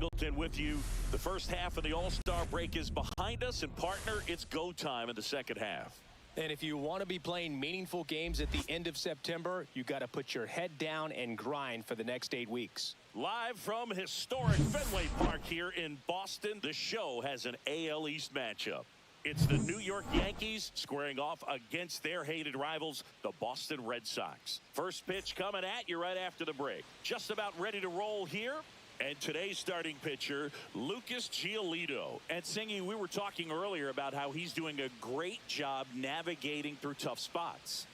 Singleton with you. The first half of the All-Star break is behind us, and partner, it's go time in the second half. And if you want to be playing meaningful games at the end of September, you got to put your head down and grind for the next 8 weeks. Live from historic Fenway Park here in Boston, the show has an AL East matchup. It's the New York Yankees squaring off against their hated rivals, the Boston Red Sox. First pitch coming at you right after the break. Just about ready to roll here. And today's starting pitcher, Lucas Giolito. And Singy, we were talking earlier about how he's doing a great job navigating through tough spots.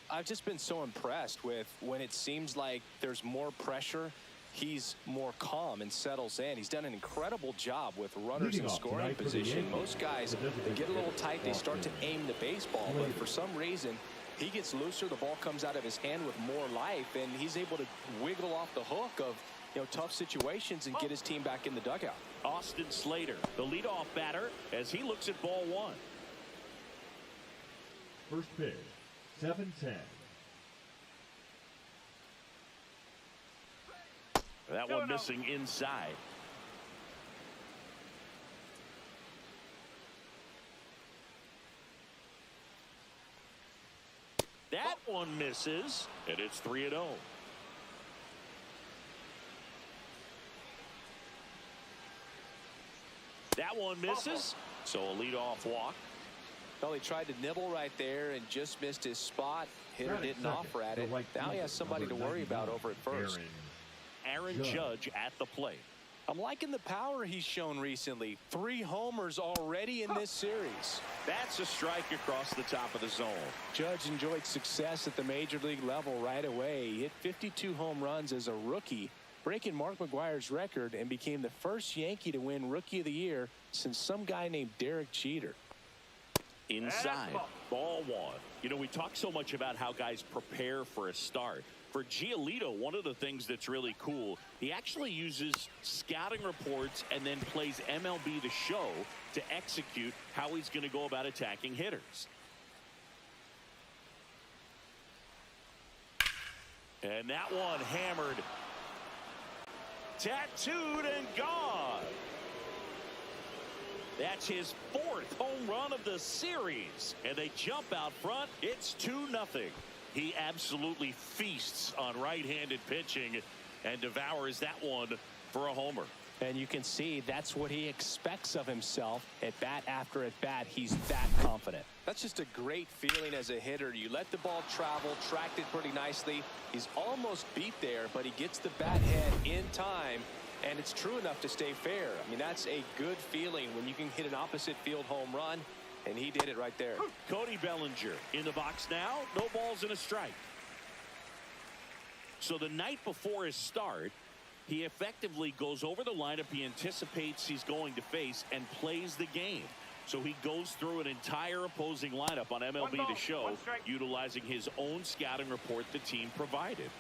I've just been so impressed with when it seems like there's more pressure, he's more calm and settles in. He's done an incredible job with runners in scoring position. Most guys, they get a little tight, they start to aim the baseball, but for some reason, he gets looser, the ball comes out of his hand with more life, and he's able to wiggle off the hook of tough situations and get his team back in the dugout. Austin Slater, the leadoff batter, as he looks at ball one. First pitch, 7-10. That one missing inside. That one misses, and it's 3-0. That one misses, so a leadoff walk. Well, he tried to nibble right there and just missed his spot. Hitter didn't offer at it. Now he has somebody to worry about over at first. Aaron Judge at the plate. I'm liking the power he's shown recently. 3 homers already in this series. That's a strike across the top of the zone. Judge enjoyed success at the major league level right away. He hit 52 home runs as a rookie, breaking Mark McGwire's record, and became the first Yankee to win Rookie of the Year since some guy named Derek Jeter. Inside, ball one. We talk so much about how guys prepare for a start. For Giolito, one of the things that's really cool, he actually uses scouting reports and then plays MLB The Show to execute how he's going to go about attacking hitters. And that one hammered. Tattooed and gone. That's his 4th home run of the series. And they jump out front. It's 2-0. He absolutely feasts on right-handed pitching and devours that one for a homer. And you can see that's what he expects of himself at bat after at bat. He's that confident. That's just a great feeling as a hitter. You let the ball travel, tracked it pretty nicely. He's almost beat there, but he gets the bat head in time, and it's true enough to stay fair. I mean, that's a good feeling when you can hit an opposite field home run, and he did it right there. Cody Bellinger in the box now. No balls and a strike. So the night before his start, he effectively goes over the lineup he anticipates he's going to face and plays the game. So he goes through an entire opposing lineup on MLB The Show, utilizing his own scouting report the team provided.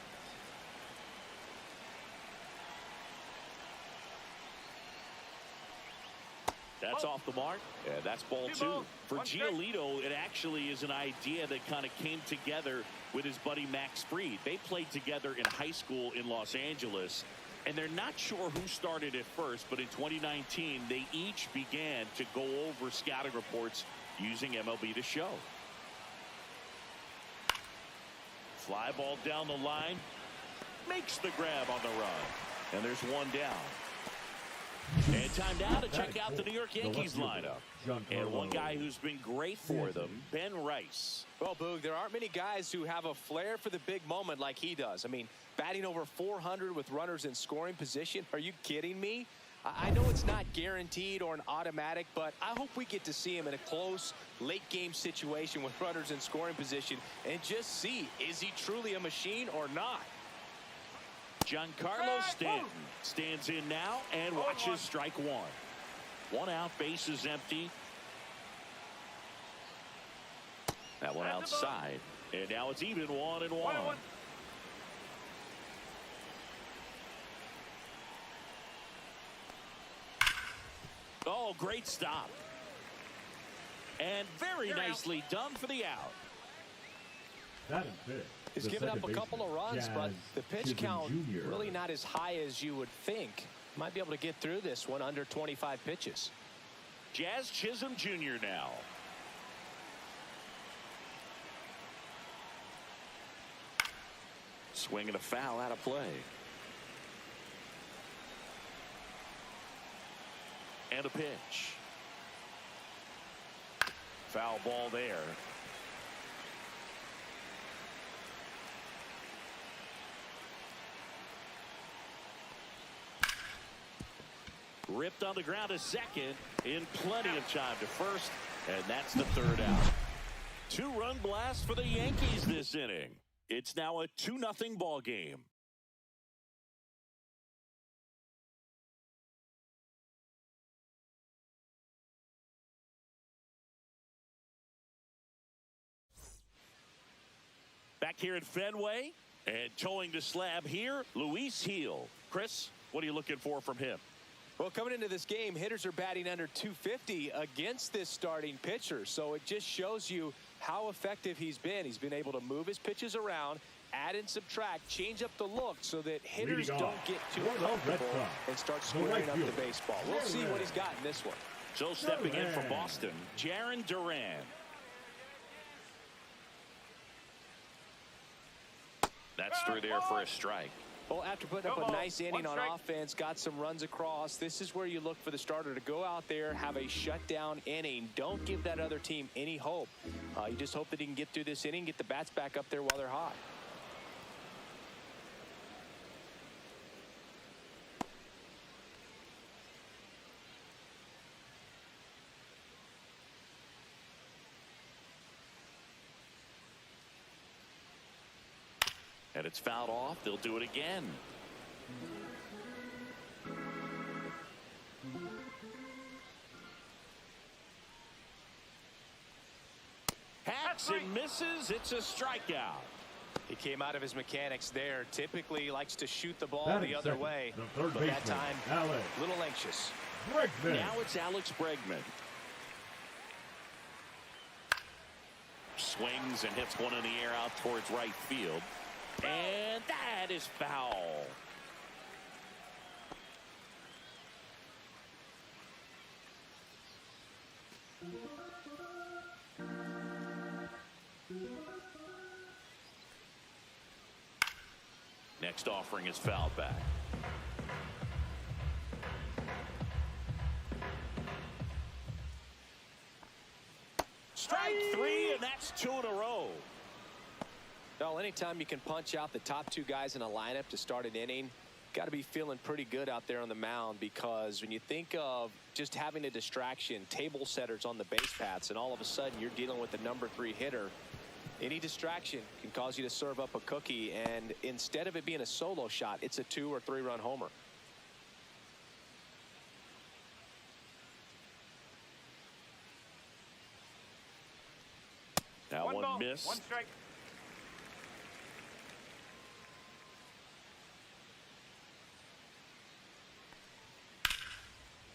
That's off the mark. Yeah, that's ball 2. For Giolito, it actually is an idea that kind of came together with his buddy Max Fried. They played together in high school in Los Angeles. And they're not sure who started it first, but in 2019, they each began to go over scouting reports using MLB The Show. Fly ball down the line. Makes the grab on the run. And there's one down. And time now to check out the New York Yankees lineup. And one guy who's been great for them, Ben Rice. Well, Boog, there aren't many guys who have a flair for the big moment like he does. I mean, batting over 400 with runners in scoring position. Are you kidding me? I know it's not guaranteed or an automatic, but I hope we get to see him in a close, late-game situation with runners in scoring position and just see, is he truly a machine or not? Giancarlo Stanton stands in now and watches strike one. One out, base is empty. That one outside. And now it's even 1-1. Oh, great stop. And very nicely done for the out. Batting fifth, He's the given up second a couple of baseman, runs, but the pitch Chisholm count Jr. really not as high as you would think. Might be able to get through this one under 25 pitches. Jazz Chisholm Jr. now. Swinging a foul out of play. And a pitch. Foul ball there. Ripped on the ground to second in plenty of time to first, and that's the third out. Two-run blast for the Yankees this inning. It's now a 2-0 ball game. Back here at Fenway, and towing the slab here, Luis Gil. Chris, what are you looking for from him? Well, coming into this game, hitters are batting under 250 against this starting pitcher. So it just shows you how effective he's been. He's been able to move his pitches around, add and subtract, change up the look so that hitters don't get too comfortable and start squaring up the baseball. We'll see what he's got in this one. So stepping in from Boston, Jarren Duran. That's through there for a strike. Well, after putting up a nice inning on offense, got some runs across, this is where you look for the starter to go out there, have a shutdown inning. Don't give that other team any hope. You just hope that he can get through this inning, get the bats back up there while they're hot. And it's fouled off. They'll do it again. Hacks and misses. It's a strikeout. He came out of his mechanics there. Typically likes to shoot the ball Batting the other second, way. the third But that baseman, time, Alex a little anxious. Bregman. Now it's Alex Bregman. Swings and hits one in the air out towards right field. And that is foul. Next offering is fouled back. Strike three, and that's 2 in a row. Well, anytime you can punch out the top two guys in a lineup to start an inning, got to be feeling pretty good out there on the mound, because when you think of just having a distraction, table setters on the base paths, and all of a sudden you're dealing with the #3 hitter, any distraction can cause you to serve up a cookie, and instead of it being a solo shot, it's a 2- or 3-run homer. Now one miss. One strike.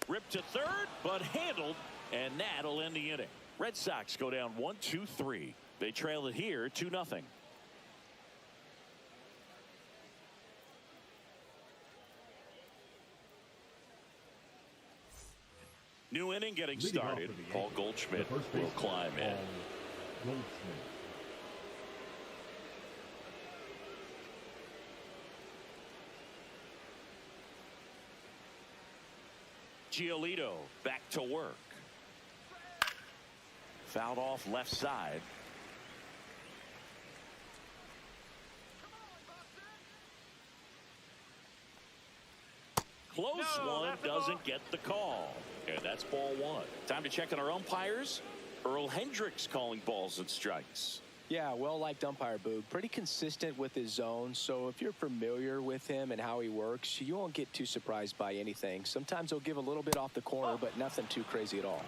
Ripped to third, but handled, and that'll end the inning. Red Sox go down 1-2-3. They trail it here 2-0. New inning getting started. Paul Goldschmidt will climb in. Giolito back to work. Fouled off left side. Close one, doesn't get the call. And that's ball one. Time to check on our umpires. Earl Hendricks calling balls and strikes. Yeah, well-liked umpire, Boog. Pretty consistent with his zone, so if you're familiar with him and how he works, you won't get too surprised by anything. Sometimes he'll give a little bit off the corner, but nothing too crazy at all.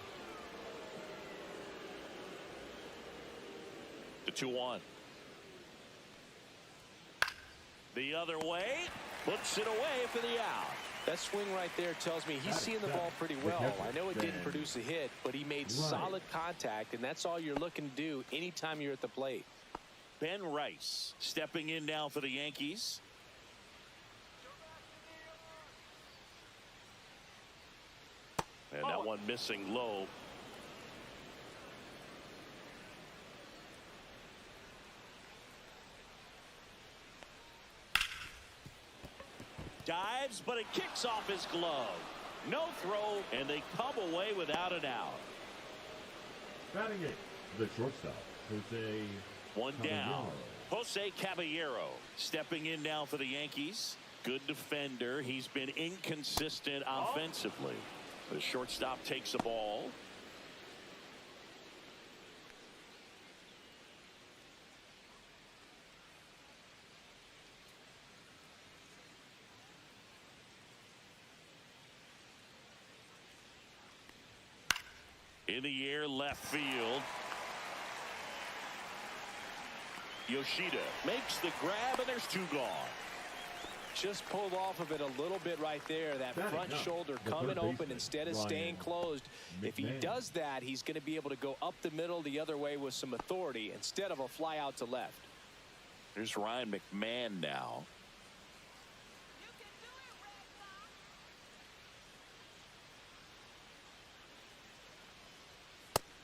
The 2-1. The other way, puts it away for the out. That swing right there tells me he's seeing the ball pretty well. I know it didn't produce a hit, but he made solid contact, and that's all you're looking to do anytime you're at the plate. Ben Rice stepping in now for the Yankees. And that one missing low. Dives, but it kicks off his glove. No throw, and they come away without an out. Batting eighth, the shortstop, Jose. One down. Jose Caballero stepping in now for the Yankees. Good defender. He's been inconsistent offensively. The shortstop takes a ball. In the air, left field. Yoshida makes the grab, and there's two gone. Just pulled off of it a little bit right there. That front shoulder coming open instead of staying closed. If he does that, he's going to be able to go up the middle the other way with some authority instead of a fly out to left. There's Ryan McMahon now.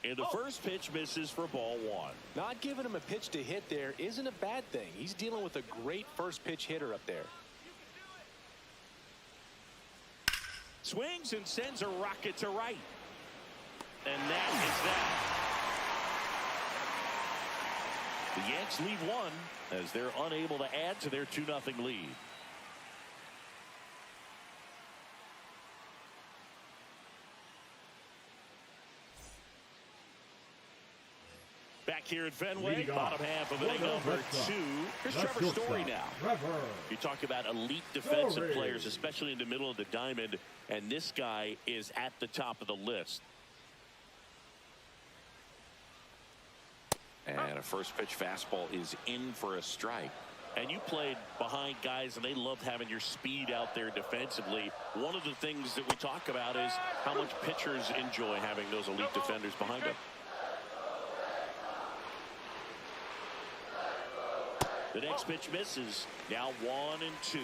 And the first pitch misses for ball one. Not giving him a pitch to hit there isn't a bad thing. He's dealing with a great first pitch hitter up there. Swings and sends a rocket to right. And that is that. The Yanks lead one as they're unable to add to their 2-0 lead. Back here at Fenway, bottom half of inning number 2. Here's Trevor Story now. You talk about elite defensive players, especially in the middle of the diamond, and this guy is at the top of the list. And a first pitch fastball is in for a strike. And you played behind guys, and they loved having your speed out there defensively. One of the things that we talk about is how much pitchers enjoy having those elite defenders behind them. The next pitch misses. Now 1-2.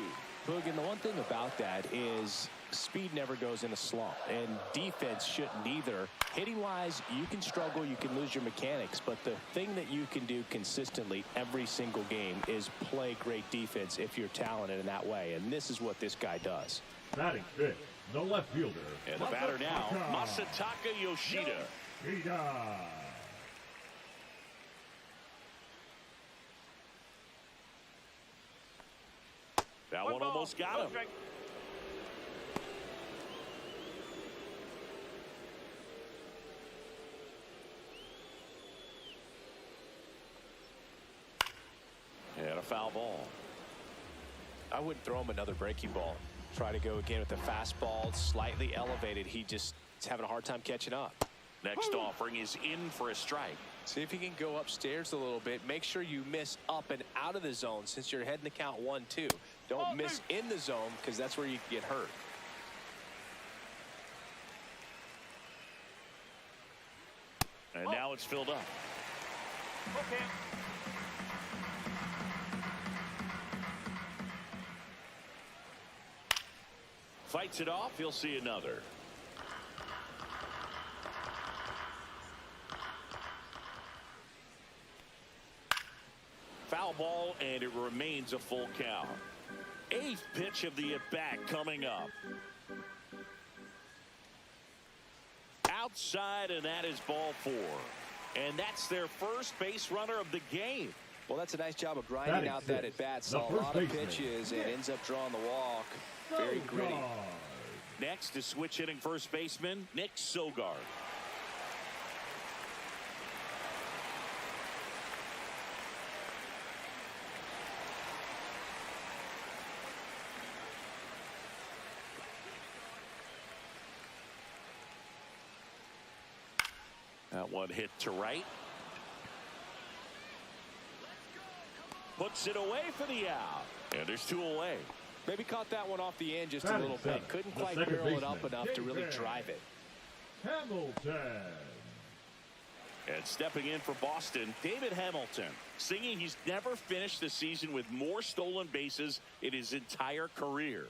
Look, and the one thing about that is speed never goes in a slump, and defense shouldn't either. Hitting wise, you can struggle, you can lose your mechanics, but the thing that you can do consistently every single game is play great defense if you're talented in that way, and this is what this guy does. Batting fifth, the left fielder. And the batter now, Masataka Yoshida. That one almost got him. And a foul ball. I wouldn't throw him another breaking ball. Try to go again with the fastball, slightly elevated. He just is having a hard time catching up. Next offering is in for a strike. See if he can go upstairs a little bit. Make sure you miss up and out of the zone since you're heading to count 1-2. Don't miss in the zone because that's where you can get hurt. And now it's filled up. Okay. Fights it off. He'll see another. Foul ball, and it remains a full count. 8th pitch of the at-bat coming up. Outside, and that is ball 4. And that's their first base runner of the game. Well, that's a nice job of grinding out that at-bat. Saw a lot of pitches and ends up drawing the walk. Very gritty. Next is switch hitting first baseman Nick Sogard. That one hit to right. Puts it away for the out. And there's 2 away. Maybe caught that one off the end just a little bit. Couldn't quite barrel it up enough to really drive it. Hamilton. And stepping in for Boston, David Hamilton, singing he's never finished the season with more stolen bases in his entire career.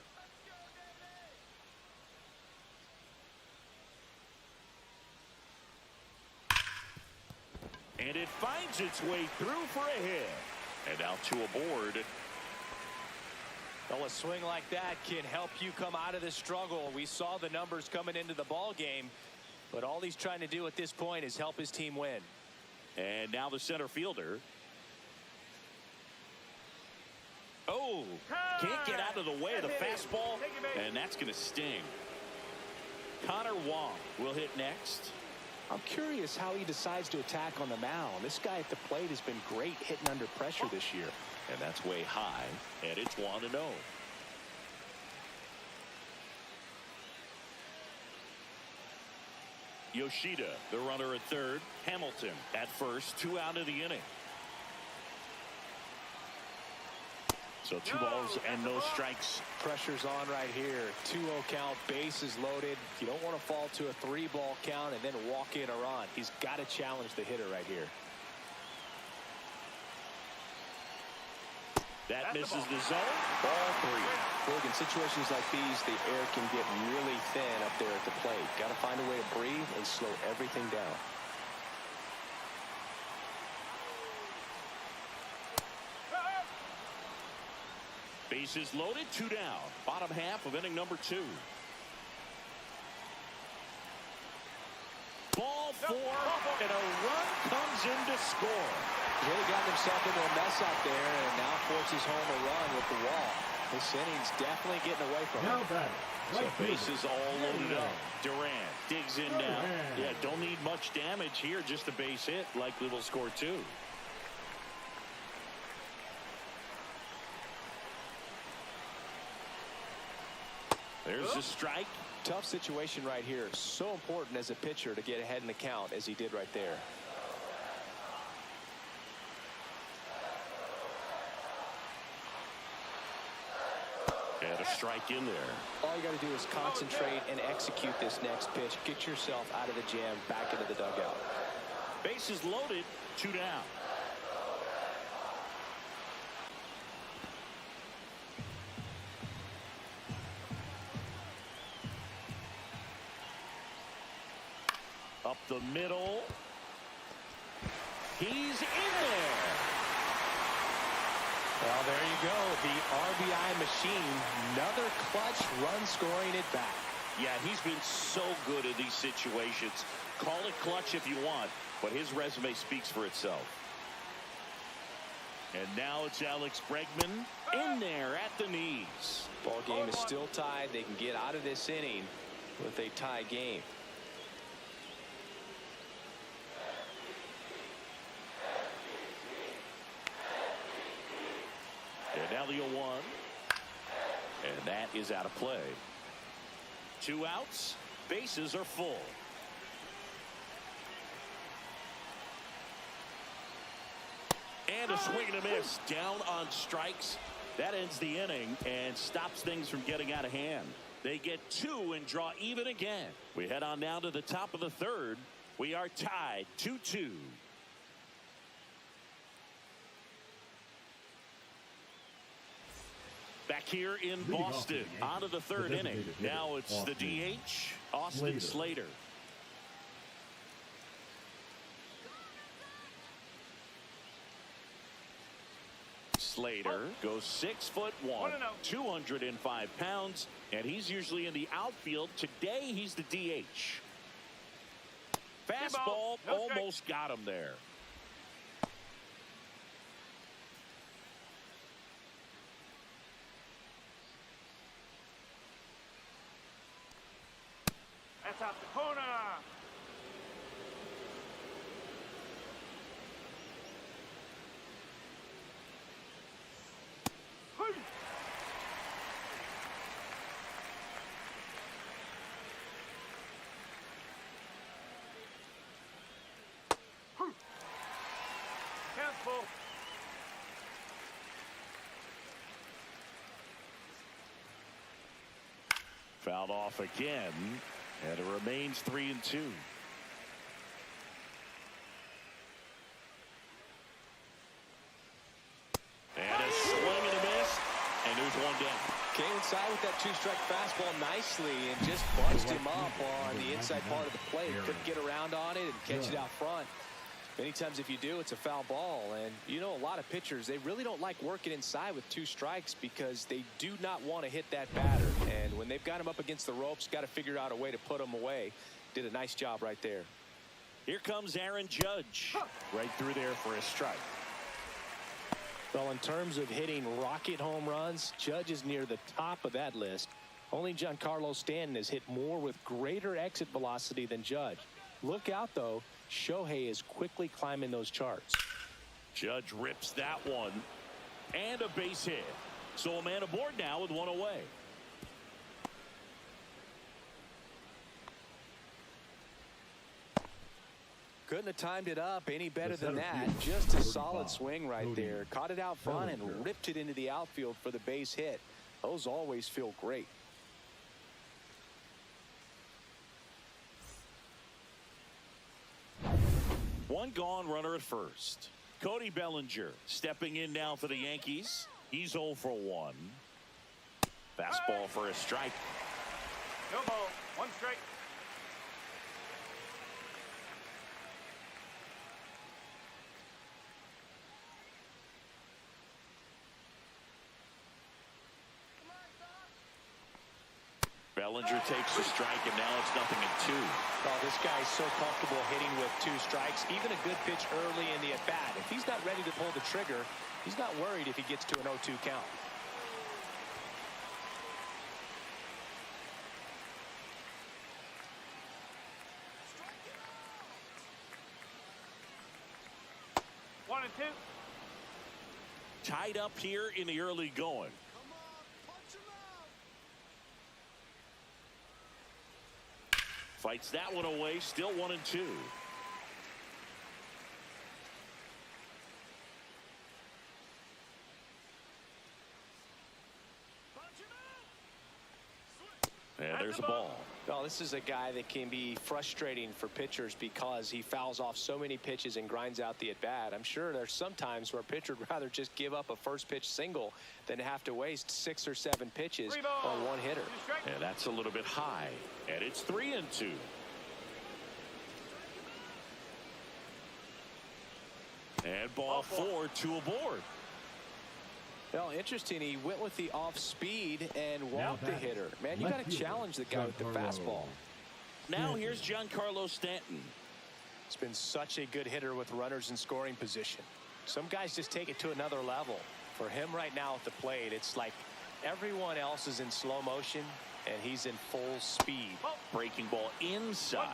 And it finds its way through for a hit. And now two aboard. Well, a swing like that can help you come out of the struggle. We saw the numbers coming into the ball game, but all he's trying to do at this point is help his team win. And now the center fielder. Oh, can't get out of the way of the fastball, and that's going to sting. Connor Wong will hit next. I'm curious how he decides to attack on the mound. This guy at the plate has been great hitting under pressure this year. And that's way high, and it's 1-0. Yoshida, the runner at third. Hamilton at first. 2 out of the inning. So 2 balls and no strikes. Pressure's on right here. 2-0 count, bases loaded. You don't want to fall to a 3-ball count and then walk in or on. He's got to challenge the hitter right here. That misses the zone. Ball 3. Look, in situations like these, the air can get really thin up there at the plate. Got to find a way to breathe and slow everything down. Bases loaded, 2 down. Bottom half of inning number 2. Ball 4, and a run comes in to score. Really got himself into a mess out there and now forces home a run with the wall. This inning's definitely getting away from him. Now batting, So right field. bases all loaded up. Durant digs in now. Yeah, don't need much damage here. Just a base hit. Likely will score 2. There's a strike. Tough situation right here. So important as a pitcher to get ahead in the count as he did right there. And a strike in there. All you got to do is concentrate and execute this next pitch. Get yourself out of the jam, back into the dugout. Bases loaded, 2 down. Up the middle. He's in there. Well, there you go. The RBI machine. Another clutch run scoring it back. Yeah, he's been so good in these situations. Call it clutch if you want, but his resume speaks for itself. And now it's Alex Bregman in there at the knees. Ball game is still tied. They can get out of this inning with a tie game. And now the 0-1. And that is out of play. 2 outs. Bases are full. And a swing and a miss. Down on strikes. That ends the inning and stops things from getting out of hand. They get 2 and draw even again. We head on now to the top of the 3rd. We are tied 2-2. Back here in Boston, on to the 3rd inning. Now it's the DH, Austin Slater. Slater goes 6'1", 205 pounds, and he's usually in the outfield. Today he's the DH. Fastball almost got him there. That's out the corner. Careful. Fouled off again, and it remains 3-2. inside with that two-strike fastball nicely and just bunched him up on the inside part of the plate. Couldn't get around on it and catch it out front. Many times if you do, it's a foul ball. And you know, a lot of pitchers, they really don't like working inside with two strikes because they do not want to hit that batter. And when they've got him up against the ropes, got to figure out a way to put him away. Did a nice job right there. Here comes Aaron Judge. Right through there for a strike. Well, in terms of hitting rocket home runs, Judge is near the top of that list. Only Giancarlo Stanton has hit more with greater exit velocity than Judge. Look out, though. Shohei is quickly climbing those charts. Judge rips that one. And a base hit. So a man aboard now with one away. Couldn't have timed it up any better than that. Just a solid swing right there. Caught it out front and ripped it into the outfield for the base hit. Those always feel great. One gone, runner at first. Cody Bellinger stepping in now for the Yankees. He's 0 for 1. Fastball for a strike. No ball. One strike. Bellinger takes a strike, and now it's 0-2. Oh, this guy is so comfortable hitting with two strikes. Even a good pitch early in the at-bat. If he's not ready to pull the trigger, he's not worried if he gets to an 0-2 count. One and two. Tied up here in the early going. Fights that one away, still 1-2. And there's a ball. Well, this is a guy that can be frustrating for pitchers because he fouls off so many pitches and grinds out the at-bat. I'm sure there's some times where a pitcher would rather just give up a first pitch single than have to waste 6 or 7 pitches on one hitter. And that's a little bit high. And it's 3-2. And ball 4, 2 aboard. Well, interesting. He went with the off speed and walked the hitter. Man, you got to challenge the guy with the fastball. Now here's Giancarlo Stanton. It's been such a good hitter with runners in scoring position. Some guys just take it to another level. For him right now at the plate, it's like everyone else is in slow motion and he's in full speed. Breaking ball inside.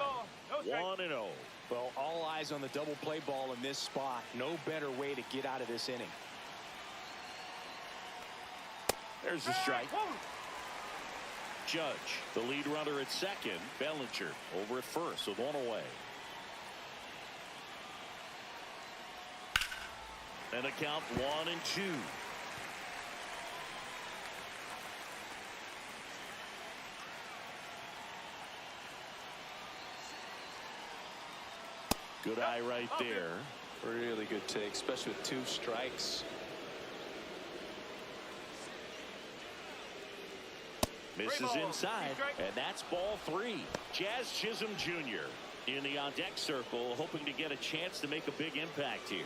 1-0. Well, all eyes on the double play ball in this spot. No better way to get out of this inning. There's the strike. Judge, the lead runner at second. Bellinger over at first with one away. And a count 1-2. Good eye right there. Really good take, especially with 2 strikes. Misses inside, and that's ball 3. Jazz Chisholm Jr. in the on-deck circle, hoping to get a chance to make a big impact here.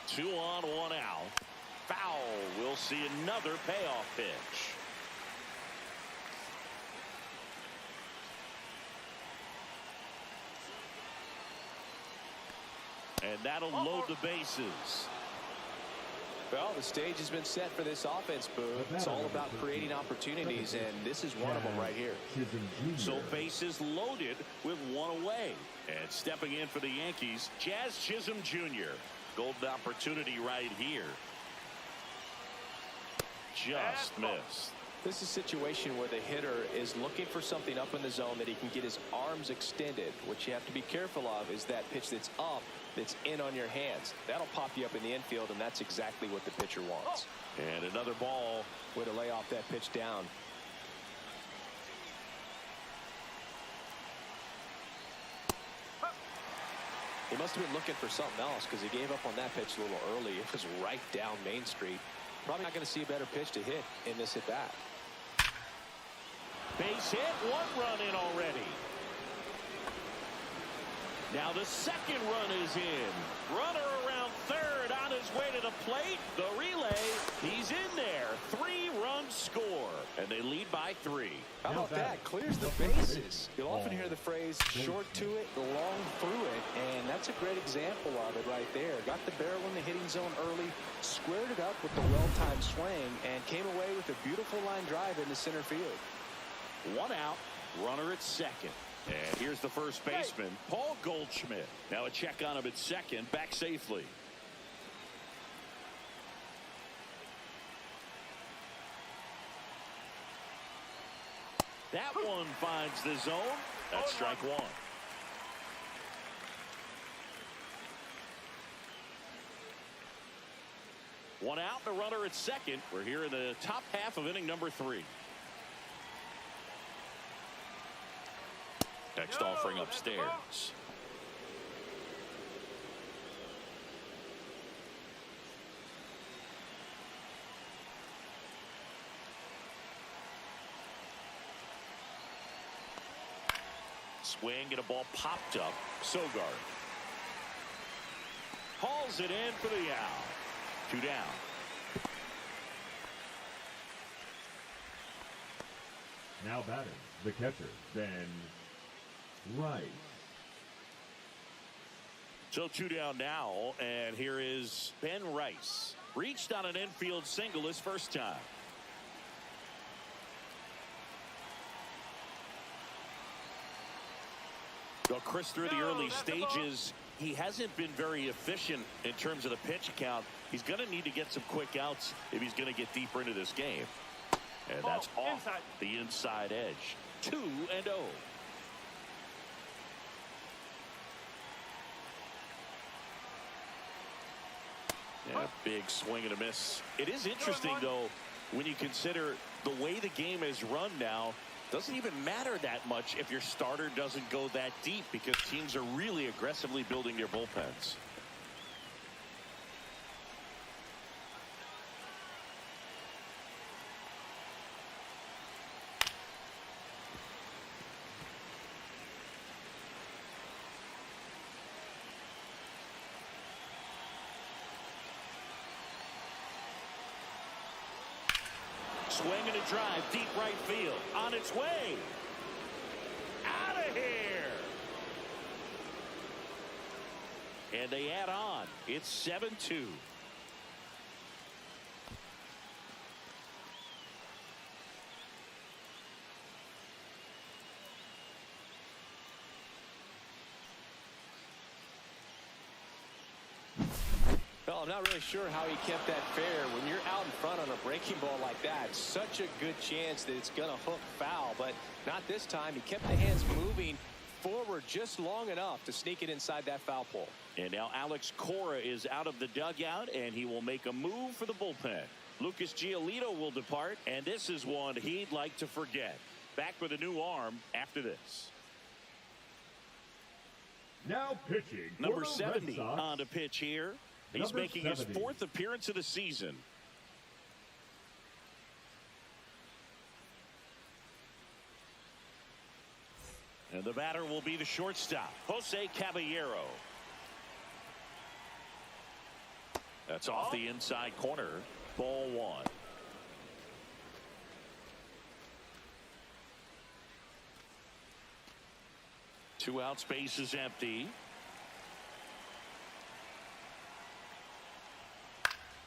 Two on, one out. Foul. We'll see another payoff pitch. And that'll load the bases. Well, the stage has been set for this offense, Boo. It's all about creating opportunities, and this is one of them right here. So bases loaded with one away. And stepping in for the Yankees, Jazz Chisholm Jr. Golden opportunity right here. Just missed. This is a situation where the hitter is looking for something up in the zone that he can get his arms extended. What you have to be careful of is that pitch that's up, that's in on your hands. That'll pop you up in the infield, and that's exactly what the pitcher wants. And another ball. Way to lay off that pitch down. He must have been looking for something else because he gave up on that pitch a little early. It was right down Main Street. Probably not going to see a better pitch to hit in this at bat. Base hit, 1 run in already. Now the second run is in. Runner around third on his way to the plate. The relay, he's in there. 3-run score. And they lead by 3. How about that? Clears the bases. You'll often hear the phrase short to it, long through it. And that's a great example of it right there. Got the barrel in the hitting zone early, squared it up with the well-timed swing, and came away with a beautiful line drive into center field. 1 out, runner at second. And here's the first baseman, Paul Goldschmidt. Now a check on him at second, back safely. That one finds the zone. That's strike 1. One out and a runner at second. We're here in the top half of inning number 3. Next offering upstairs. Swing and a ball popped up. Sogard hauls it in for the out. 2 down. Now batting, the catcher, Ben Rice. So 2 down now, and here is Ben Rice. Reached on an infield single his first time. Well, Chris, through the early stages, he hasn't been very efficient in terms of the pitch count. He's going to need to get some quick outs if he's going to get deeper into this game. And that's off the inside edge. 2-0. Yeah, big swing and a miss. It is interesting, though, when you consider the way the game is run now. Doesn't even matter that much if your starter doesn't go that deep, because teams are really aggressively building their bullpens. Swing and a drive, deep right field. On its way. Out of here. And they add on. It's 7-2. Well, I'm not really sure how he kept that fair. When you're out in front on a breaking ball like that, such a good chance that it's going to hook foul, but not this time. He kept the hands moving forward just long enough to sneak it inside that foul pole. And now Alex Cora is out of the dugout, and he will make a move for the bullpen. Lucas Giolito will depart, and this is one he'd like to forget. Back with a new arm after this. Now pitching. Number 70 on the pitch here. He's making his 4th appearance of the season. And the batter will be the shortstop, Jose Caballero. That's off the inside corner. Ball 1. Two out, space is empty.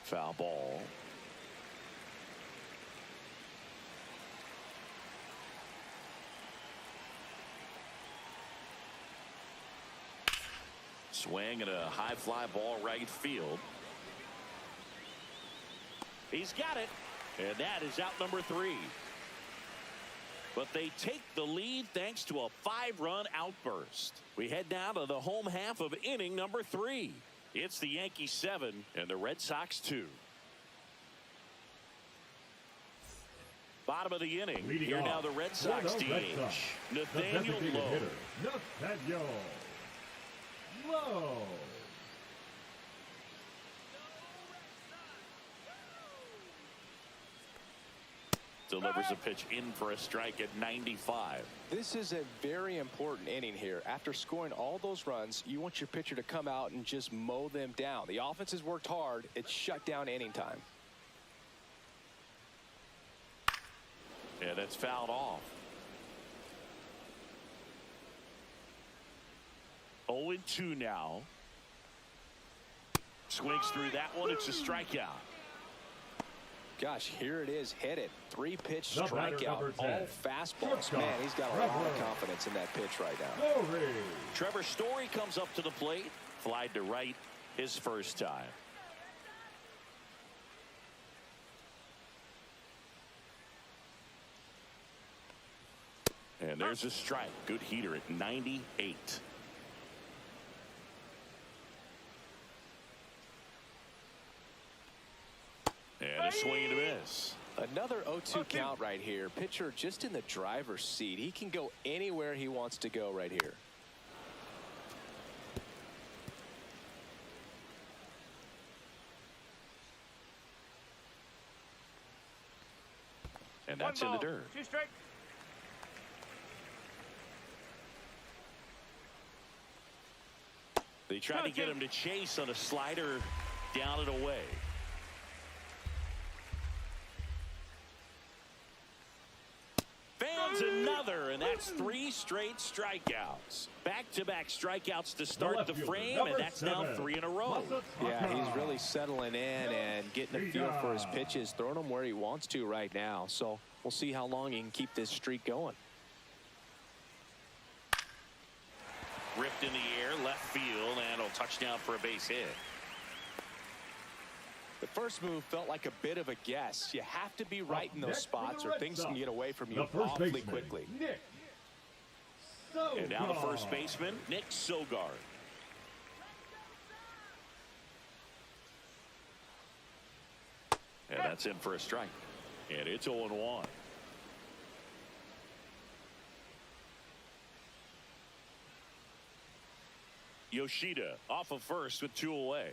Foul ball. Swing and a high fly ball right field. He's got it. And that is out number 3. but they take the lead thanks to a 5-run outburst. We head now to the home half of inning number 3. It's the Yankees 7 and the Red Sox 2. Bottom of the inning. Leading Here off now the Red Sox DH. Nathaniel Lowe. Nathaniel Lowe. Delivers a pitch in for a strike at 95. This is a very important inning here. After scoring all those runs, you want your pitcher to come out and just mow them down. The offense has worked hard. It's shut down inning time. And it's fouled off. 0-2 now. Swings through that one. It's a strikeout. Gosh, here it is, headed. 3-pitch strikeout, all fastballs. Man, he's got a lot of confidence in that pitch right now. Trevor Story comes up to the plate. Flied to right his first time. And there's a strike. Good heater at 98. And a swing and a miss. Another 0-2 count right here. Pitcher just in the driver's seat. He can go anywhere he wants to go right here. And that's in the dirt. 2 strikes. They tried to get him to chase on a slider down and away. Fans another, and that's 3 straight strikeouts. Back-to-back strikeouts to start the frame, and that's now 3 in a row. Yeah, he's really settling in and getting a feel for his pitches, throwing them where he wants to right now. So we'll see how long he can keep this streak going. Ripped in the air, left field, and a touchdown for a base hit. The first move felt like a bit of a guess. You have to be right in those spots or things can get away from you awfully quickly. And now the first baseman, Nick Sogard. And that's in for a strike. And it's 0-1. Yoshida off of first with 2 away.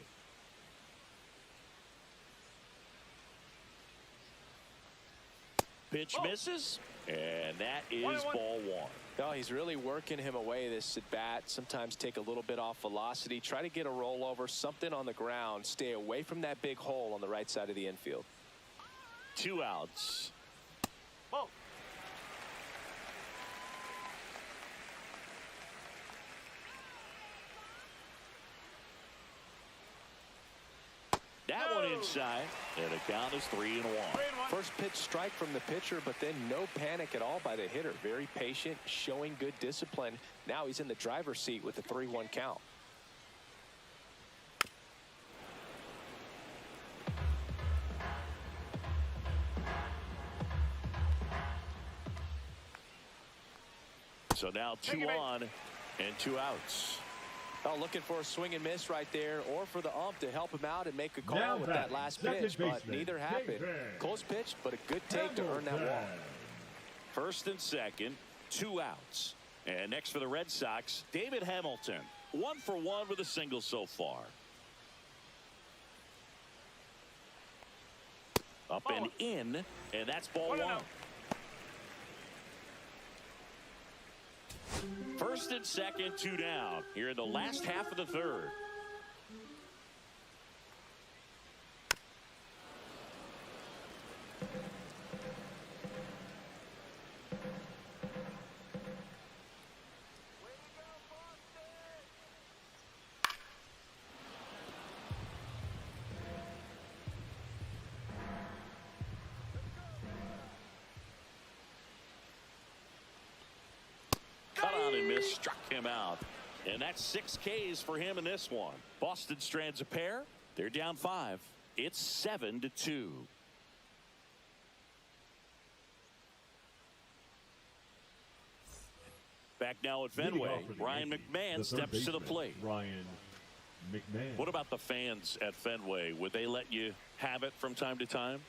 Pitch misses, and that is ball 1. No, he's really working him away this at bat. Sometimes take a little bit off velocity. Try to get a rollover, something on the ground. Stay away from that big hole on the right side of the infield. 2 outs. Ball. That one inside, and the count is 3-1. First pitch strike from the pitcher, but then no panic at all by the hitter. Very patient, showing good discipline. Now he's in the driver's seat with the 3-1 count. So now 2 on and 2 outs. Oh, looking for a swing and miss right there, or for the ump to help him out and make a call with that last pitch, but neither happened. Close pitch, but a good take to earn that walk. First and second, 2 outs. And next for the Red Sox, David Hamilton. 1 for 1 with a single so far. Up and in, and that's ball 1. First and second, 2 down here in the last half of the third. Cut on and miss, struck him out. And that's 6 Ks for him in this one. Boston strands a pair. They're down 5. It's 7-2. Back now at Leading Fenway, off for the Ryan Yankees, McMahon the third steps to the baseman, plate. Ryan McMahon. What about the fans at Fenway? Would they let you have it from time to time?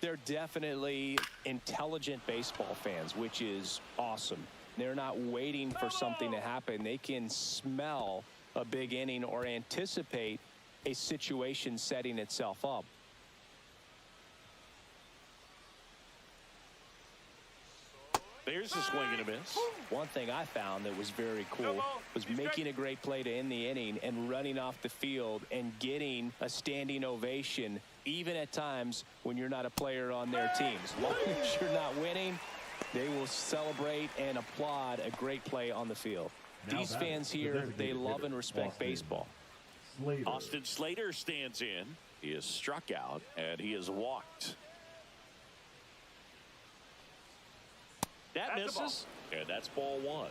They're definitely intelligent baseball fans, which is awesome. They're not waiting for something to happen. They can smell a big inning or anticipate a situation setting itself up. There's a swing and a miss. One thing I found that was very cool was making a great play to end the inning and running off the field and getting a standing ovation, even at times when you're not a player on their teams. As long as you're not winning, they will celebrate and applaud a great play on the field. These fans here, they love and respect baseball. Austin Slater stands in. He is struck out, and he is walked. That misses, and that's ball one.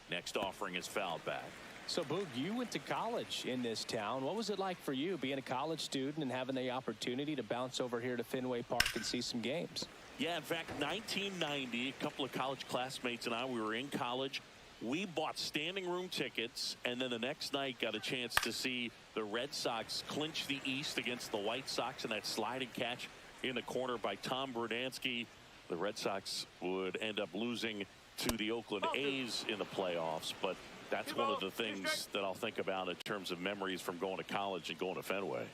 Next offering is fouled back. So, Boog, you went to college in this town. What was it like for you being a college student and having the opportunity to bounce over here to Fenway Park and see some games? Yeah, in fact, 1990, a couple of college classmates and I, we were in college. We bought standing room tickets, and then the next night got a chance to see the Red Sox clinch the East against the White Sox in that sliding catch in the corner by Tom Brunansky. The Red Sox would end up losing to the Oakland A's in the playoffs, but that's one of the things that I'll think about in terms of memories from going to college and going to Fenway.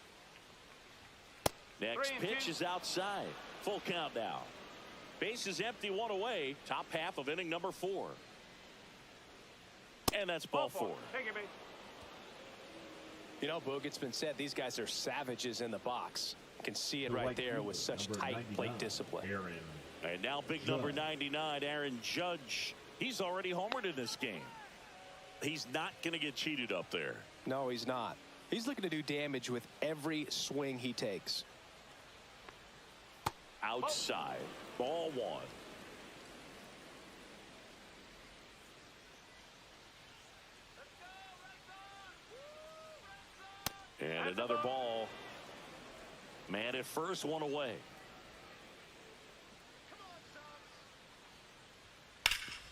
Next pitch is outside. Full count now. Base is empty, one away. Top half of inning number 4. And that's ball 4. You know, Boog, it's been said these guys are savages in the box. You can see it right there with such tight plate discipline. And now big number 99, Aaron Judge. He's already homered in this game. He's not going to get cheated up there. No, he's not. He's looking to do damage with every swing he takes. Outside, ball 1. And another ball. Man at first, one away.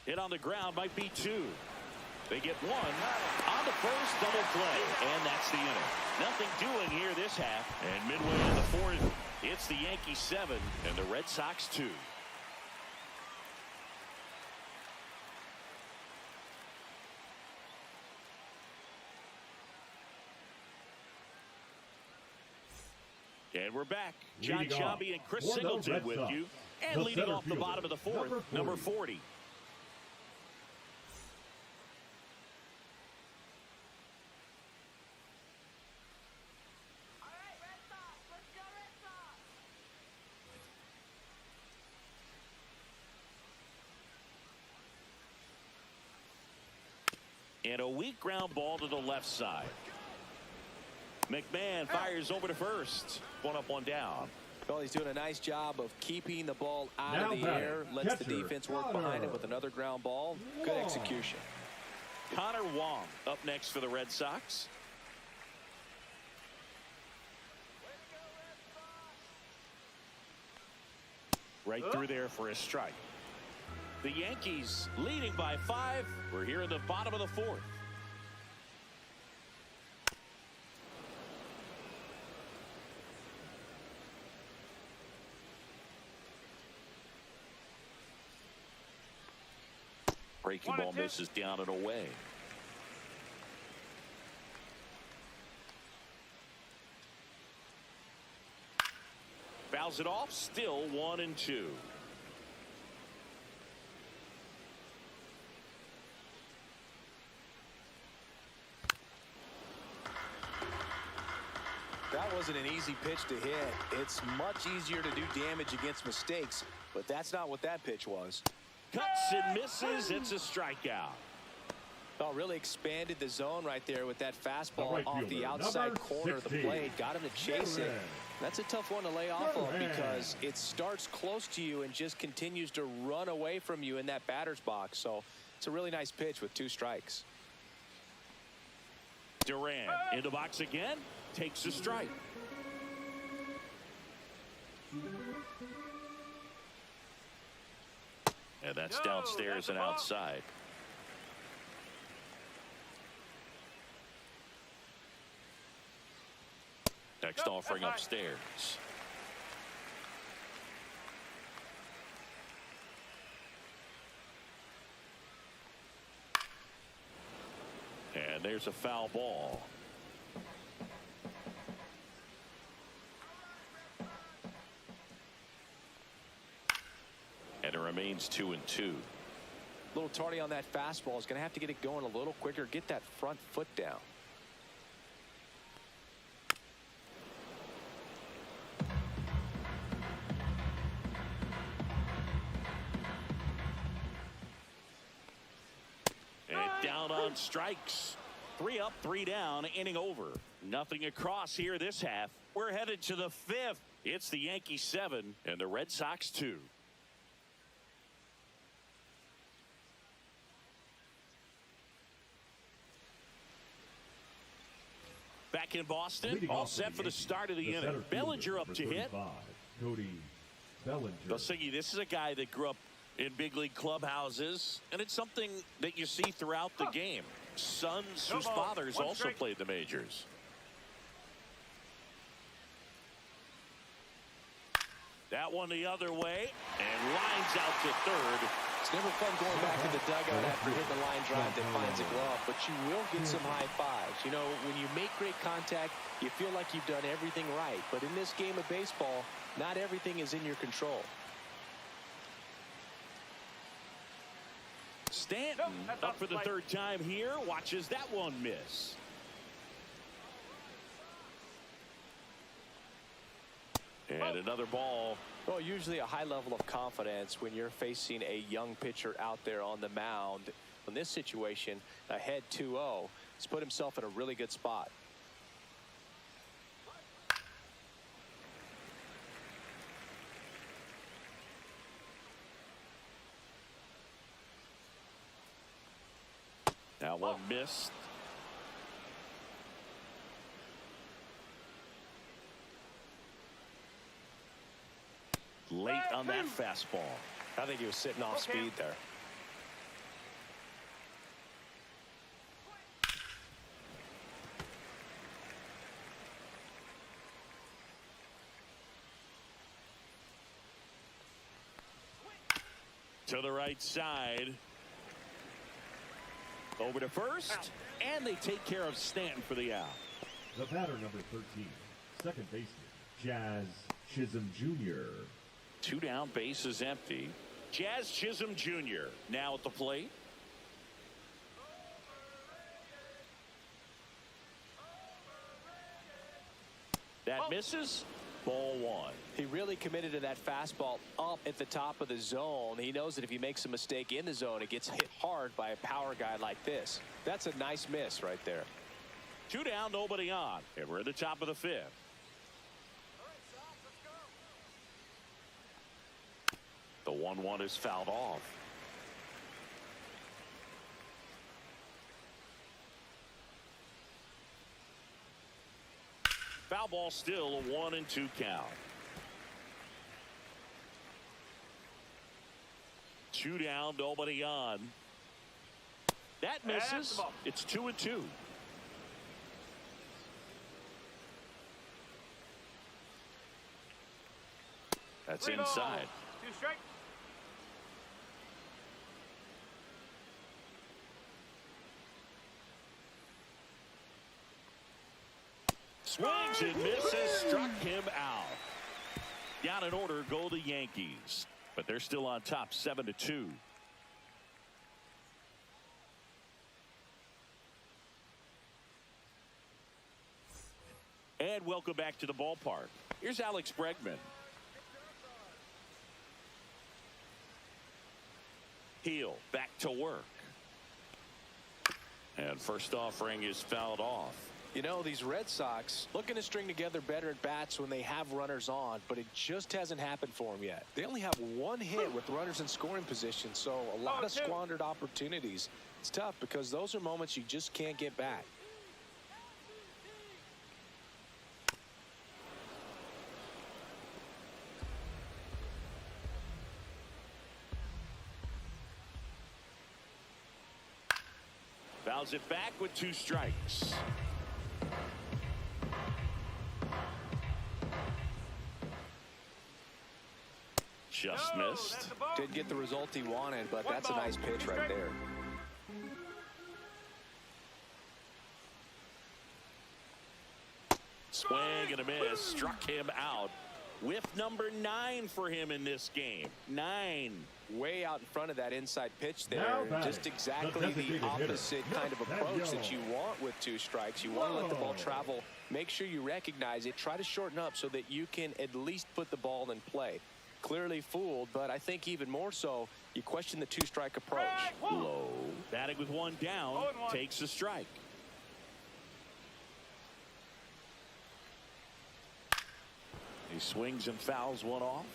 Hit on the ground, might be 2. They get 1 on the first double play, and that's the inning. Nothing doing here this half, and midway in the 4th, it's the Yankees 7 and the Red Sox 2. And we're back. John Shabby and Chris Singleton with you. And leading off the bottom of the 4th, number 40. And a weak ground ball to the left side. McMahon fires over to first. 1 up, 1 down. Well, he's doing a nice job of keeping the ball out of the air. Lets the defense work behind it with another ground ball. Good execution. Connor Wong up next for the Red Sox. Right through there for a strike. The Yankees leading by 5. We're here in the bottom of the 4th. Breaking ball misses down and away. Fouls it off, still 1-2. That wasn't an easy pitch to hit. It's much easier to do damage against mistakes, but that's not what that pitch was. Cuts and misses. It's a strikeout. Oh, really expanded the zone right there with that fastball off the outside corner of the plate. Got him to chase it. That's a tough one to lay off of because it starts close to you and just continues to run away from you in that batter's box. So it's a really nice pitch with 2 strikes. Duran in the box again. Takes a strike. And that's downstairs and outside. Next offering upstairs. And there's a foul ball. And it remains 2-2. A little tardy on that fastball. Is going to have to get it going a little quicker. Get that front foot down. And down on strikes. 3 up, 3 down, inning over. Nothing across here this half. We're headed to the 5th. It's the Yankees 7 and the Red Sox 2. Back in Boston, all set for the start of the inning. Bellinger up to hit. Cody Bellinger. They'll say this is a guy that grew up in big league clubhouses, and it's something that you see throughout the game. Sons whose fathers also played the majors. That one the other way, and lines out to third. It's never fun going back to the dugout after hitting the line drive that finds a glove, but you will get some high fives. You know, when you make great contact, you feel like you've done everything right. But in this game of baseball, not everything is in your control. Stanton up for the third time here, watches that one miss. And another ball. Well, usually a high level of confidence when you're facing a young pitcher out there on the mound. In this situation, ahead 2-0, he's put himself in a really good spot. Now one missed. Late on that fastball. I think he was sitting off speed there. To the right side. Over to first, and they take care of Stanton for the out. The batter, number 13, second baseman, Jazz Chisholm Jr. 2 down, base is empty. Jazz Chisholm Jr. now at the plate. That misses. Ball 1. He really committed to that fastball up at the top of the zone. He knows that if he makes a mistake in the zone, it gets hit hard by a power guy like this. That's a nice miss right there. 2 down, nobody on, and we're at the top of the 5th. The 1-1 is fouled off. Foul ball, still a 1-2 count. 2 down, nobody on. That misses. It's 2-2. That's inside. 2 strike. Swings and misses, struck him out. Down in order go the Yankees, but they're still on top 7-2. And welcome back to the ballpark. Here's Alex Bregman. Heel back to work. And first offering is fouled off. You know, these Red Sox looking to string together better at bats when they have runners on, but it just hasn't happened for them yet. They only have 1 hit with runners in scoring position, so a lot of squandered opportunities. It's tough because those are moments you just can't get back. Fouls it back with 2 strikes. Just missed. Didn't get the result he wanted, but that's a nice pitch right there. Swing and a miss. Struck him out. Whiff number 9 for him in this game. 9. Way out in front of that inside pitch there. Just exactly the opposite kind of approach that you want with 2 strikes. You want to let the ball travel. Make sure you recognize it. Try to shorten up so that you can at least put the ball in play. Clearly fooled, but I think even more so, you question the 2-strike approach. Low. Batting with 1 down. Takes a strike. He swings and fouls one off.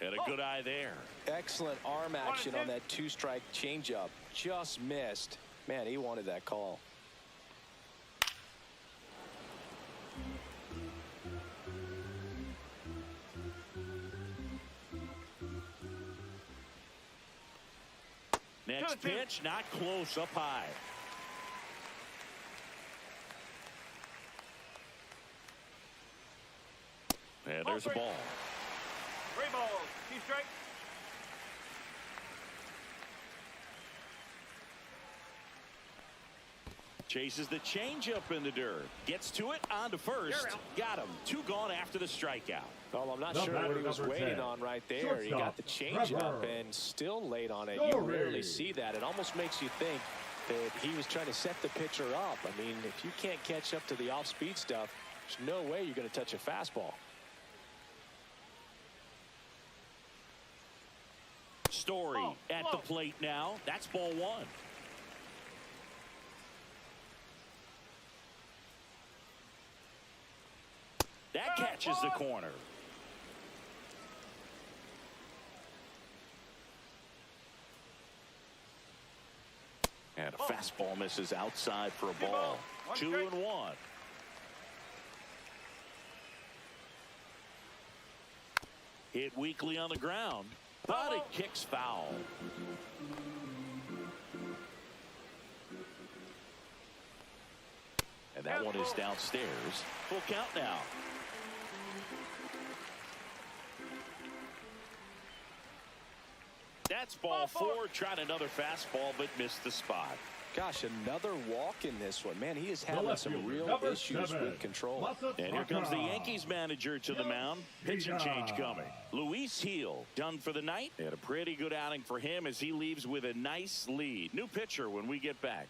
And a good eye there. Excellent arm action on that 2-strike changeup. Just missed. Man, he wanted that call. Next pitch, not close, up high. And there's a ball. 3 balls, 2 strikes. Chases the changeup in the dirt. Gets to it, on to first. Got him. 2 gone after the strikeout. Well, I'm not sure what he was waiting on right there. He got the changeup and still late on it. You rarely see that. It almost makes you think that he was trying to set the pitcher up. I mean, if you can't catch up to the off-speed stuff, there's no way you're going to touch a fastball. Story at the plate now. That's ball 1. That catches the corner. And a fastball misses outside for a ball. 2-1. Hit weakly on the ground, but it kicks foul. And that one is downstairs. Full count now. That's ball 4. Tried another fastball, but missed the spot. Gosh, another walk in this one. Man, he is having some real issues with control. And here comes the Yankees manager to the mound. Pitching change coming. Luis Gil done for the night. And a pretty good outing for him as he leaves with a nice lead. New pitcher when we get back.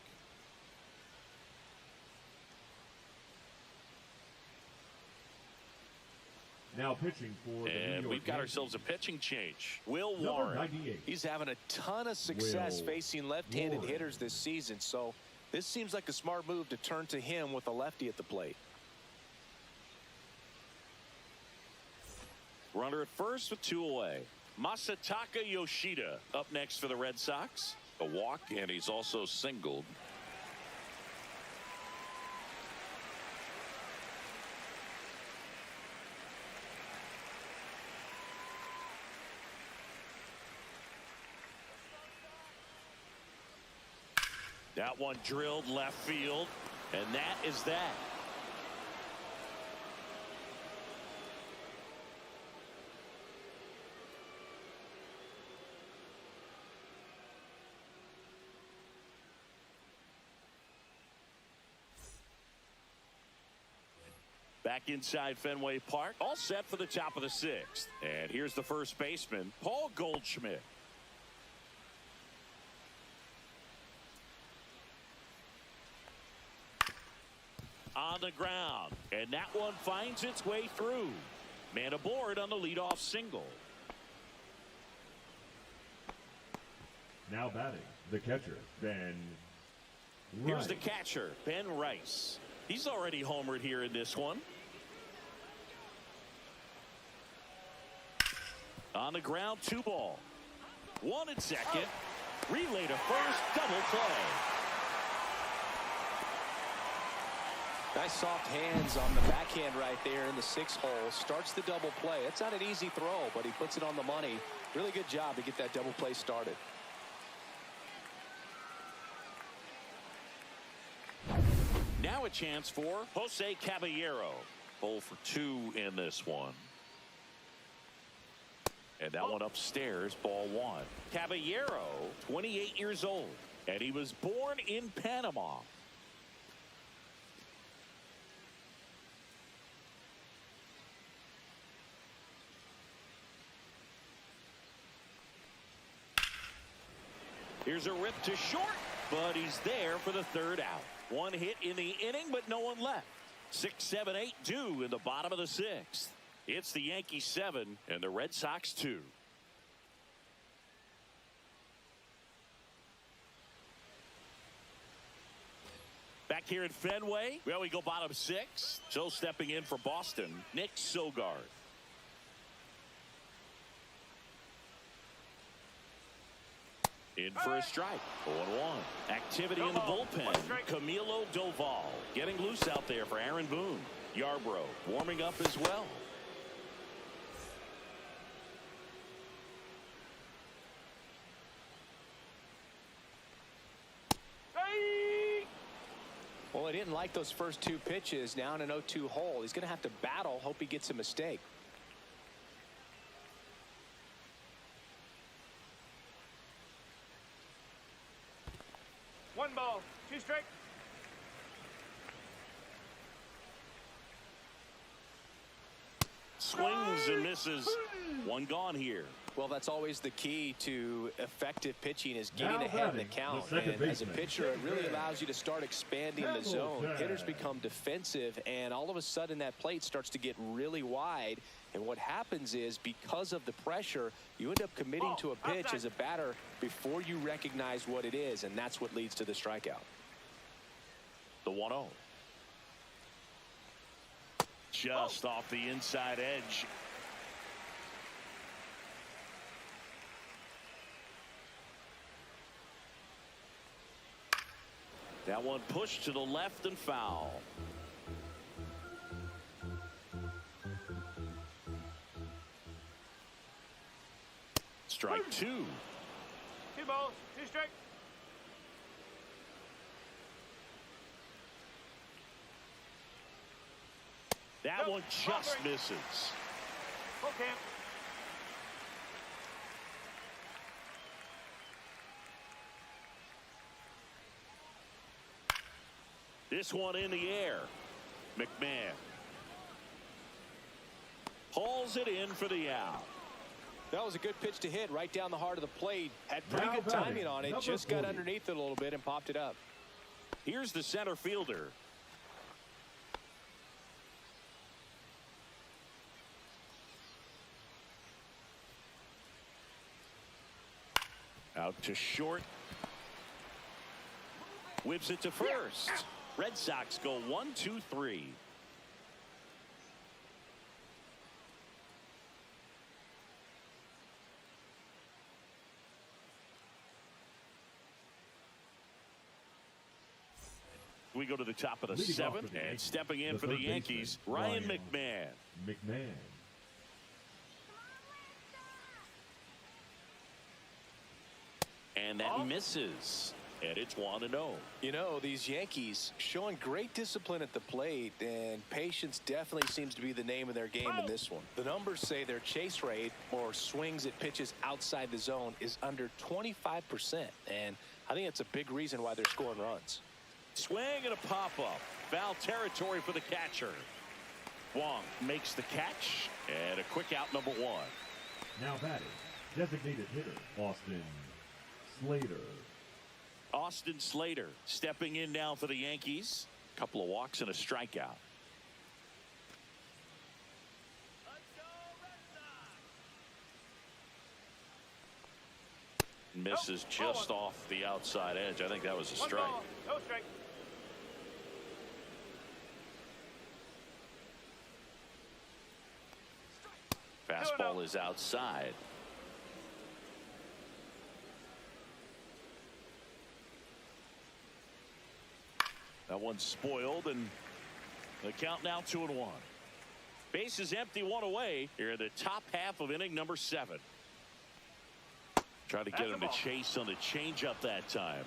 Now pitching for the New York we've got Yankees. ourselves a pitching change. Will Number Warren. 98. He's having a ton of success facing left-handed hitters this season, so this seems like a smart move to turn to him with a lefty at the plate. Runner at first with 2 away. Masataka Yoshida up next for the Red Sox. A walk, and he's also singled. That one drilled left field, and that is that. Back inside Fenway Park, all set for the top of the 6th. And here's the first baseman, Paul Goldschmidt. On the ground, and that one finds its way through. Man aboard on the leadoff single. Now batting, the catcher, Ben Rice. Here's the catcher, Ben Rice. He's already homered here in this one. On the ground, 2 ball. 1 at second. Relay to first, double play. Nice soft hands on the backhand right there in the 6th hole. Starts the double play. It's not an easy throw, but he puts it on the money. Really good job to get that double play started. Now a chance for Jose Caballero. 0 for 2 in this one. And that one upstairs, ball 1. Caballero, 28 years old, and he was born in Panama. Here's a rip to short, but he's there for the 3rd out. 1 hit in the inning, but no one left. 6, 7, 8 due in the bottom of the 6th. It's the Yankees 7 and the Red Sox 2. Back here at Fenway, well, we go bottom 6. So stepping in for Boston, Nick Sogard. In for a strike. 0-1. Activity in the bullpen. Camilo Doval getting loose out there for Aaron Boone. Yarbrough warming up as well. Well, he didn't like those first 2 pitches. Now in an 0-2 hole. He's going to have to battle. Hope he gets a mistake. One ball, 2 strikes. Swings and misses. 1 gone here. Well, that's always the key to effective pitching is getting ahead in the count. And as a pitcher, it really allows you to start expanding the zone. Hitters become defensive, and all of a sudden that plate starts to get really wide. And what happens is, because of the pressure, you end up committing to a pitch as a batter before you recognize what it is, and that's what leads to the strikeout. The 1-0. Just off the inside edge. That one pushed to the left and foul. Strike 2. 2 balls, 2 strikes. That one just misses. Full camp. This one in the air. McMahon hauls it in for the out. That was a good pitch to hit right down the heart of the plate. Had pretty good timing on it. Just got underneath it a little bit and popped it up. Here's the center fielder. Out to short. Whips it to first. Red Sox go 1, 2, 3. We go to the top of the 7th, and stepping in for the Yankees, Ryan McMahon. And that misses. And it's 1-0. You know, these Yankees showing great discipline at the plate, and patience definitely seems to be the name of their game in this one. The numbers say their chase rate, or swings at pitches outside the zone, is under 25%. And I think it's a big reason why they're scoring runs. Swing and a pop-up. Foul territory for the catcher. Wong makes the catch, and a quick out, number 1. Now batting, designated hitter, Austin Slater. Austin Slater stepping in now for the Yankees. Couple of walks and a strikeout. Misses just off the outside edge. I think that was a strike. No strike. Fastball is outside. That one's spoiled, and The count now 2-1. Bases empty, one away here in the top half of inning number 7. Trying to get him to chase on the changeup that time.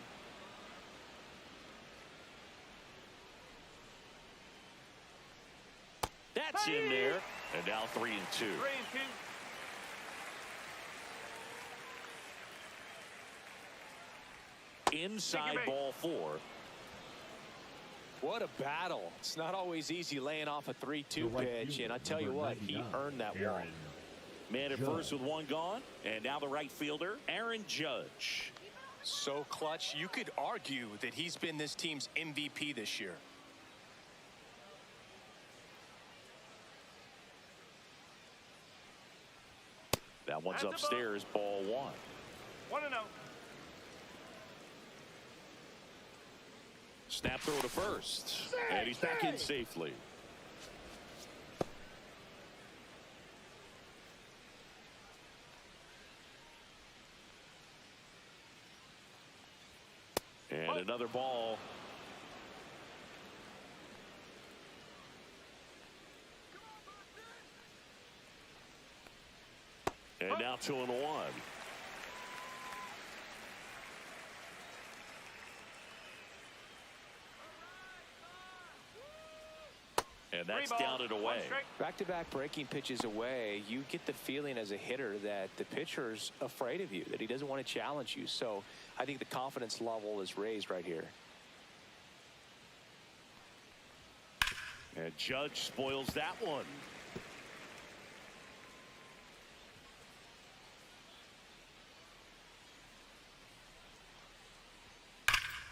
That's in there. And now 3-2. 3-2. Inside ball 4. What a battle. It's not always easy laying off a 3-2 pitch, and I tell you what, he earned that walk. Man at first with one gone, and now the right fielder, Aaron Judge. So clutch, you could argue that he's been this team's MVP this year. That one's upstairs, ball 1. 1-0. Snap throw to first, and he's back in safely. And another ball. And now 2-1. And that's down and away. Back-to-back breaking pitches away, you get the feeling as a hitter that the pitcher's afraid of you, that he doesn't want to challenge you. So I think the confidence level is raised right here. And Judge spoils that one.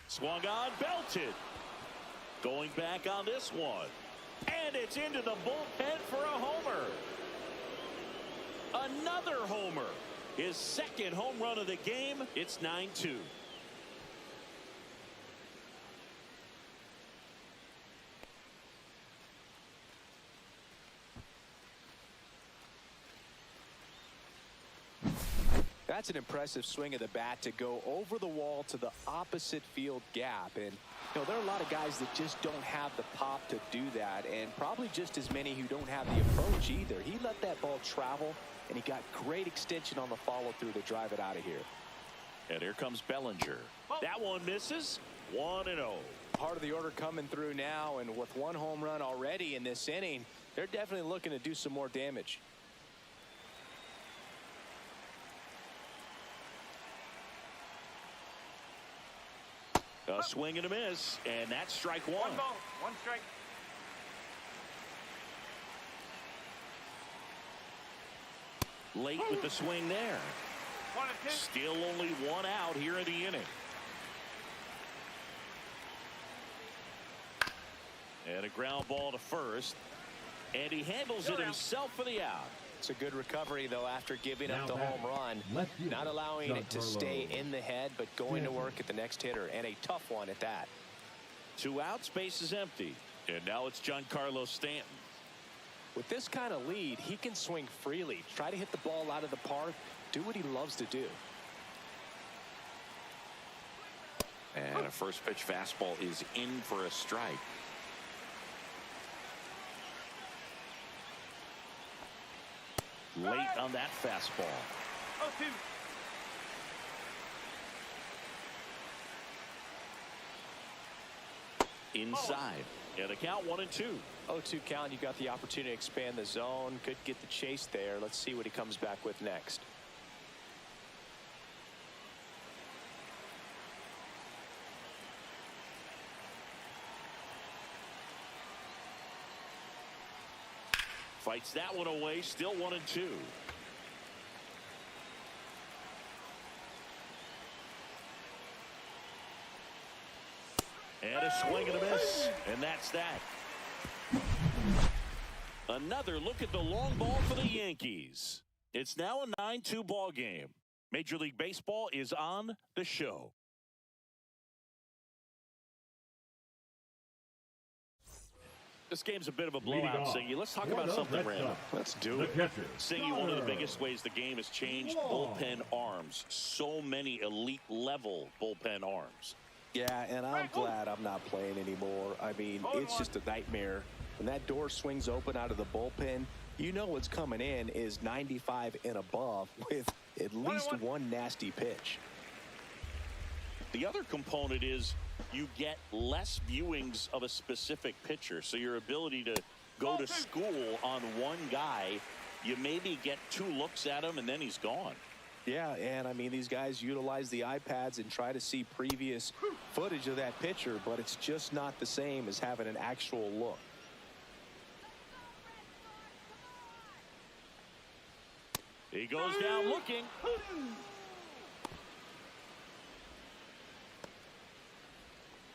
Swung on, belted. Going back on this one. And it's into the bullpen for a homer. Another homer. His second home run of the game. It's 9-2. That's an impressive swing of the bat to go over the wall to the opposite field gap. And you know, there are a lot of guys that just don't have the pop to do that, and probably just as many who don't have the approach either. He let that ball travel, and he got great extension on the follow-through to drive it out of here. And here comes Bellinger. That one misses. 1-0. Part of the order coming through now, and with one home run already in this inning, they're definitely looking to do some more damage. A swing and a miss, and that's strike 1. 1 ball, 1 strike. Late with the swing there. 1-2. Still only 1 out here in the inning. And a ground ball to first. And he handles it himself for the out. It's a good recovery, though, after giving up the home run. Not allowing it to stay in the head, but going to work at the next hitter, and a tough one at that. 2 outs, base is empty. And now it's Giancarlo Stanton. With this kind of lead, he can swing freely, try to hit the ball out of the park, do what he loves to do. And a first pitch fastball is in for a strike. Late on that fastball. 0-2. Inside. And the count 1-2. 0-2 count. You got the opportunity to expand the zone. Could get the chase there. Let's see what he comes back with next. Fights that one away. Still 1-2. And a swing and a miss. And that's that. Another look at the long ball for the Yankees. It's now a 9-2 ball game. Major League Baseball is on the show. This game's a bit of a blowout, Singy. Let's talk about something random. Let's do it. Singy, one of the biggest ways the game has changed, bullpen arms. So many elite level bullpen arms. Yeah, and I'm glad I'm not playing anymore. I mean, it's just a nightmare When that door swings open out of the bullpen, you know what's coming in is 95 and above with at least one nasty pitch. The other component is you get less viewings of a specific pitcher, so your ability to go to school on one guy, you maybe get 2 looks at him and then he's gone. Yeah, and I mean, these guys utilize the iPads and try to see previous footage of that pitcher, but it's just not the same as having an actual look. He goes down looking.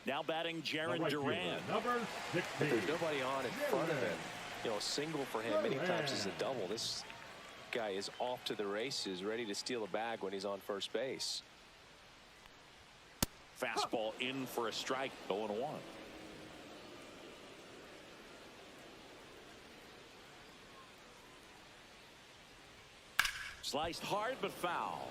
Now batting Jaron Duran. Number 16. There's nobody on in front of him. You know, a single for him many times is a double. This guy is off to the races, ready to steal a bag when he's on first base. Fastball in for a strike, 0-1. Sliced hard but foul.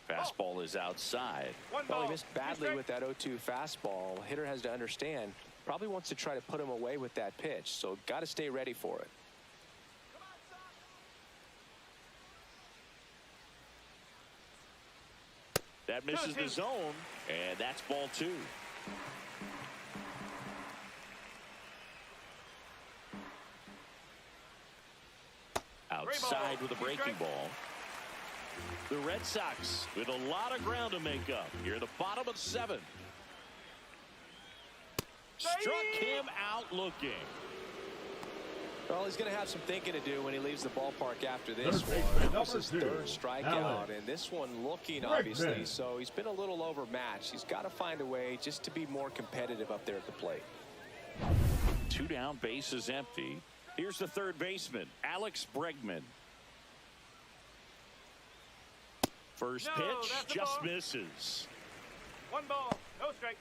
Fastball is outside. Well, he missed badly with that 0-2 fastball. Hitter has to understand, probably wants to try to put him away with that pitch, so got to stay ready for it. That misses the zone, and that's ball 2. Outside with a breaking ball. The Red Sox with a lot of ground to make up here at the bottom of the 7th. Struck him out looking. Well, he's going to have some thinking to do when he leaves the ballpark after this one. That was his 3rd strikeout, and this one looking obviously, so he's been a little overmatched. He's got to find a way just to be more competitive up there at the plate. 2 down, base is empty. Here's the 3rd baseman, Alex Bregman. First pitch just misses. 1 ball, no strike.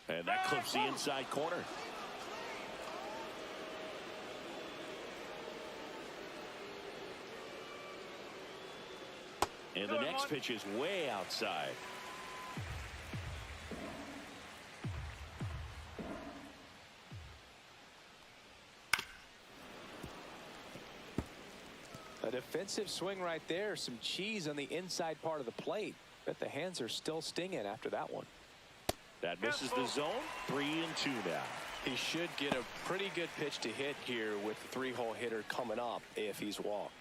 And that clips the inside corner. And the next pitch is way outside. A defensive swing right there. Some cheese on the inside part of the plate. Bet the hands are still stinging after that one. That misses the zone. 3-2 now. He should get a pretty good pitch to hit here with the 3-hole hitter coming up if he's walked.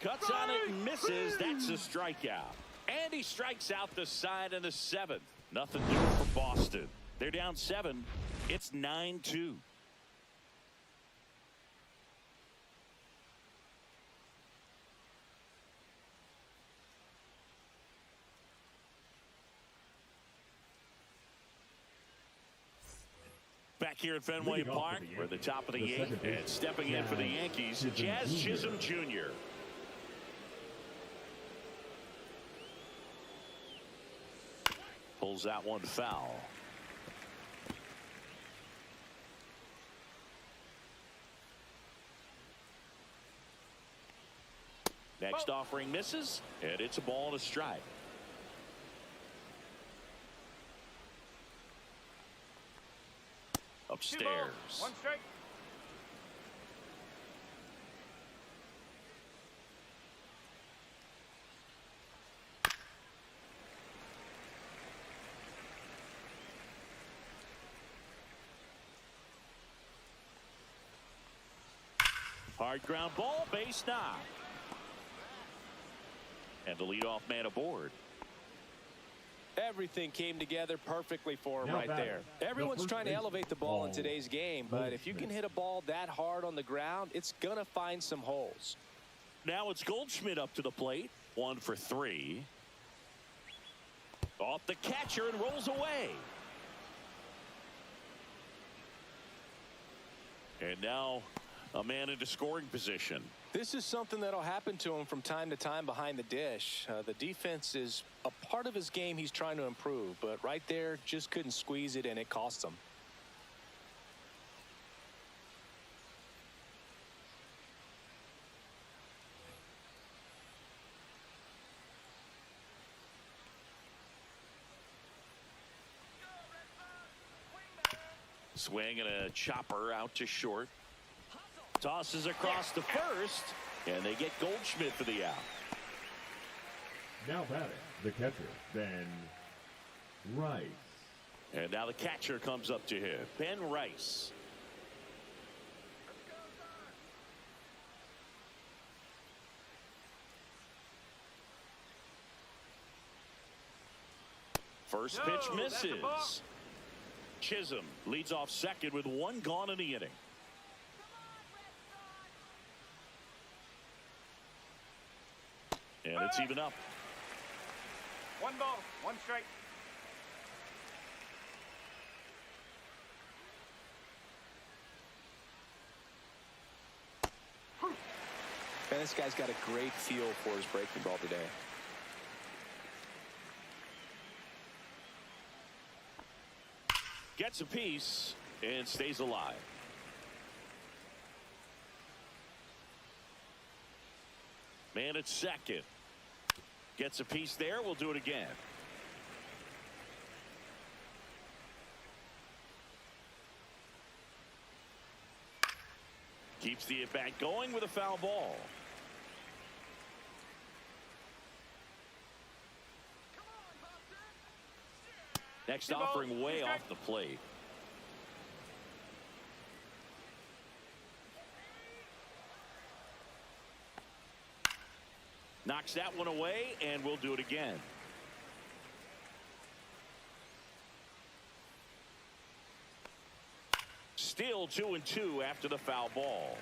Cuts on it and misses. That's a strikeout. And he strikes out the side in the 7th. Nothing new for Boston. They're down 7. It's 9-2. Back here at Fenway Park, we're at the top of the 8th, and stepping in for the Yankees, Jazz Chisholm Jr. Pulls that one foul. Next offering misses, and it's a ball and a strike. Upstairs. 1 strike. Hard ground ball, base knock. And the leadoff man aboard. Everything came together perfectly for him right there. Everyone's trying to elevate the ball in today's game, but if you can hit a ball that hard on the ground, it's going to find some holes. Now it's Goldschmidt up to the plate. 1 for 3. Off the catcher and rolls away. And now a man into scoring position. This is something that'll happen to him from time to time behind the dish. The defense is a part of his game he's trying to improve, but right there just couldn't squeeze it, and it cost him. Swing and a chopper out to short. Tosses across to first, and they get Goldschmidt for the out. Now batting, the catcher, Ben Rice. And now the catcher comes up to hit, Ben Rice. First pitch misses. Chisholm leads off second with one gone in the inning. And it's even up. 1 ball, 1 strike. And this guy's got a great feel for his breaking ball today. Gets a piece and stays alive. Man at second. Gets a piece there. We'll do it again. Keeps the at-bat going with a foul ball. Next offering way off the plate. Knocks that one away, and we'll do it again. Still 2-2 after the foul ball.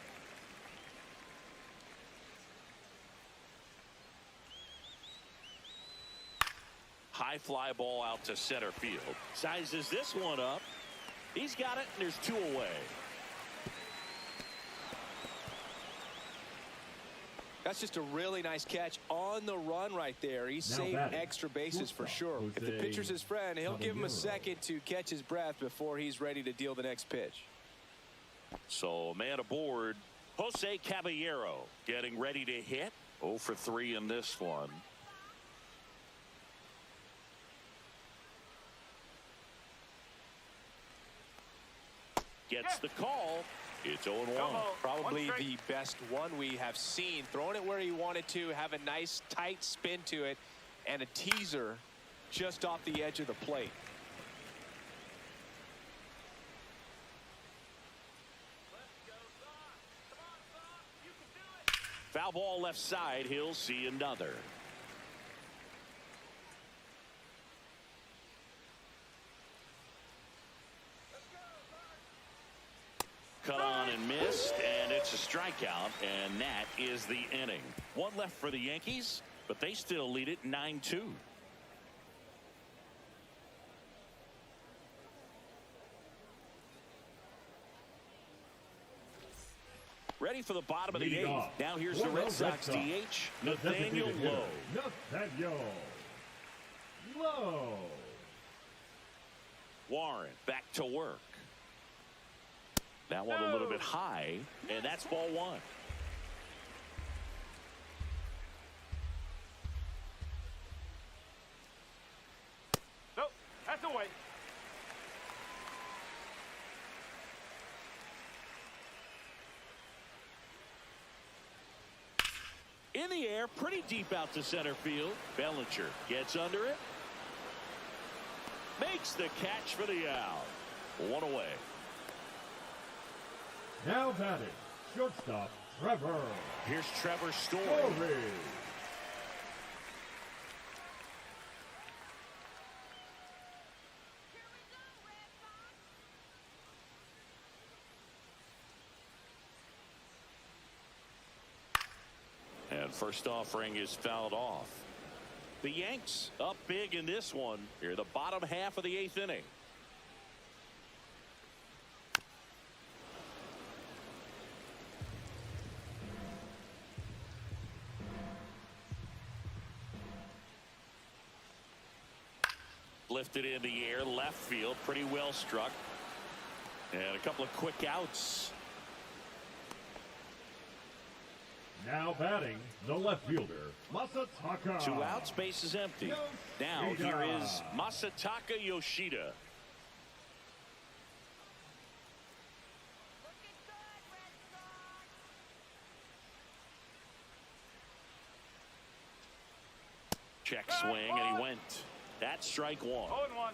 High fly ball out to center field. Sizes this one up. He's got it, and there's 2 away. That's just a really nice catch on the run right there. He saved extra bases for sure. If the pitcher's his friend, he'll give him a second to catch his breath before he's ready to deal the next pitch. So, man aboard, Jose Caballero getting ready to hit. 0 for 3 in this one. Gets the call. It's 0-1. Probably the best one we have seen. Throwing it where he wanted to, have a nice tight spin to it, and a teaser just off the edge of the plate. Foul ball left side. He'll see another. Cut on and missed, and it's a strikeout, and that is the inning. 1 left for the Yankees, but they still lead it 9-2. Ready for the bottom of the 8th. Now here's the Red Sox DH, Nathaniel Lowe. Nathaniel Lowe. Warren back to work. That one a little bit high, and that's ball 1. Nope, that's away. In the air, pretty deep out to center field. Bellinger gets under it. Makes the catch for the out. 1 away. Now batting, shortstop, Trevor. Here's Trevor Story. And first offering is fouled off. The Yanks up big in this one. Here, the bottom half of the 8th inning. lifted in the air, left field, pretty well struck. And a couple of quick outs. Now batting, the left fielder, Masataka. 2 outs, base is empty. Now here is Masataka Yoshida. Check swing, and he went. That's strike 1. 0-1.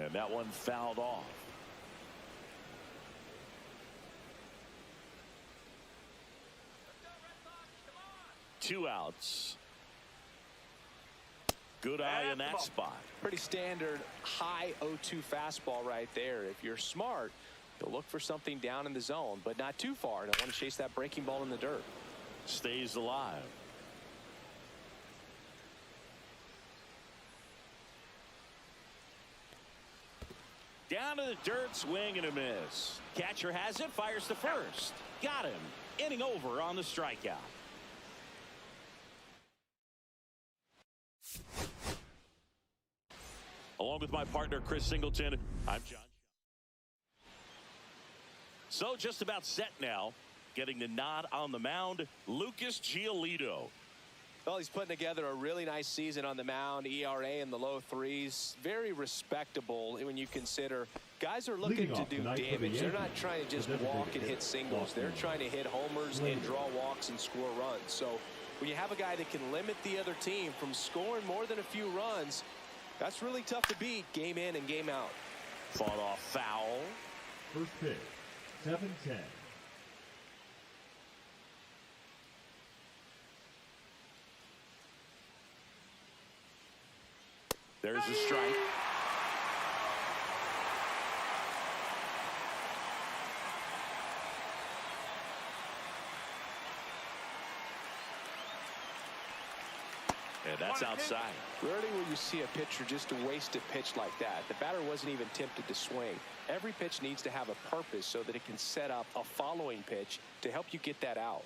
And that one fouled off. Two outs. Good eye in that spot. Pretty standard high 0-2 fastball right there. If you're smart, you'll look for something down in the zone, but not too far. Don't want to chase that breaking ball in the dirt. Stays alive. Down to the dirt, swing and a miss. Catcher has it, fires to first. Got him. Inning over on the strikeout. Along with my partner, Chris Singleton, I'm John. So just about set now. Getting the nod on the mound, Lucas Giolito. Well, he's putting together a really nice season on the mound. ERA in the low 3s. Very respectable when you consider guys are looking to do damage. They're not trying to just walk and hit singles. They're trying to hit homers and draw walks and score runs. So when you have a guy that can limit the other team from scoring more than a few runs, that's really tough to beat game in and game out. Fought off foul. First pitch, 7-10. There's a strike. And that's outside. Rarely will you see a pitcher just to waste a pitch like that. The batter wasn't even tempted to swing. Every pitch needs to have a purpose so that it can set up a following pitch to help you get that out.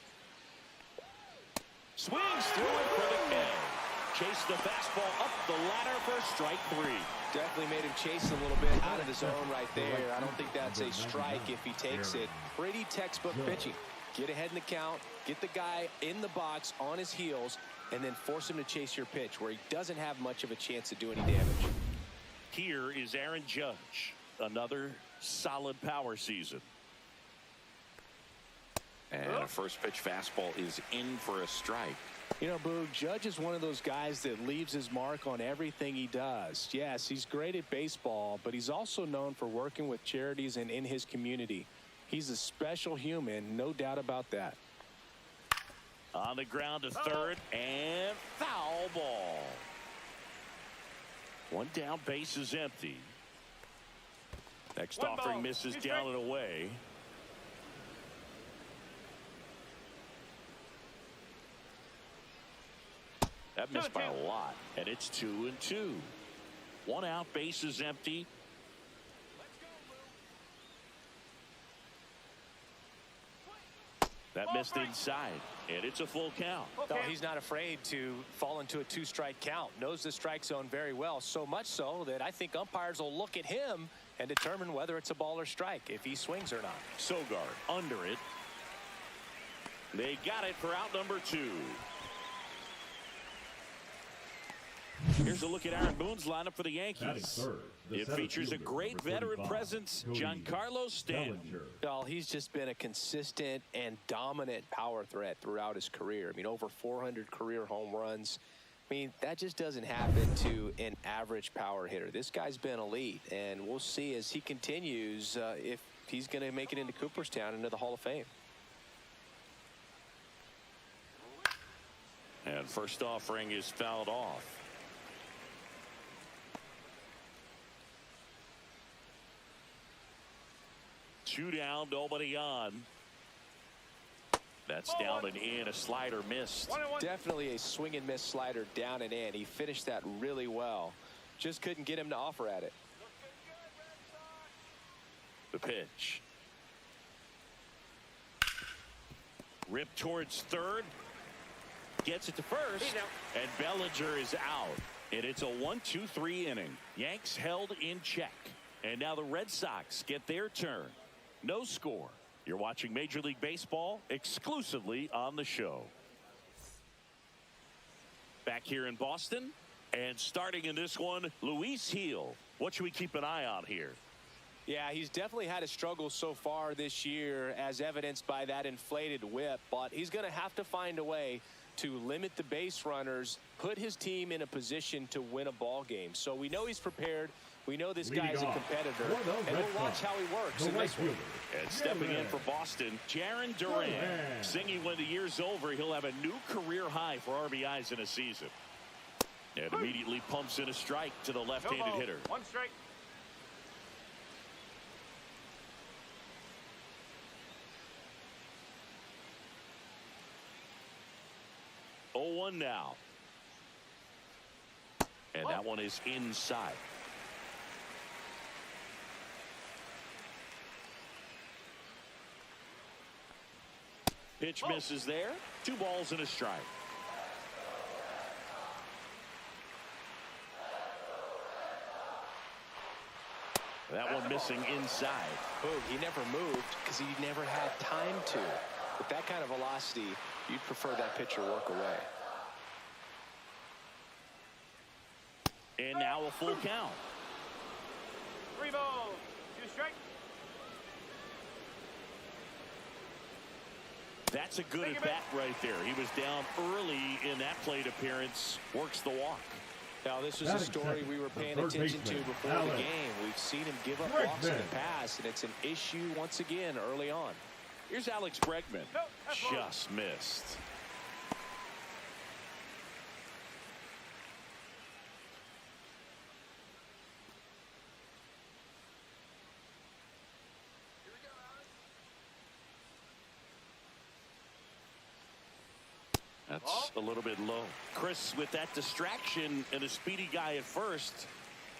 Swings through it for the K. Chase the fastball up the ladder for strike 3. Definitely made him chase a little bit out of the zone right there. I don't think that's a strike if he takes it. Pretty textbook pitching. Get ahead in the count, get the guy in the box on his heels, and then force him to chase your pitch where he doesn't have much of a chance to do any damage. Here is Aaron Judge. Another solid power season. And a first pitch fastball is in for a strike. You know, Boog, Judge is one of those guys that leaves his mark on everything he does. Yes, he's great at baseball, but he's also known for working with charities and in his community. He's a special human, no doubt about that. On the ground to third, and foul ball. One down, base is empty. Next offering misses down and away. That missed by a lot, and it's 2-2. One out, base is empty. That missed inside, and it's a full count. No, he's not afraid to fall into a 2-strike count. Knows the strike zone very well, so much so that I think umpires will look at him and determine whether it's a ball or strike, if he swings or not. Sogard under it. They got it for out number 2. Here's a look at Aaron Boone's lineup for the Yankees. It features a great veteran presence, Giancarlo Stanton. Well, he's just been a consistent and dominant power threat throughout his career. I mean, over 400 career home runs. I mean, that just doesn't happen to an average power hitter. This guy's been elite, and we'll see as he continues if he's going to make it into Cooperstown, into the Hall of Fame. And first offering is fouled off. Two down, nobody on. That's down and in. A slider missed. Definitely a swing and miss slider down and in. He finished that really well. Just couldn't get him to offer at it. The pitch. Ripped towards third. Gets it to first. And Bellinger is out. And it's a 1-2-3 inning. Yanks held in check. And now the Red Sox get their turn. No score. You're watching Major League Baseball exclusively on the show. Back here in Boston. And starting in this one, Luis Gil. What should we keep an eye on here? Yeah, he's definitely had a struggle so far this year, as evidenced by that inflated whip. But he's going to have to find a way to limit the base runners, put his team in a position to win a ball game. So we know he's prepared. We know this guy is a competitor, and we'll watch how he works in this one. And stepping in for Boston, Jarren Duran. Singing when the year's over, he'll have a new career high for RBIs in a season. And immediately pumps in a strike to the left-handed hitter. 1 strike. Oh, 0-1 now. And that one is inside. Pitch misses there. 2 balls and a strike. That one missing inside. Oh, he never moved because he never had time to. With that kind of velocity, you'd prefer that pitcher work away. And now a full count. 3 balls, 2 strikes. That's a good at bat right there. He was down early in that plate appearance. Works the walk. Now, this was a story we were paying attention to before the game. We've seen him give up walks in the past, and it's an issue once again early on. Here's Alex Bregman. Just missed. That's a little bit low. Chris, with that distraction and a speedy guy at first,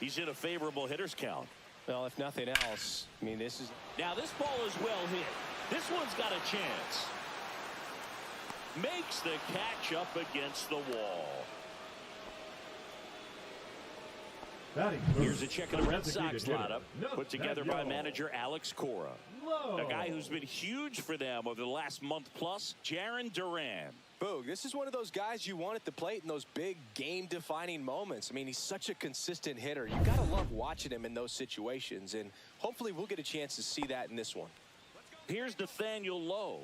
he's in a favorable hitter's count. Well, if nothing else, I mean, this is... Now, this ball is well hit. This one's got a chance. Makes the catch up against the wall. Here's a check of the Red Sox lineup, put together by manager Alex Cora. A guy who's been huge for them over the last month plus, Jarren Duran. Boog, this is one of those guys you want at the plate in those big game-defining moments. I mean, he's such a consistent hitter. You got to love watching him in those situations, and hopefully we'll get a chance to see that in this one. Here's Nathaniel Lowe.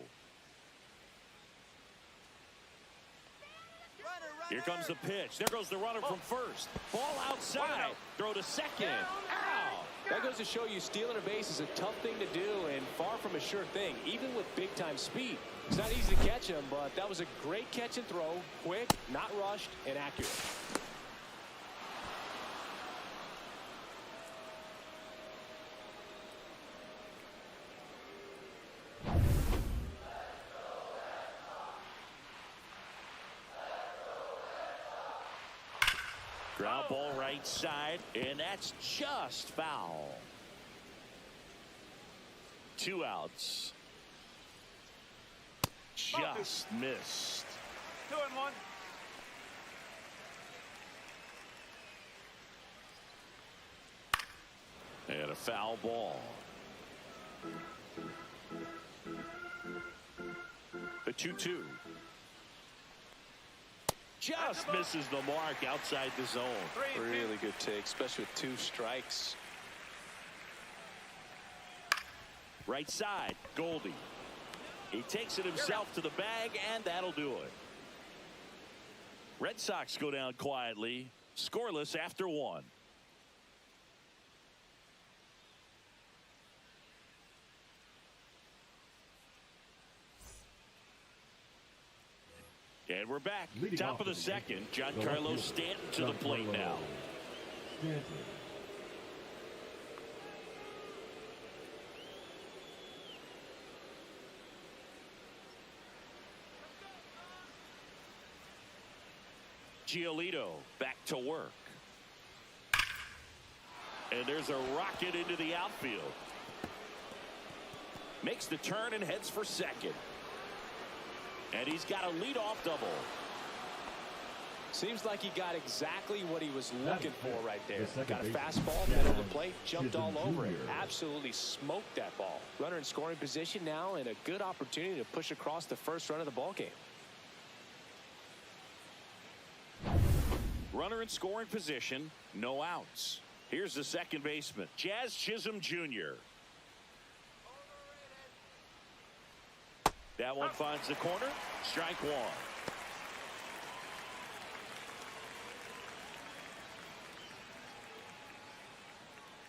Here comes the pitch. There goes the runner from first. Ball outside. Throw to second. Ow! That goes to show you stealing a base is a tough thing to do and far from a sure thing, even with big-time speed. It's not easy to catch him, but that was a great catch and throw. Quick, not rushed, and accurate. Ground ball right side, and that's just foul. 2 outs. Just missed. 2-1. And a foul ball. The 2-2. Just misses the mark outside the zone. Really good take, especially with 2 strikes. Right side, Goldie. He takes it himself to the bag, and that'll do it. Red Sox go down quietly, scoreless after 1. And we're back. Top of the second. Giancarlo Stanton to the plate now. Giolito back to work. And there's a rocket into the outfield. Makes the turn and heads for second. And he's got a leadoff double. Seems like he got exactly what he was looking for right there. Got a baseman, fastball, middle of the Jazz plate, jumped all Chisholm over it. Jr. Absolutely smoked that ball. Runner in scoring position now, and a good opportunity to push across the first run of the ball game. Runner in scoring position, no outs. Here's the second baseman, Jazz Chisholm Jr. That one finds the corner. Strike one.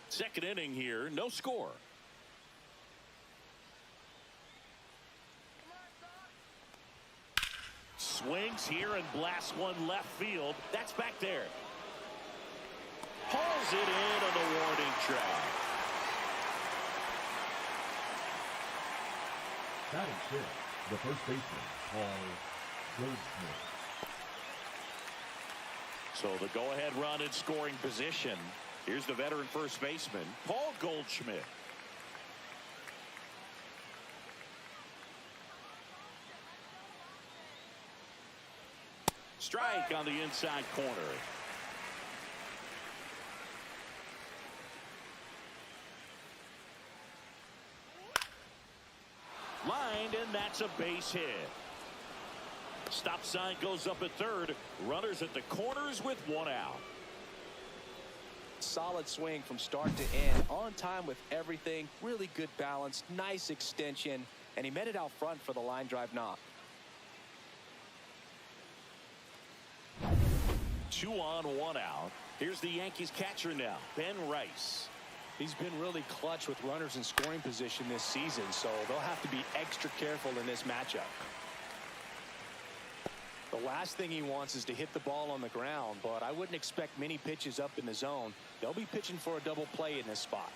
Second inning here, no score. Swings here and blasts one left field. That's back there. Hauls it in on the warning track. Batting fifth, the first baseman, Paul Goldschmidt. So the go-ahead run in scoring position. Here's the veteran first baseman, Paul Goldschmidt. Strike on the inside corner. Lined, and that's a base hit. Stop sign goes up at third. Runners at the corners with one out. Solid swing from start to end. On time with everything. Really good balance. Nice extension. And he met it out front for the line drive knock. 2 on, 1 out. Here's the Yankees catcher now, Ben Rice. He's been really clutch with runners in scoring position this season, so they'll have to be extra careful in this matchup. The last thing he wants is to hit the ball on the ground, but I wouldn't expect many pitches up in the zone. They'll be pitching for a double play in this spot.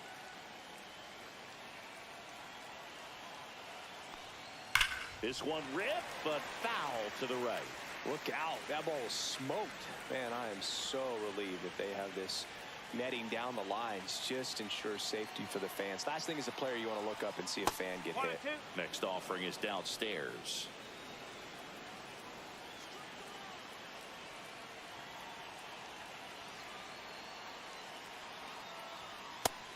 This one ripped, but foul to the right. Look out. That ball was smoked. Man, I am so relieved that they have this netting down the lines. Just ensures safety for the fans. Last thing as a player, you want to look up and see a fan get hit. Next offering is downstairs.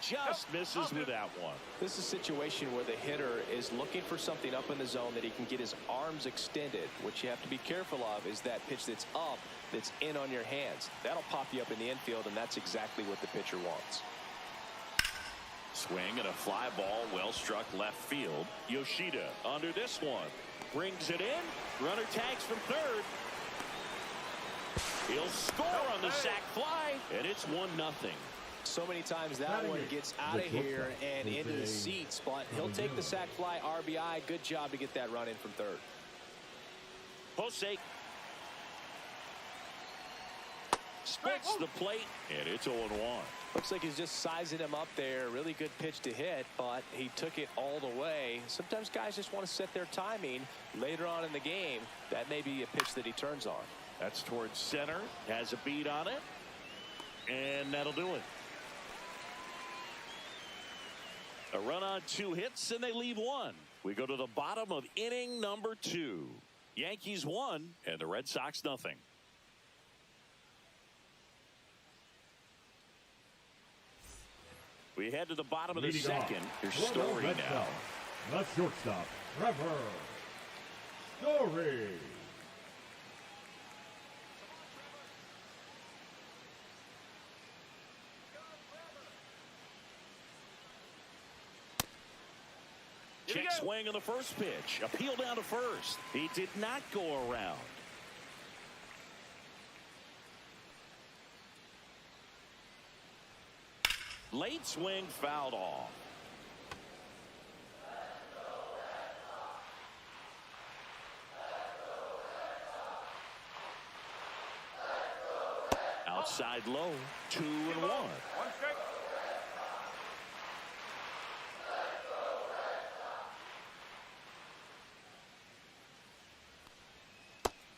Just misses with that one. This is a situation where the hitter is looking for something up in the zone that he can get his arms extended. What you have to be careful of is that pitch that's up, that's in on your hands. That'll pop you up in the infield, and that's exactly what the pitcher wants. Swing and a fly ball, well struck left field. Yoshida under this one. Brings it in. Runner tags from third. He'll score on the sac fly, and it's 1-0. So many times that one gets out of here and into the seats, but he'll take the sac fly RBI. Good job to get that run in from third. Jose splits the plate, and it's 0-1. Looks like he's just sizing him up there. Really good pitch to hit, but he took it all the way. Sometimes guys just want to set their timing later on in the game. That may be a pitch that he turns on. That's towards center. Has a beat on it, and that'll do it. A run on 2 hits, and they leave 1. We go to the bottom of inning number 2. Yankees 1, and the Red Sox nothing. We head to the bottom of the second. Here's Story now. That's shortstop, Trevor Story. Check swing on the first pitch. Appeal down to first. He did not go around. Late swing fouled off. Outside low, 2-1. 1 strike.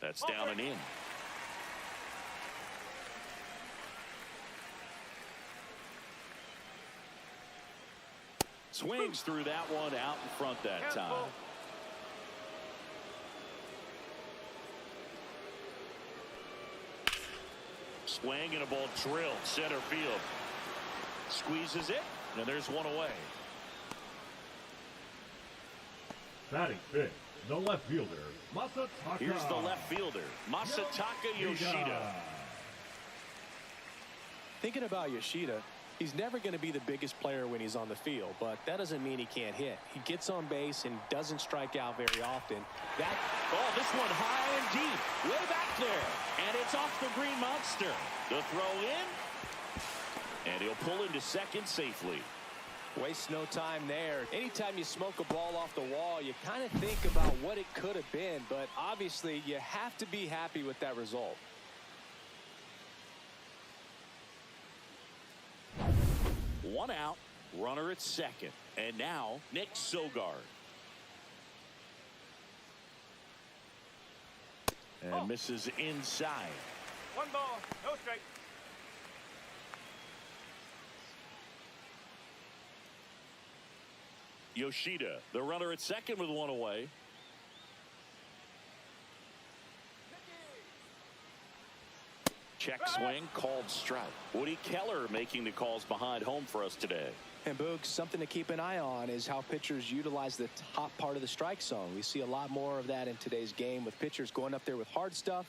That's down and in. Swings through that one out in front that time. Swing and a ball drilled center field. Squeezes it, and there's one away. Batting fifth, the left fielder, Masataka. Here's the left fielder, Masataka Yoshida. Thinking about Yoshida, he's never going to be the biggest player when he's on the field, but that doesn't mean he can't hit. He gets on base and doesn't strike out very often. This one high and deep, way back there, and it's off the green monster. The throw in, and he'll pull into second safely. Wastes no time there. Anytime you smoke a ball off the wall, you kind of think about what it could have been, but obviously you have to be happy with that result. One out, runner at second, and now Nick Sogard. And misses inside. One ball, no strike. Yoshida, the runner at second with one away. Check swing, called strike. Woody Keller making the calls behind home for us today. And Boog, something to keep an eye on is how pitchers utilize the top part of the strike zone. We see a lot more of that in today's game with pitchers going up there with hard stuff.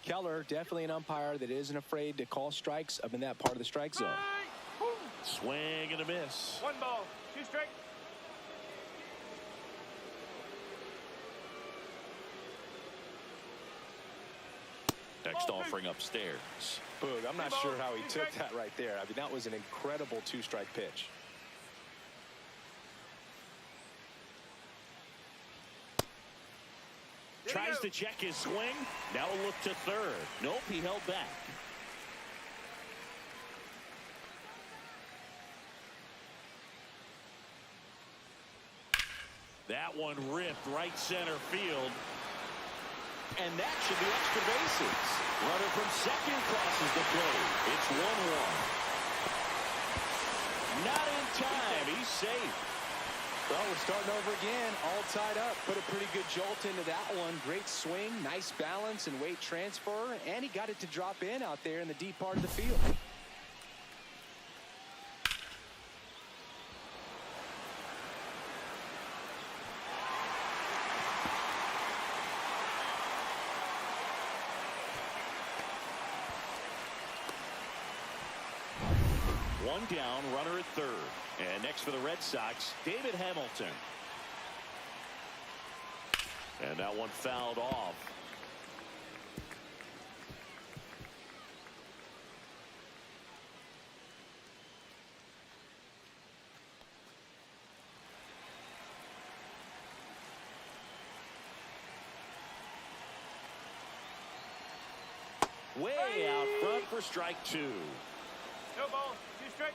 Keller, definitely an umpire that isn't afraid to call strikes up in that part of the strike zone. Swing and a miss. One ball, two strikes. Next offering upstairs. Boog, I'm not sure how he took that right there. I mean, that was an incredible two-strike pitch. Tries to check his swing. Now a look to third. Nope, he held back. That one ripped right center field. And that should be extra bases. Runner from second crosses the plate. It's 1-1. Not in time. He's safe. Well, we're starting over again. All tied up. Put a pretty good jolt into that one. Great swing, nice balance and weight transfer. And he got it to drop in out there in the deep part of the field. One down, runner at third. And next for the Red Sox, David Hamilton. And that one fouled off. Way out front for strike two. No ball, two strikes.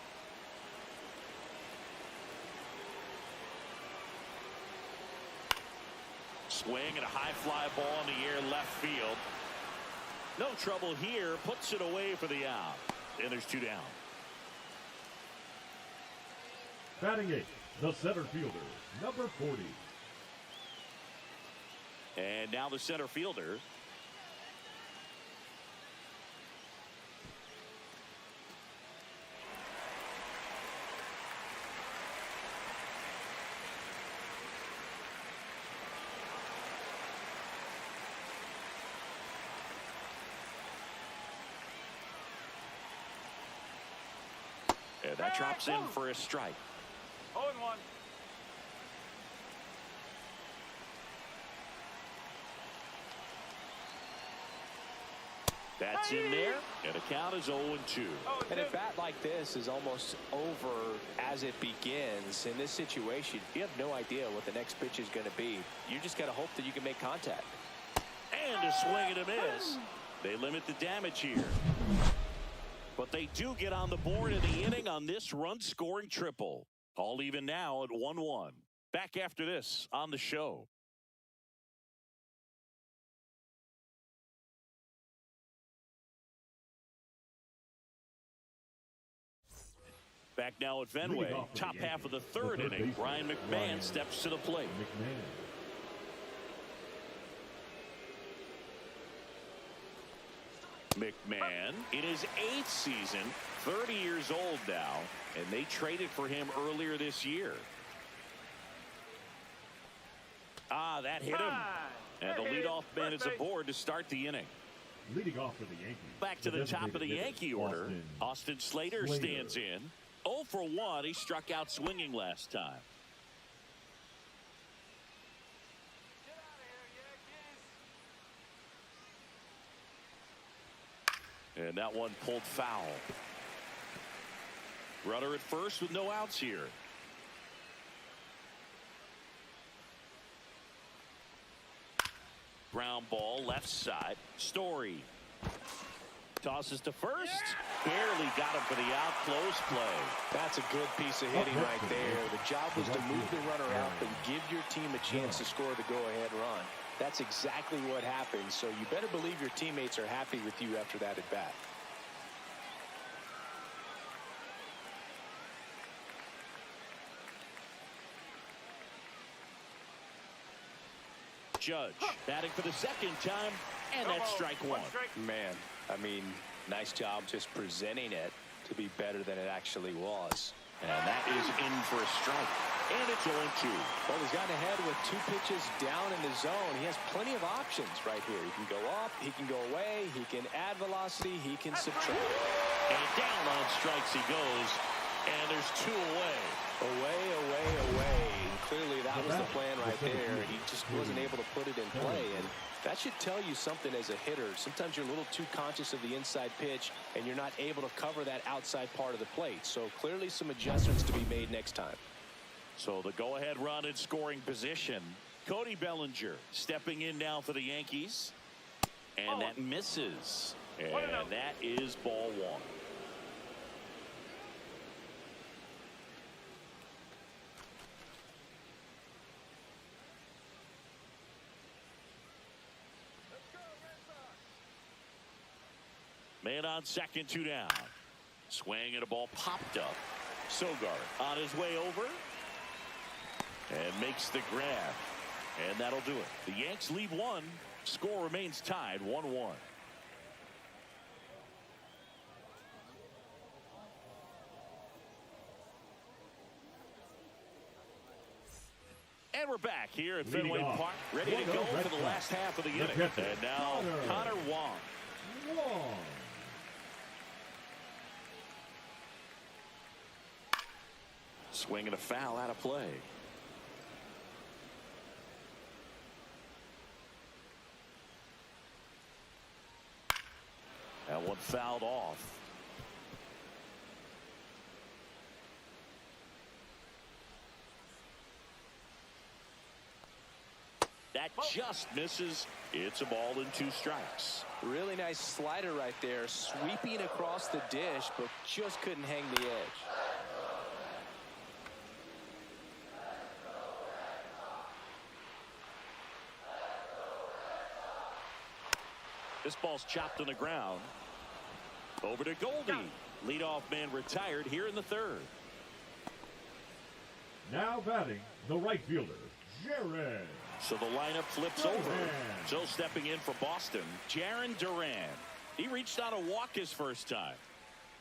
Swing and a high fly ball in the air left field. No trouble here. Puts it away for the out. And there's two down. Batting eighth, the center fielder, number 40. And now the center fielder. And that drops in for a strike. 0-1. That's in there, and the count is 0-2. And a bat like this is almost over as it begins. In this situation, you have no idea what the next pitch is going to be. You just got to hope that you can make contact. And a swing and a miss. They limit the damage here. But they do get on the board in the inning on this run-scoring triple. All even now at 1-1. Back after this on the show. Back now at Fenway. Top half of the third inning. Brian McMahon steps to the plate. McMahon in his 8th season, 30 years old now, and they traded for him earlier this year. That hit him. And the leadoff man is aboard to start the inning. Leading off for the Yankees. Back to the top of the Yankee order. Austin Slater stands in. 0 for 1. He struck out swinging last time. And that one pulled foul. Runner at first with no outs here. Ground ball left side. Story tosses to first. Barely got him for the out. Close play. That's a good piece of hitting right there. The job was to move the runner out and give your team a chance to score the go-ahead run. That's exactly what happened. So you better believe your teammates are happy with you after that at bat. Judge batting for the second time, and that's strike one. Man, I mean, nice job just presenting it to be better than it actually was. And that is in for a strike. And it's 0-2. Well, he's gotten ahead with 2 pitches down in the zone. He has plenty of options right here. He can go up, he can go away, he can add velocity, he can subtract. And down on strikes he goes. And there's 2 away. Away, away, away. And clearly that was the plan right there. He just wasn't able to put it in play. And that should tell you something as a hitter. Sometimes you're a little too conscious of the inside pitch, and you're not able to cover that outside part of the plate. So clearly some adjustments to be made next time. So the go-ahead run in scoring position. Cody Bellinger stepping in now for the Yankees. And that misses. And that is ball 1. Man on second, 2 down. Swing and a ball popped up. Sogard on his way over. And makes the grab. And that'll do it. The Yanks lead 1. Score remains tied 1-1. And we're back here at Fenway Park, ready to go for the last half of the inning. And now Connor Wong. Swing and a foul out of play. That one fouled off. That just misses. It's a ball and 2 strikes. Really nice slider right there, sweeping across the dish, but just couldn't hang the edge. This ball's chopped on the ground. Over to Goldie. Leadoff man retired here in the 3rd. Now batting, the right fielder, Jared. So the lineup flips over. So stepping in for Boston, Jarren Duran. He reached on a walk his first time.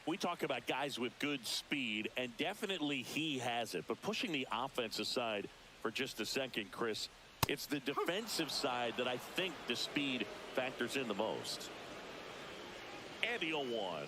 We talk about guys with good speed, and definitely he has it. But pushing the offense aside for just a second, Chris, it's the defensive side that I think the speed factors in the most. And the 0-1.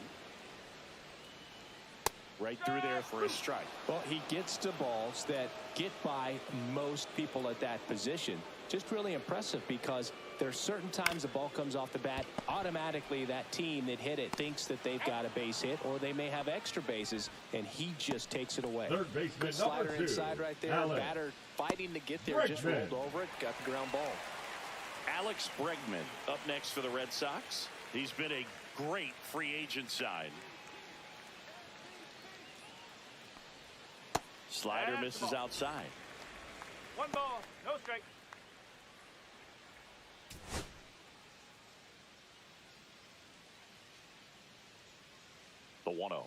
Right through there for a strike. Well, he gets to balls that get by most people at that position. Just really impressive because there's certain times the ball comes off the bat, automatically that team that hit it thinks that they've got a base hit or they may have extra bases, and he just takes it away. Third baseman, good slider number 2, inside right there. Alex Batter fighting to get there, just rolled over it, got the ground ball. Alex Bregman up next for the Red Sox. He's been a great free agent sign. Slider misses outside. 1 ball, no strike. The 1-0.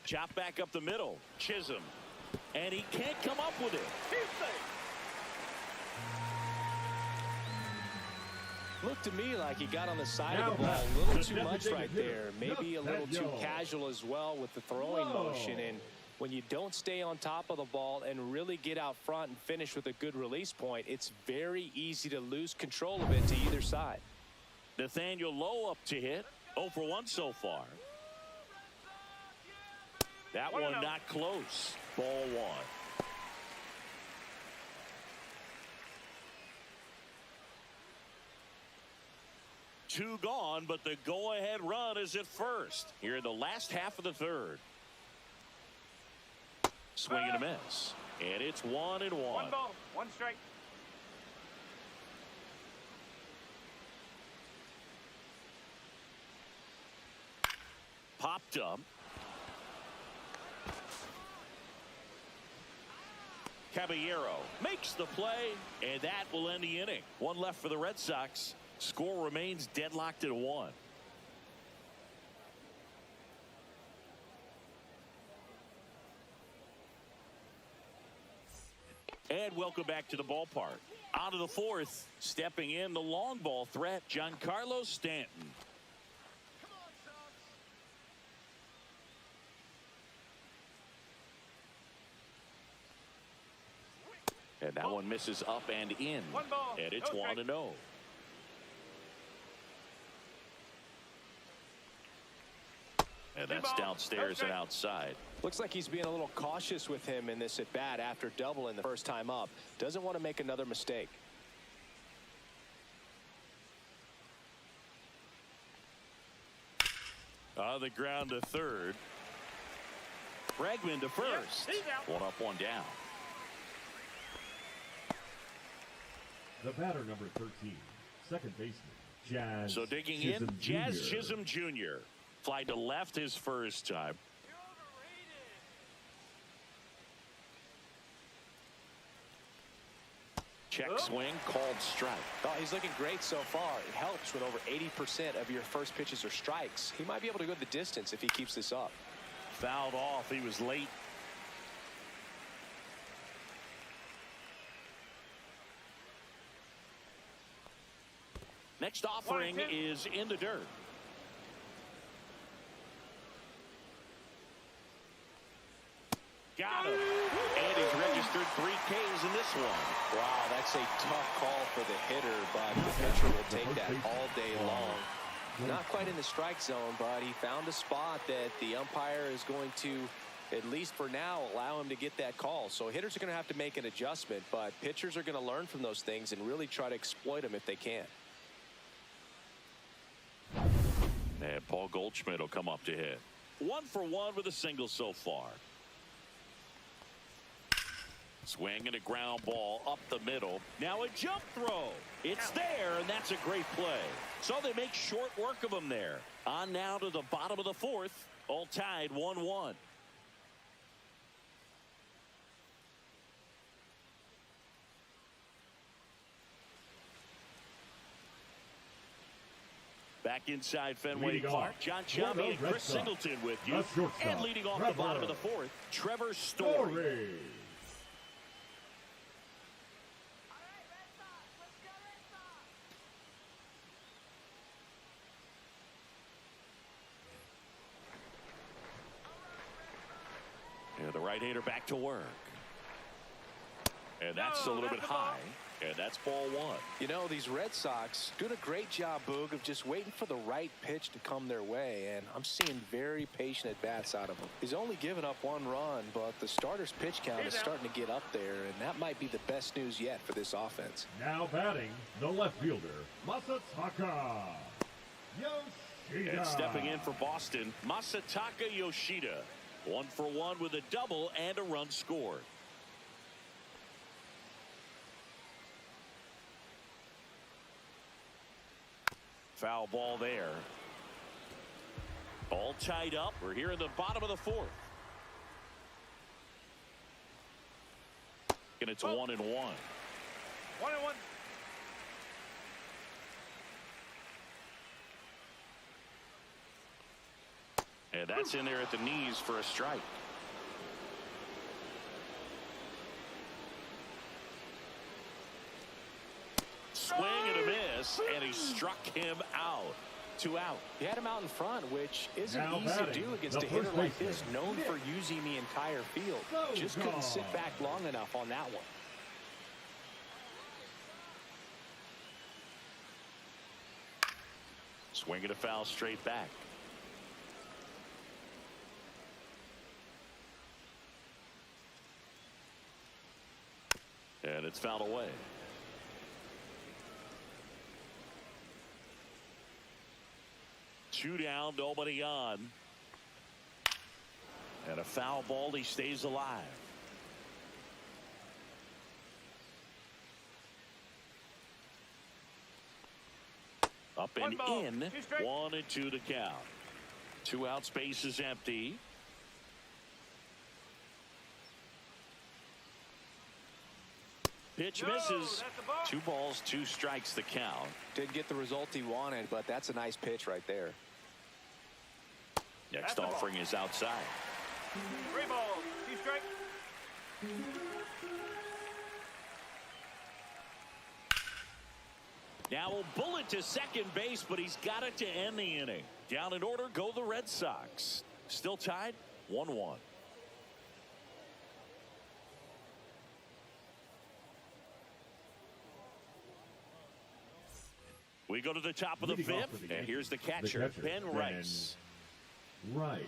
Chop back up the middle. Chisholm. And he can't come up with it. Looked to me like he got on the side of the ball a little too much right there. Maybe a little too casual as well with the throwing motion. And when you don't stay on top of the ball and really get out front and finish with a good release point, it's very easy to lose control of it to either side. Nathaniel Lowe up to hit. 0 for 1 so far. That one not close. Ball 1. Two gone, but the go-ahead run is at first here in the last half of the third. Swing and a miss, and it's 1-1. 1 ball, 1 strike. Popped up. Caballero makes the play, and that will end the inning. One left for the Red Sox. Score remains deadlocked at 1. And welcome back to the ballpark. Out of the fourth, stepping in the long ball threat, Giancarlo Stanton. And that one misses up and in. 1 ball, and it's 1-0. And that's downstairs and outside. Looks like he's being a little cautious with him in this at bat after doubling the first time up. Doesn't want to make another mistake. On the ground to third. Bregman to first. Yep, 1 up, 1 down. The batter, number 13, second baseman, Jazz. So digging Chisholm in, Jazz Jr. Chisholm Jr. Fly to left his first time. Check swing, called strike. Oh, he's looking great so far. It helps when over 80% of your first pitches are strikes. He might be able to go the distance if he keeps this up. Fouled off. He was late. Next offering is in the dirt. Got him. And he's registered 3 Ks in this one. Wow, that's a tough call for the hitter, but the pitcher will take that all day long. Not quite in the strike zone, but he found a spot that the umpire is going to, at least for now, allow him to get that call. So hitters are going to have to make an adjustment, but pitchers are going to learn from those things and really try to exploit them if they can. And Paul Goldschmidt will come up to hit. 1 for 1 with a single so far. Swing and a ground ball up the middle. Now a jump throw. It's there, and that's a great play. So they make short work of him there. On now to the bottom of the fourth. All tied 1-1. Back inside Fenway Park, John Chambee and Chris Singleton with you. And leading off the bottom of the fourth, Trevor Story. And the right-hander back to work. And that's a little bit high. And that's ball 1. You know, these Red Sox doing a great job, Boog, of just waiting for the right pitch to come their way. And I'm seeing very patient at-bats out of him. He's only given up 1 run, but the starter's pitch count is starting to get up there. And that might be the best news yet for this offense. Now batting, the left fielder, Masataka Yoshida. And stepping in for Boston, Masataka Yoshida. 1 for 1 with a double and a run scored. Foul ball there. All tied up. We're here in the bottom of the fourth. And it's 1-1. 1-1. And that's in there at the knees for a strike. Swing and a miss. this, and he struck him out. 2 out. He had him out in front, which isn't Now easy to batting, do against the a hitter first like baseman. this, known for using the entire field. Just couldn't sit back long enough on that one. Swinging a foul straight back. And it's fouled away. Two down, nobody on. And a foul ball, he stays alive. Up and in, 1-2 to count. 2 out, space is empty. Pitch misses. 2 balls, 2 strikes the count. Didn't get the result he wanted, but that's a nice pitch right there. Next offering is outside. 3 balls, 2 strikes. Now a bullet to second base, but he's got it to end the inning. Down in order go the Red Sox. Still tied 1-1. We go to the top of the Leading off fifth, for the and here's the Yankees, catcher, Ben Rice. Rice.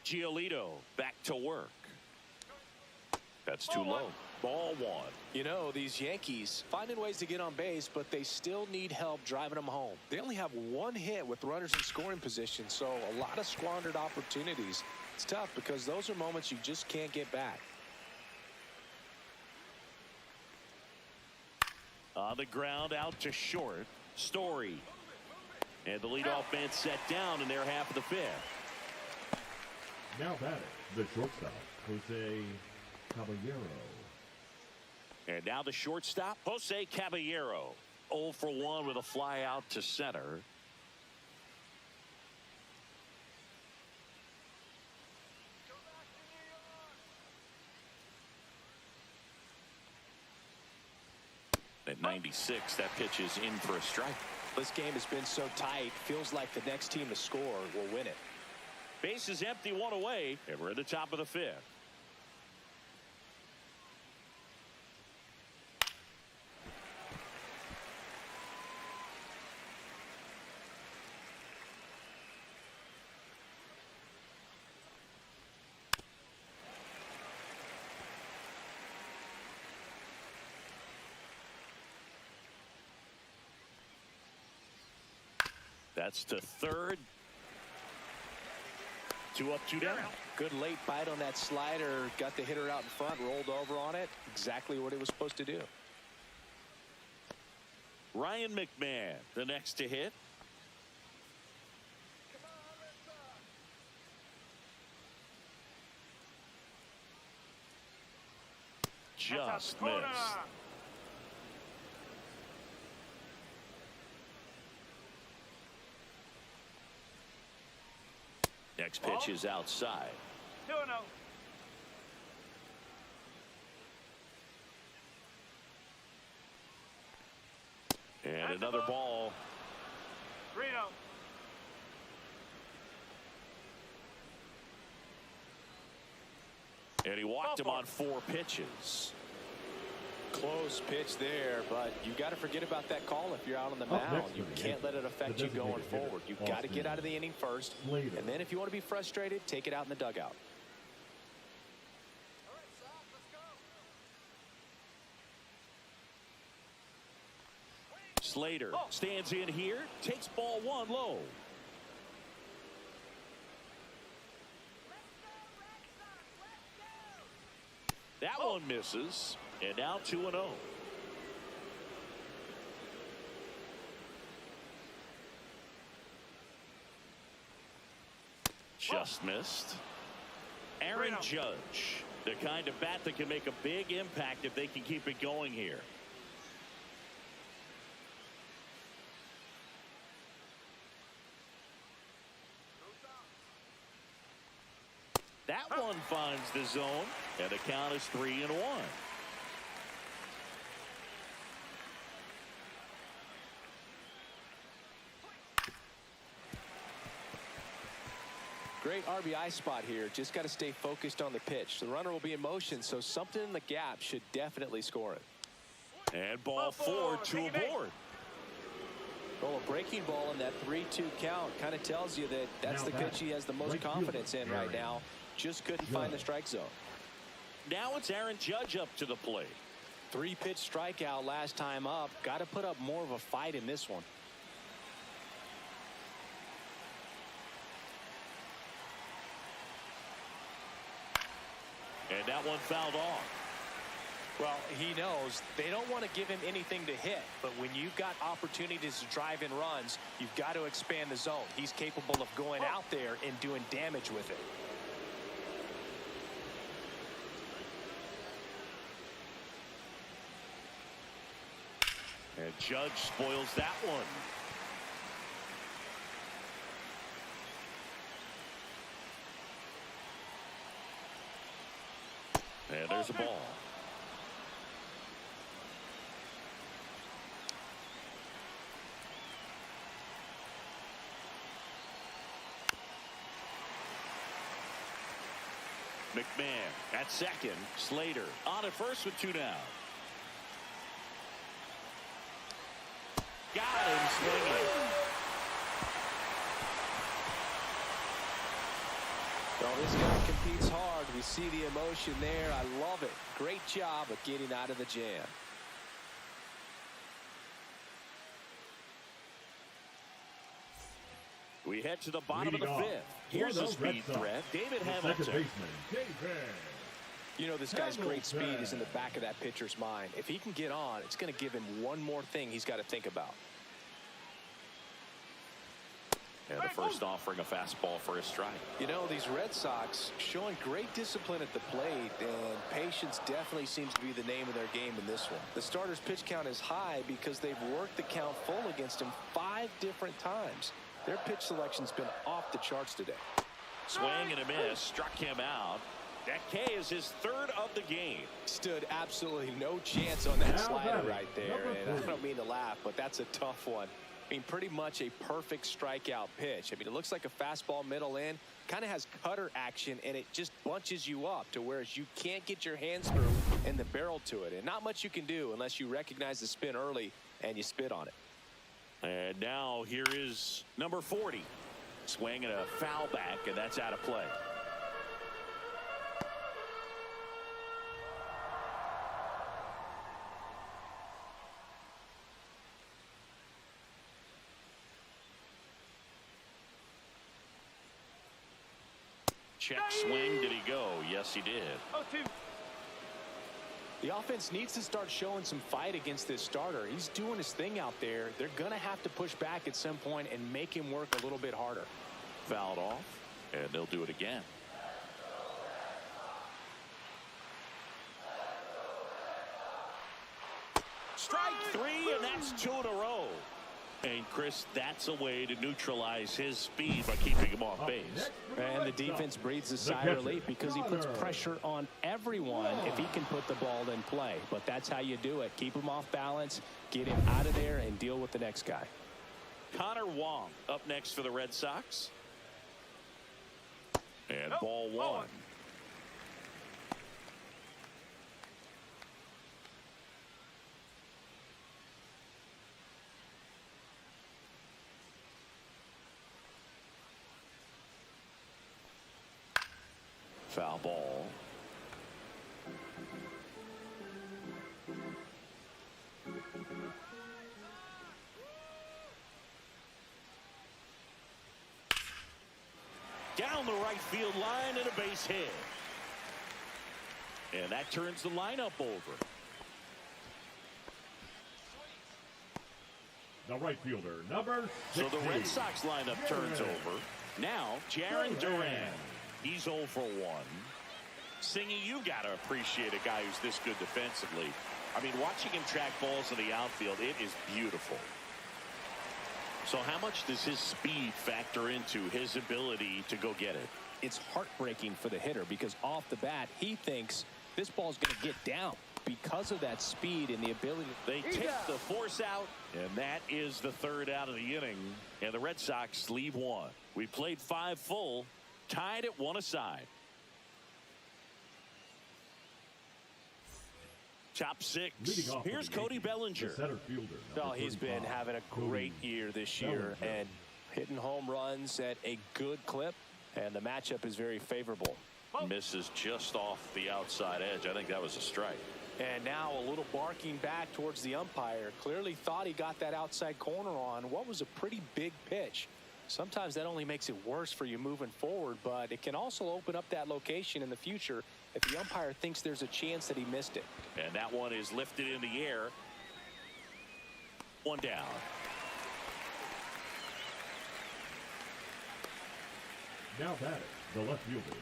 Giolito back to work. That's too low. Ball 1. You know, these Yankees finding ways to get on base, but they still need help driving them home. They only have 1 hit with runners in scoring position, so a lot of squandered opportunities. It's tough because those are moments you just can't get back. On the ground, out to short. Story. And the leadoff man set down in their half of the 5th. Now batting, the shortstop, Jose Caballero. And now the shortstop, Jose Caballero. 0 for 1 with a fly out to center. At 96, that pitch is in for a strike. This game has been so tight, feels like the next team to score will win it. Base is empty, 1 away, and we're at the top of the 5th. That's to third. 2 up, 2 down. Good late bite on that slider. Got the hitter out in front, rolled over on it. Exactly what he was supposed to do. Ryan McMahon, the next to hit. Just missed. Next pitch is outside. 2-0. And another ball. 3-0. And he walked him on 4 pitches. Close pitch there, but you got to forget about that call if you're out on the mound. You can't let it affect you going forward. You've got to get out of the inning first, and then if you want to be frustrated, take it out in the dugout. Slater stands in here, takes ball 1 low. That one misses, and now 2-0. Just missed. Aaron Judge, the kind of bat that can make a big impact if they can keep it going here. That one finds the zone, and the count is 3-1. Great RBI spot here. Just got to stay focused on the pitch. The runner will be in motion, so something in the gap should definitely score it. And ball 4 to a board. Well, a breaking ball in that 3-2 count kind of tells you that that's the pitch he has the most confidence in right now. Just couldn't find the strike zone. Now it's Aaron Judge up to the plate. 3-pitch strikeout last time up. Got to put up more of a fight in this one. And that one fouled off. Well, he knows they don't want to give him anything to hit, but when you've got opportunities to drive in runs, you've got to expand the zone. He's capable of going out there and doing damage with it. And Judge spoils that one. And there's a ball. McMahon at second. Slater on at first with 2 down. Got him swinging. Well, this guy competes hard. We see the emotion there. I love it. Great job of getting out of the jam. We head to the bottom of the 5th. Here's a speed threat. David Hamilton. You know, this guy's great speed is in the back of that pitcher's mind. If he can get on, it's going to give him one more thing he's got to think about. And the first offering a fastball for a strike. You know, these Red Sox showing great discipline at the plate, and patience definitely seems to be the name of their game in this one. The starter's pitch count is high because they've worked the count full against him 5 different times. Their pitch selection's been off the charts today. Swing and a miss. Struck him out. That K is his 3rd of the game. Stood absolutely no chance on that slider right there. And I don't mean to laugh, but that's a tough one. I mean, pretty much a perfect strikeout pitch. I mean, it looks like a fastball middle in. Kind of has cutter action, and it just bunches you up to whereas you can't get your hands through and the barrel to it. And not much you can do unless you recognize the spin early and you spit on it. And now here is number 40. Swing and a foul back, and that's out of play. Check swing. Did he go? Yes, he did. 0-2. The offense needs to start showing some fight against this starter. He's doing his thing out there. They're going to have to push back at some point and make him work a little bit harder. Fouled off, and they'll do it again. Strike 3, and that's 2 in a row. And Chris, that's a way to neutralize his speed by keeping him off base. And the defense breathes a sigh of relief because he puts pressure on everyone if he can put the ball in play. But that's how you do it. Keep him off balance, get him out of there, and deal with the next guy. Connor Wong up next for the Red Sox. And ball 1. Foul ball. Down the right field line and a base hit. And that turns the lineup over. The right fielder, number 16. So the Red Sox lineup turns over. Now, Jarren Duran. He's 0 for 1. Singy, you got to appreciate a guy who's this good defensively. I mean, watching him track balls in the outfield, it is beautiful. So how much does his speed factor into his ability to go get it? It's heartbreaking for the hitter because off the bat, he thinks this ball's going to get down because of that speed and the ability. They take the force out, and that is the 3rd out of the inning. And the Red Sox leave 1. We played 5 full. Tied at 1 aside. Top 6. Here's Cody Bellinger. Center fielder. Well, he's been having a great year this year and hitting home runs at a good clip, and the matchup is very favorable. Misses just off the outside edge. I think that was a strike. And now a little barking back towards the umpire. Clearly thought he got that outside corner on what was a pretty big pitch. Sometimes that only makes it worse for you moving forward, but it can also open up that location in the future if the umpire thinks there's a chance that he missed it. And that one is lifted in the air. 1 down. Now batting, the left fielder,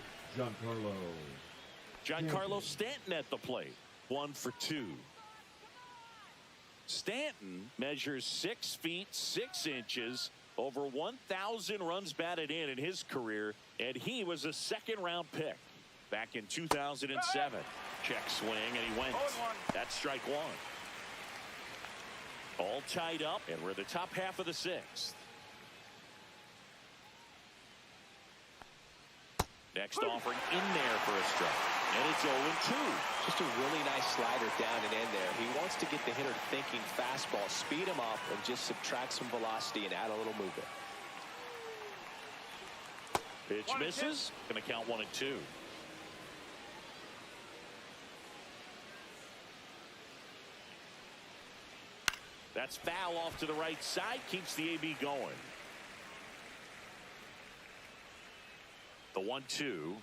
Giancarlo Stanton at the plate. 1 for 2. Stanton measures 6 feet 6 inches, over 1,000 runs batted in his career, and he was a second-round pick back in 2007. Check swing, and he went. That's strike 1. All tied up, and we're the top half of the 6th. Next offering in there for a strike. And it's 0-2. Just a really nice slider down and in there. He wants to get the hitter thinking fastball, speed him up, and just subtract some velocity and add a little movement. Pitch misses. Going to count 1-2. That's foul off to the right side. Keeps the AB going. The 1-2.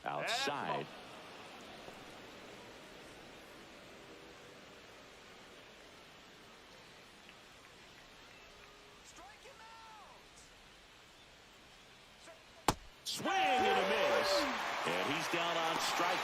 Outside. Swing and a miss. And he's down on strikes.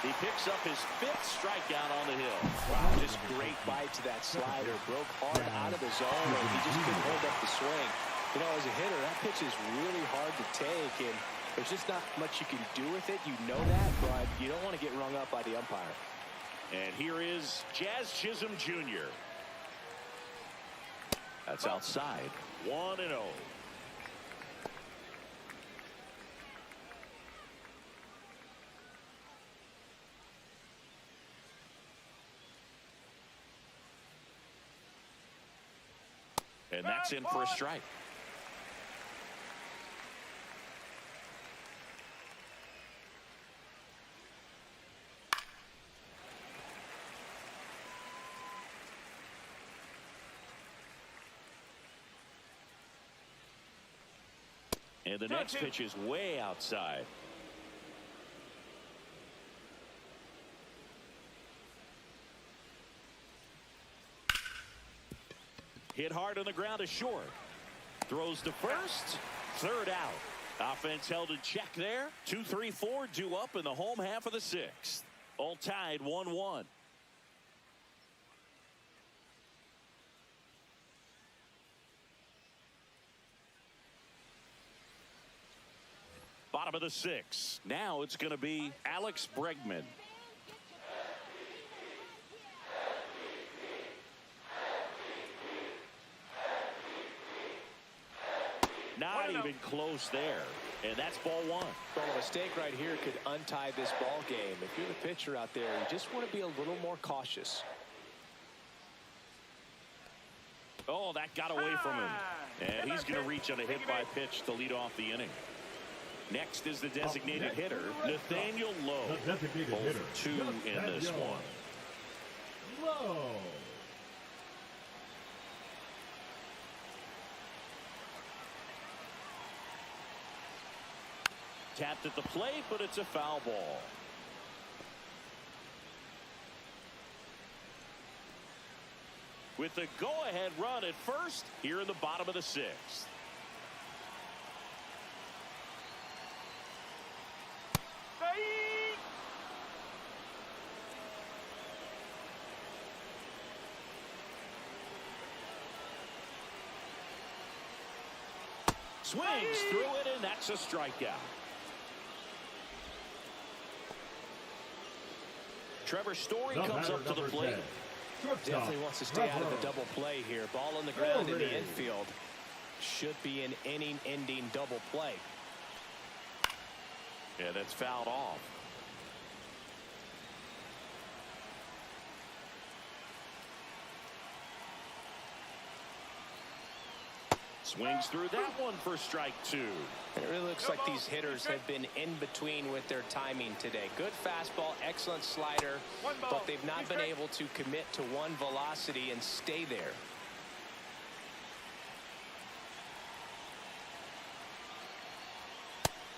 He picks up his 5th strikeout on the hill. Wow, just great bite to that slider. Broke hard out of the zone, and he just couldn't hold up the swing. You know, as a hitter, that pitch is really hard to take, and there's just not much you can do with it. You know that, but you don't want to get rung up by the umpire. And here is Jazz Chisholm Jr. That's outside. 1-0. And that's in for a strike. And the next pitch is way outside. Hit hard on the ground to short. Throws to first. 3rd out. Offense held in check there. 2, 3, 4 due up in the home half of the 6th. All tied 1-1. Bottom of the 6th. Now it's going to be Alex Bregman. Not even close there. And that's ball 1. Well, a mistake right here could untie this ball game. If you're the pitcher out there, you just want to be a little more cautious. Oh, that got away from him. And he's going to reach on a hit by pitch to lead off the inning. Next is the designated hitter, Nathaniel Lowe. The designated hitter, 2 in this one. Lowe. Tapped at the plate, but it's a foul ball. With the go-ahead run at first, here in the bottom of the 6th. Swings through it, and that's a strikeout. Trevor Story comes up to the plate. Definitely wants to stay out of the double play here. Ball on the ground in the infield. should be an inning-ending double play. Yeah, that's fouled off. Swings through that one for strike two. It really looks like these hitters have been in between with their timing today. Good fastball, excellent slider, but they've not been able to commit to one velocity and stay there.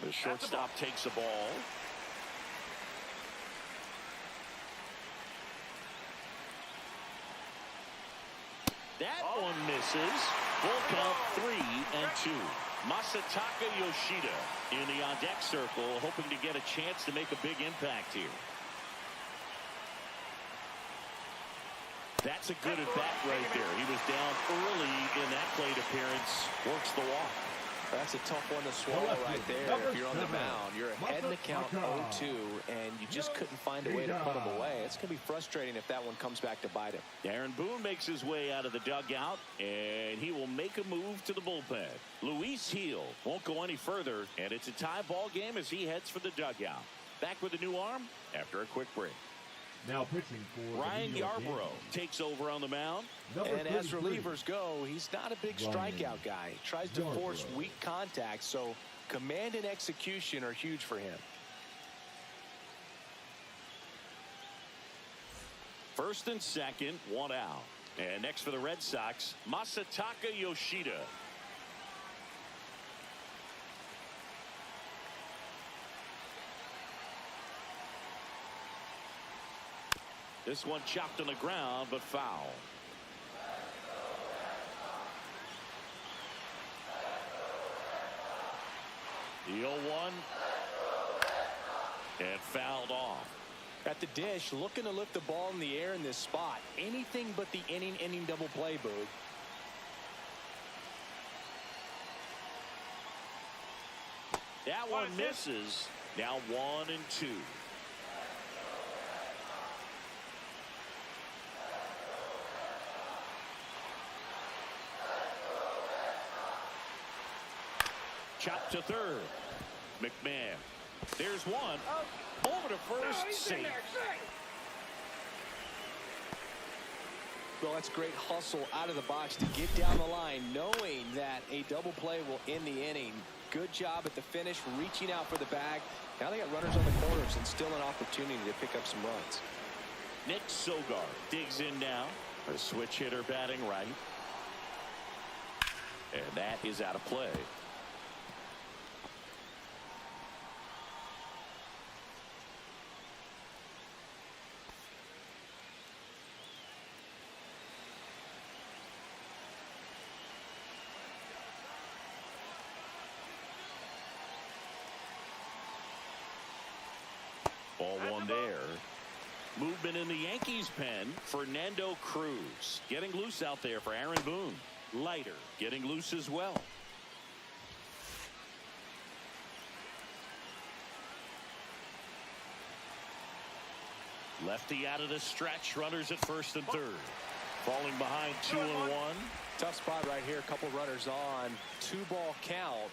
The shortstop takes the ball. That one misses. Full count 3-2. Masataka Yoshida in the on-deck circle, hoping to get a chance to make a big impact here. That's a good at-bat right there. He was down early in that plate appearance. Works the walk. That's a tough one to swallow right there. If you're on the mound, you're ahead in the count 0-2, and you just couldn't find a way to put him away. It's going to be frustrating if that one comes back to bite him. Aaron Boone makes his way out of the dugout, and he will make a move to the bullpen. Luis Heel won't go any further, and it's a tie ball game as he heads for the dugout. Back with a new arm after a quick break. Now pitching for Ryan Yarbrough takes over on the mound. And as relievers go, he's not a big strikeout guy. He tries to force weak contact, so command and execution are huge for him. First and second, one out. And next for the Red Sox, Masataka Yoshida. This one chopped on the ground, but foul. The 0-1 and fouled off. At the dish, looking to lift the ball in the air in this spot. Anything but the inning double play, Boog. That one misses. Now 1-2. Chop to third. McMahon. There's one. Over to first. Safe. Well, that's great hustle out of the box to get down the line, knowing that a double play will end the inning. Good job at the finish, reaching out for the bag. Now they got runners on the corners and still an opportunity to pick up some runs. Nick Sogard digs in now. A switch hitter batting right. And that is out of play. Ball one there. Movement in the Yankees pen. Fernando Cruz getting loose out there for Aaron Boone. Leiter getting loose as well. Lefty out of the stretch. Runners at first and third. Falling behind 2-1. Tough spot right here. A couple runners on. 2-ball count.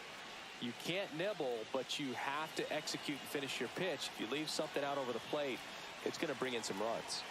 You can't nibble, but you have to execute and finish your pitch. If you leave something out over the plate, it's going to bring in some runs.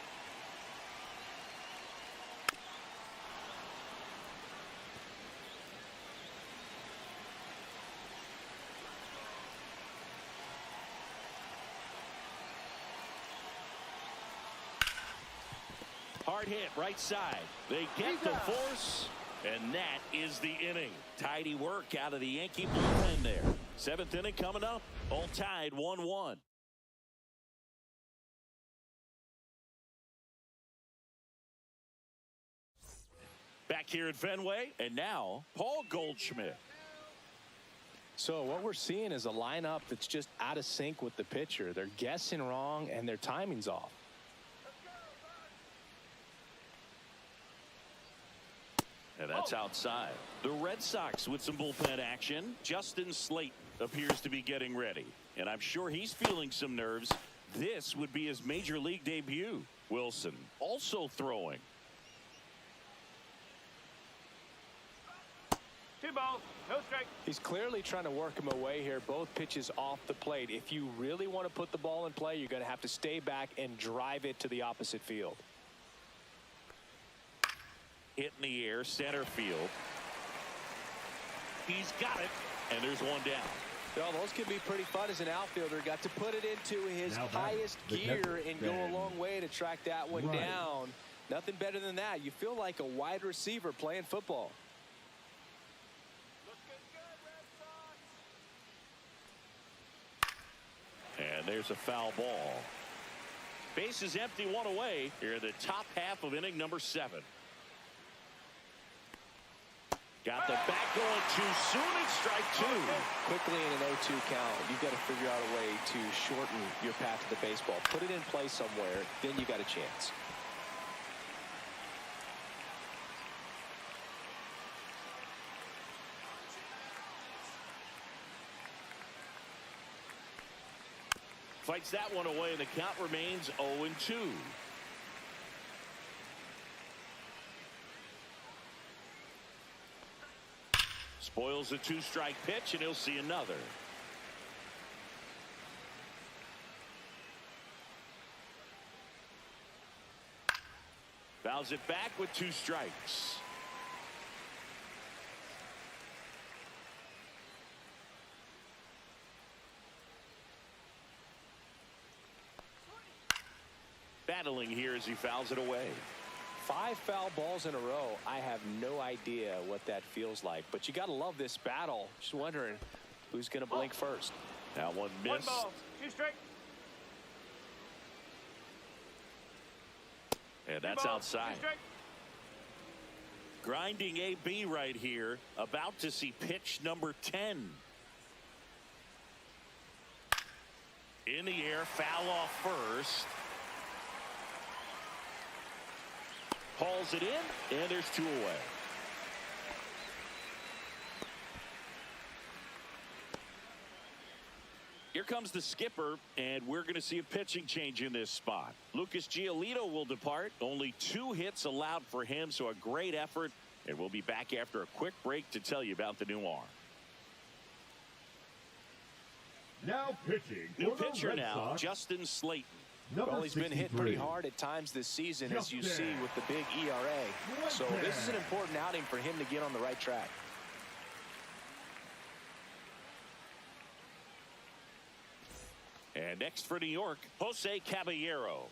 Hard hit right side. They get the force. And that is the inning. Tidy work out of the Yankee bullpen there. Seventh inning coming up. All tied 1-1. Back here at Fenway. And now, Paul Goldschmidt. So what we're seeing is a lineup that's just out of sync with the pitcher. They're guessing wrong and their timing's off. And that's outside. The Red Sox with some bullpen action. Justin Slate appears to be getting ready. And I'm sure he's feeling some nerves. This would be his major league debut. Wilson also throwing. 2 2 balls, no strike. He's clearly trying to work him away here. Both pitches off the plate. If you really want to put the ball in play, you're going to have to stay back and drive it to the opposite field. Hit in the air, center field. He's got it, and there's one down. Well, those can be pretty fun as an outfielder. Got to put it into his highest gear and go a long way to track that one down. Nothing better than that. You feel like a wide receiver playing football. And there's a foul ball. Base is empty, one away here in the top half of inning number 7. Got the bat going too soon at strike 2. Quickly in an 0-2 count, you've got to figure out a way to shorten your path to the baseball. Put it in play somewhere, then you got a chance. Fights that one away, and the count remains 0-2. Spoils the 2-strike pitch, and he'll see another. Fouls it back with 2 strikes. Battling here as he fouls it away. 5 foul balls in a row. I have no idea what that feels like, but you got to love this battle. Just wondering who's going to blink first. That one missed. 1 ball, 2 strike. And that's outside. Grinding AB right here. About to see pitch number 10. In the air, foul off first. Hauls it in, and there's 2 away. Here comes the skipper, and we're going to see a pitching change in this spot. Lucas Giolito will depart. Only 2 hits allowed for him, so a great effort. And we'll be back after a quick break to tell you about the new arm. Now pitching. New pitcher Red now, Sox, Justin Slayton. Well, he's been hit pretty hard at times this season, as you see with the big ERA. So this is an important outing for him to get on the right track. And next for New York, Jose Caballero.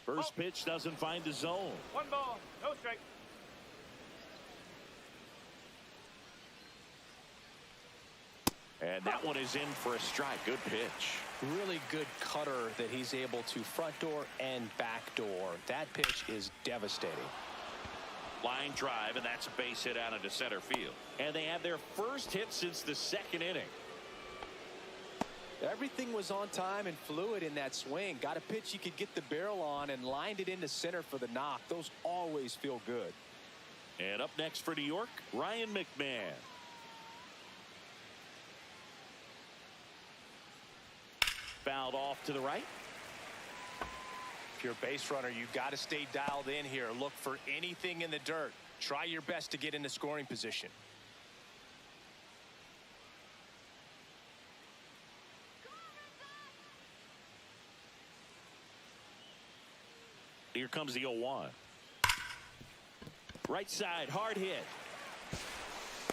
First pitch doesn't find the zone. 1 ball, no strike. And that one is in for a strike. Good pitch. Really good cutter that he's able to front door and back door. That pitch is devastating. Line drive, and that's a base hit out into center field. And they have their first hit since the 2nd inning. Everything was on time and fluid in that swing. Got a pitch you could get the barrel on and lined it into center for the knock. Those always feel good. And up next for New York, Ryan McMahon. Fouled off to the right. If you're a base runner, you got to stay dialed in here. Look for anything in the dirt. Try your best to get into scoring position. Here comes the 0-1. Right side, hard hit.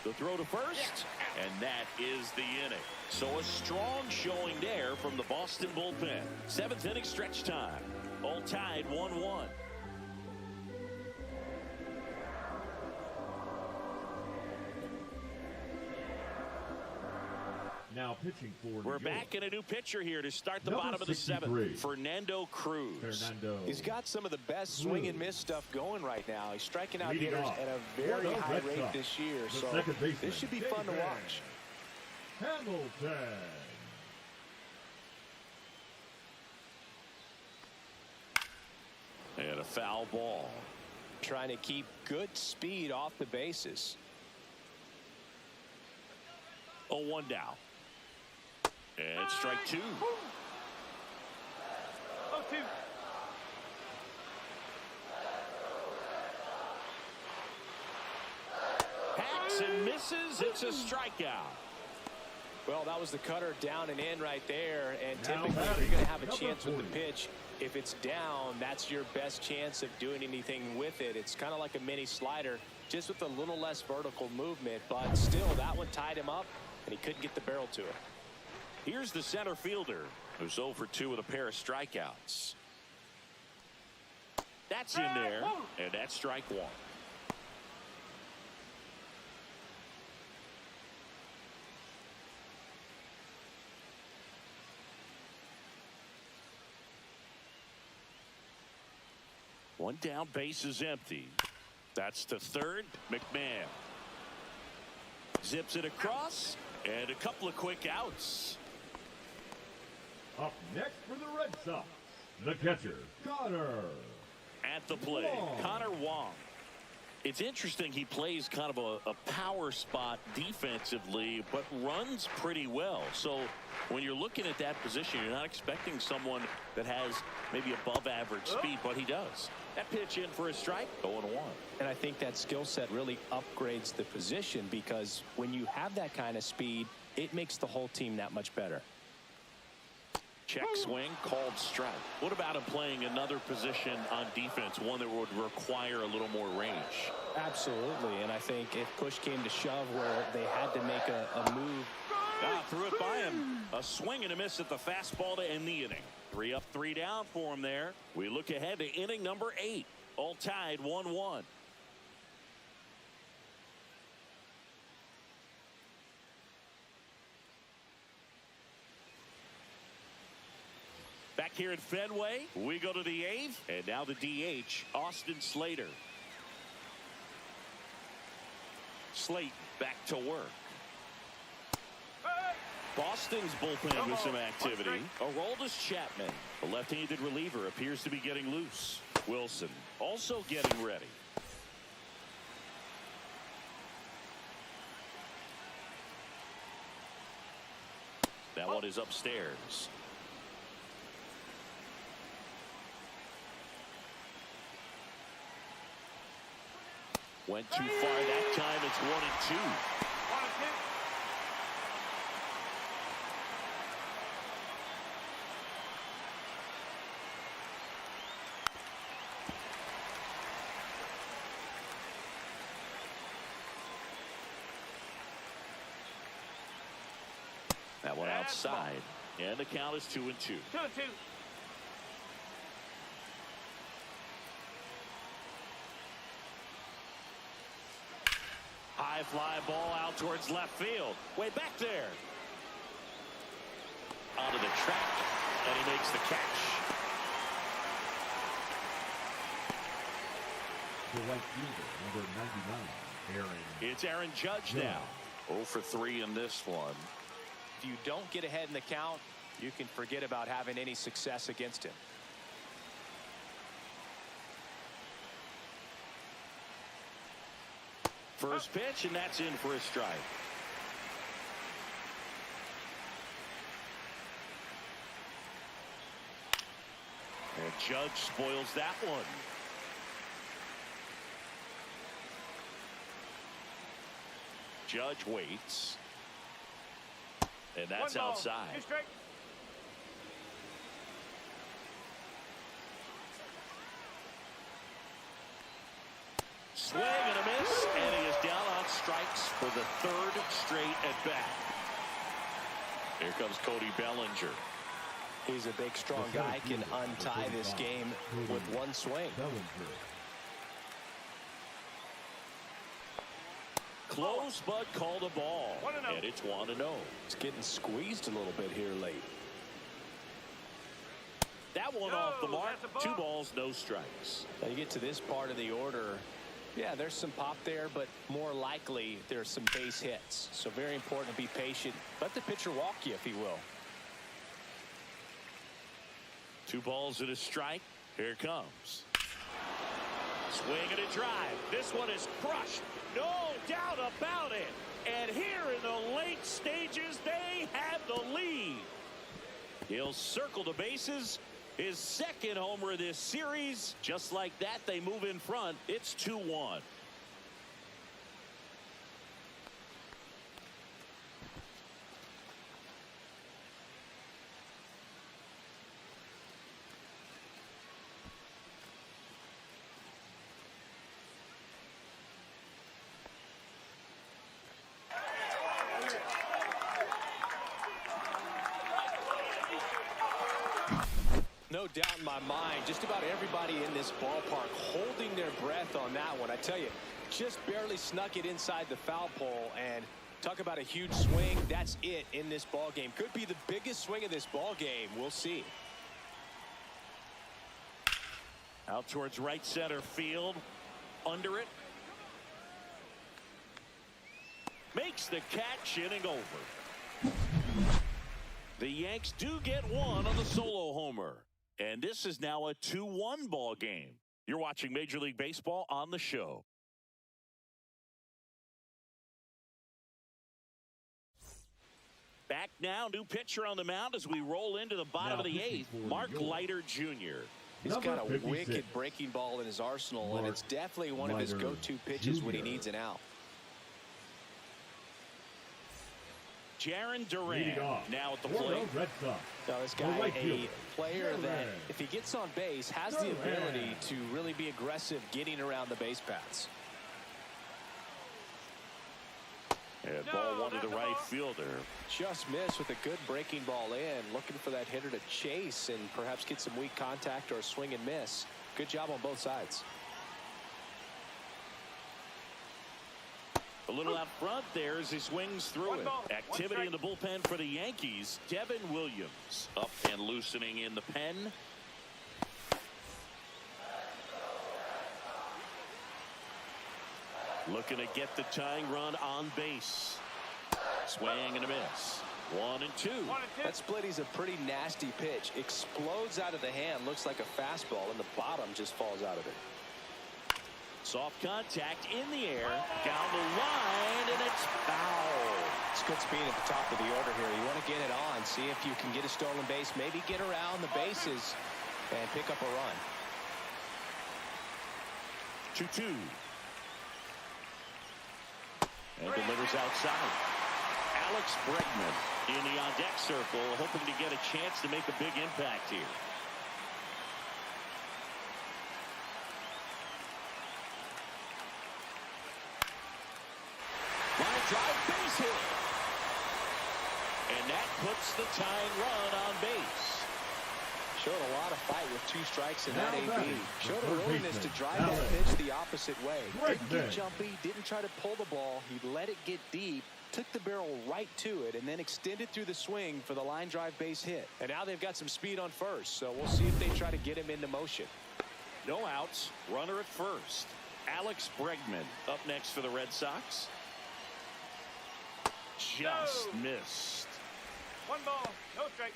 The throw to first, and that is the inning. So a strong showing there from the Boston bullpen. 7th inning stretch time. All tied 1-1. Now pitching for We're back in a new pitcher here to start the bottom of the 7th. Fernando Cruz. He's got some of the best swing and miss stuff going right now. He's striking out hitters at a very high rate this year. So this should be fun to watch. Hamilton. And a foul ball. Trying to keep good speed off the bases. 0-1 down. And strike 2. 0-2. Hacks and misses. It's a strikeout. Well, that was the cutter down and in right there. And typically, if you're going to have a chance with the pitch, if it's down, that's your best chance of doing anything with it. It's kind of like a mini slider, just with a little less vertical movement. But still, that one tied him up, and he couldn't get the barrel to it. Here's the center fielder, who's 0 for 2 with a pair of strikeouts. That's in there, and that's strike one. One down, base is empty. That's to third. McMahon zips it across, and a couple of quick outs. Up next for the Red Sox, the catcher, Connor. At the plate, Wong. Connor Wong. It's interesting, he plays kind of a power spot defensively, but runs pretty well. So when you're looking at that position, you're not expecting someone that has maybe above average speed, but he does. That pitch in for a strike, 0-1. And I think that skill set really upgrades the position, because when you have that kind of speed, it makes the whole team that much better. Check swing, called strike. What about him playing another position on defense, one that would require a little more range? Absolutely, and I think if push came to shove where they had to make a move. Threw it by him. A swing and a miss at the fastball to end the inning. 3 up, 3 down for him there. We look ahead to inning number 8. All tied 1-1. Back here at Fenway, we go to the 8th, and now the DH, Austin Slater. Slayton back to work. Boston's bullpen with some activity. Aroldis Chapman, the left-handed reliever, appears to be getting loose. Wilson also getting ready. That one is upstairs. Went too far that time. It's 1-2. That one outside, and the count is 2-2. 2-2. High fly ball out towards left field. Way back there. Onto the track, and he makes the catch. The right fielder, number 99, Aaron. It's Aaron Judge now. 0 for 3 in this one. If you don't get ahead in the count, you can forget about having any success against him. First pitch, and that's in for a strike. And Judge spoils that one. Judge waits. And that's outside. Swing and a miss, and he is down on strikes for the 3rd straight at bat. Here comes Cody Bellinger. He's a big, strong guy, can untie this game with one swing. Close, but called a ball. And it's 1-0. It's getting squeezed a little bit here late. That one off the mark. 2 balls, no strikes. Now you get to this part of the order. Yeah, there's some pop there, but more likely there's some base hits. So very important to be patient. Let the pitcher walk you, if he will. 2 balls and a strike. Here it comes. Swing and a drive. This one is crushed. No doubt about it. And here in the late stages, they have the lead. He'll circle the bases. His 2nd homer of this series. Just like that, they move in front. It's 2-1. No doubt in my mind, just about everybody in this ballpark holding their breath on that one. I tell you, just barely snuck it inside the foul pole, and talk about a huge swing. That's it in this ball game. Could be the biggest swing of this ball game. We'll see. Out towards right center field. Under it. Makes the catch, inning over. The Yanks do get one on the solo homer. And this is now a 2-1 ball game. You're watching Major League Baseball on the show. Back now, new pitcher on the mound as we roll into the bottom of the eighth. Mark Leiter Jr. He's got a wicked breaking ball in his arsenal, and it's definitely one of his go-to pitches when he needs an out. Jaron Duran now at the plate. Now this guy, a player that, if he gets on base, has the ability to really be aggressive getting around the base paths. And ball one to the right fielder. Just missed with a good breaking ball in. Looking for that hitter to chase and perhaps get some weak contact or a swing and miss. Good job on both sides. A little out front there as he swings through it. Activity in the bullpen for the Yankees. Devin Williams up and loosening in the pen. Looking to get the tying run on base. Swing and a miss. 1-2. That splitty's a pretty nasty pitch. Explodes out of the hand. Looks like a fastball, and the bottom just falls out of it. Soft contact in the air. Down the line, and it's foul. It's good speed at the top of the order here. You want to get it on. See if you can get a stolen base. Maybe get around the bases and pick up a run. 2-2. And delivers outside. Alex Bregman in the on-deck circle, hoping to get a chance to make a big impact here. Line drive, base hit. And that puts the tying run on base. Showed a lot of fight with 2 strikes in that AB. Showed a willingness to drive that pitch the opposite way. Didn't get jumpy, didn't try to pull the ball. He let it get deep, took the barrel right to it, and then extended through the swing for the line drive base hit. And now they've got some speed on first, so we'll see if they try to get him into motion. No outs, runner at first. Alex Bregman up next for the Red Sox. Just missed. 1 ball, no strike.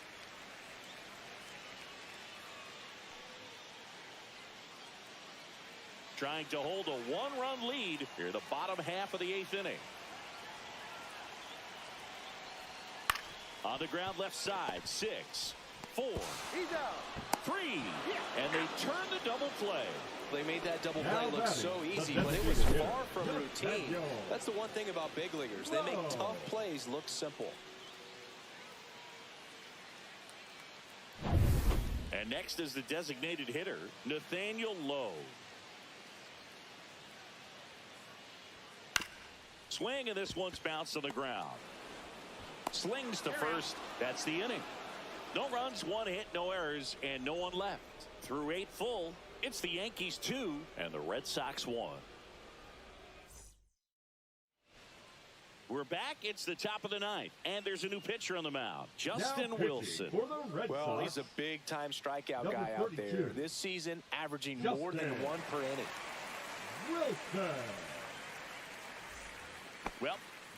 Trying to hold a 1-run lead here, the bottom half of the 8th inning. On the ground left side, 6, 4, He's out. 3, and they turn the double play. They made that double play look so easy, but it was far from routine. That's the one thing about big leaguers. They make tough plays look simple. And next is the designated hitter, Nathaniel Lowe. Swing, and this one's bounced on the ground. Slings to first. That's the inning. No runs, 1 hit, no errors, and no one left. Through 8 full, it's the Yankees 2 and the Red Sox 1. We're back. It's the top of the 9th, and there's a new pitcher on the mound, Justin Wilson. Well, he's a big-time strikeout guy out there. This season, averaging more than 1 per inning. Wilson. Well,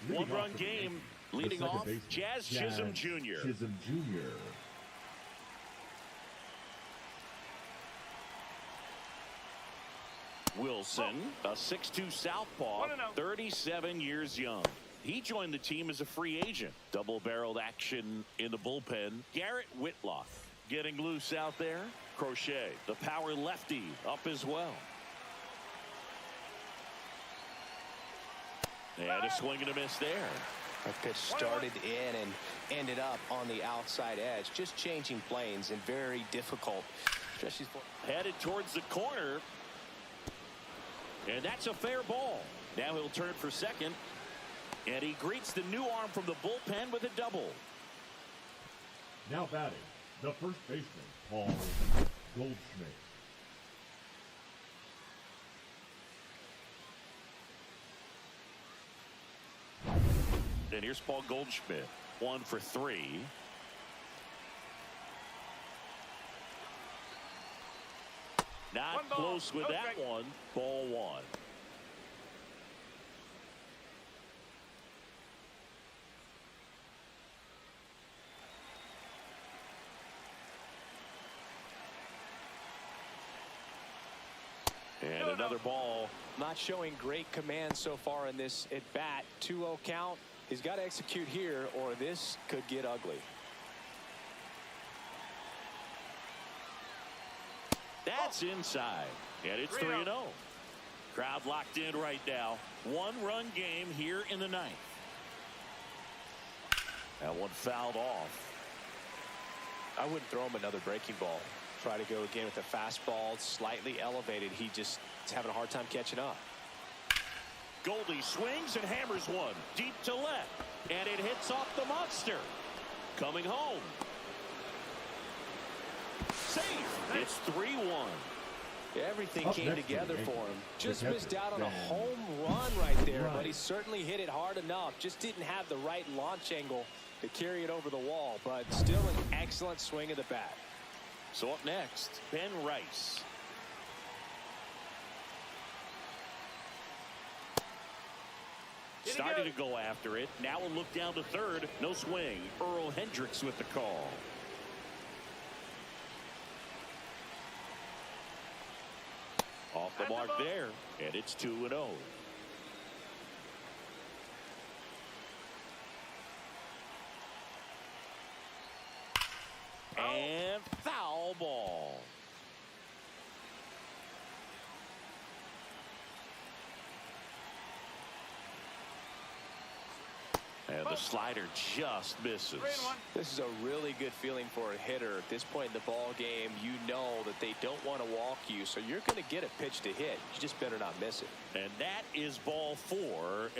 1-run game. Leading off, Jazz Chisholm Jr. Wilson, a 6'2 southpaw, 37 years young. He joined the team as a free agent. Double-barreled action in the bullpen. Garrett Whitlock getting loose out there. Crochet, the power lefty, up as well. And a swing and a miss there. That pitch started in and ended up on the outside edge. Just changing planes and very difficult. Headed towards the corner. And that's a fair ball. Now he'll turn for second. And he greets the new arm from the bullpen with a double. Now batting, The first baseman, Paul Goldschmidt. And here's Paul Goldschmidt, 1 for 3. Not close with that one. Ball 1. And another ball. Not showing great command so far in this at bat. 2-0 count. He's got to execute here or this could get ugly. That's inside. And it's 3-0. Crowd locked in right now. 1-run game here in the 9th. That one fouled off. I wouldn't throw him another breaking ball. Try to go again with a fastball, slightly elevated. He just is having a hard time catching up. Goldie swings and hammers one deep to left, and it hits off the monster. Coming home. Safe. It's 3-1. Everything came together for him. Just missed out on a home run right there, but he certainly hit it hard enough. Just didn't have the right launch angle to carry it over the wall, but still an excellent swing of the bat. So up next, Ben Rice. Starting to go after it. Now a look down to third. No swing. Earl Hendricks with the call. Off the mark there, and it's 2-0. And foul ball. And the slider just misses. This is a really good feeling for a hitter. At this point in the ball game, you know that they don't want to walk you, so you're going to get a pitch to hit. You just better not miss it. And that is ball 4,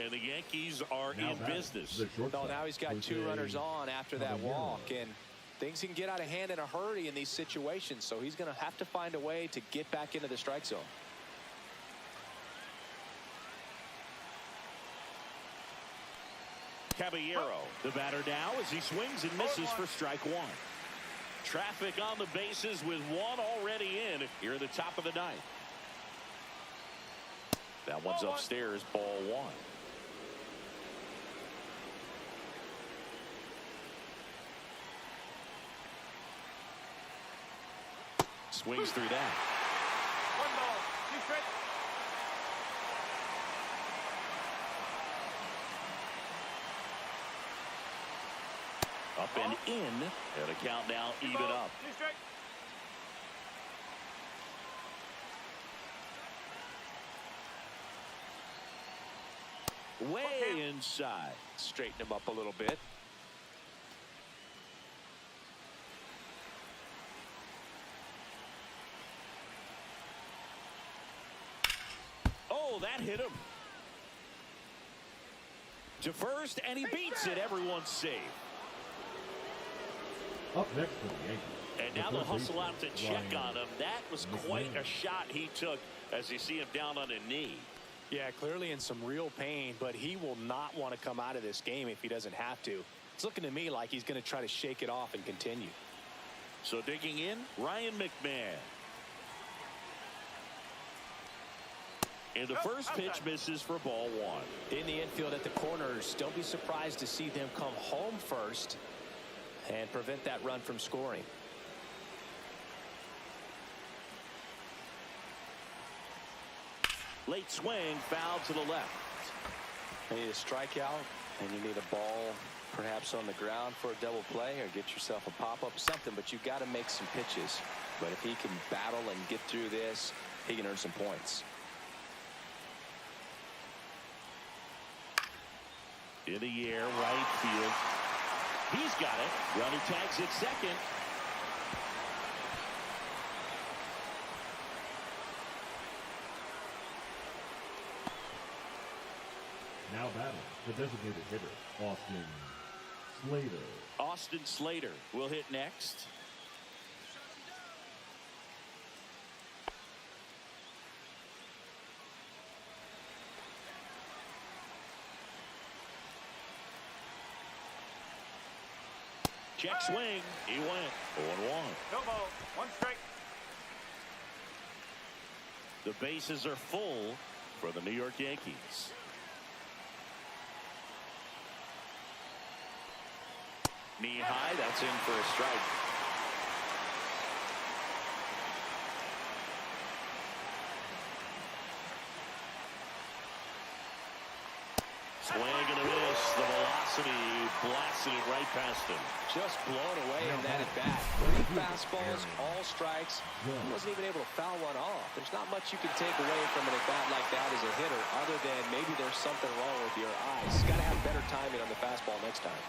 and the Yankees are in business. No, now he's got 2 runners on after that walk, and things can get out of hand in a hurry in these situations, so he's going to have to find a way to get back into the strike zone. Caballero, the batter now as he swings and misses for strike 1. Traffic on the bases with 1 already in here at the top of the 9th. That one's upstairs, ball 1. Swings through that. 1 ball, 2 strikes. Up and in, and a count now even up. 2 strikes. Way inside. Straighten him up a little bit. Oh, that hit him. To first, and he beats it. Everyone's safe. Up next for the Yankees. And now they'll hustle out to check on him. That was quite a shot he took as you see him down on a knee. Yeah, clearly in some real pain, but he will not want to come out of this game if he doesn't have to. It's looking to me like he's going to try to shake it off and continue. So digging in, Ryan McMahon. And the first pitch misses for ball 1. In the infield at the corners, don't be surprised to see them come home first and prevent that run from scoring. Late swing, foul to the left. You need a strikeout, and you need a ball perhaps on the ground for a double play, or get yourself a pop-up, something, but you've got to make some pitches. But if he can battle and get through this, he can earn some points. In the air, right field. He's got it. Runner tags at second. Now batting the designated hitter, Austin Slater. Austin Slater will hit next. Check swing. He went 0-1. No ball. One strike. The bases are full for the New York Yankees. Knee high. That's in for a strike. Swing and a miss. The velocity blasted it right past him. Just blown away in that at bat. 3 fastballs, all strikes. He wasn't even able to foul one off. There's not much you can take away from an at bat like that as a hitter, other than maybe there's something wrong with your eyes. You got to have better timing on the fastball next time.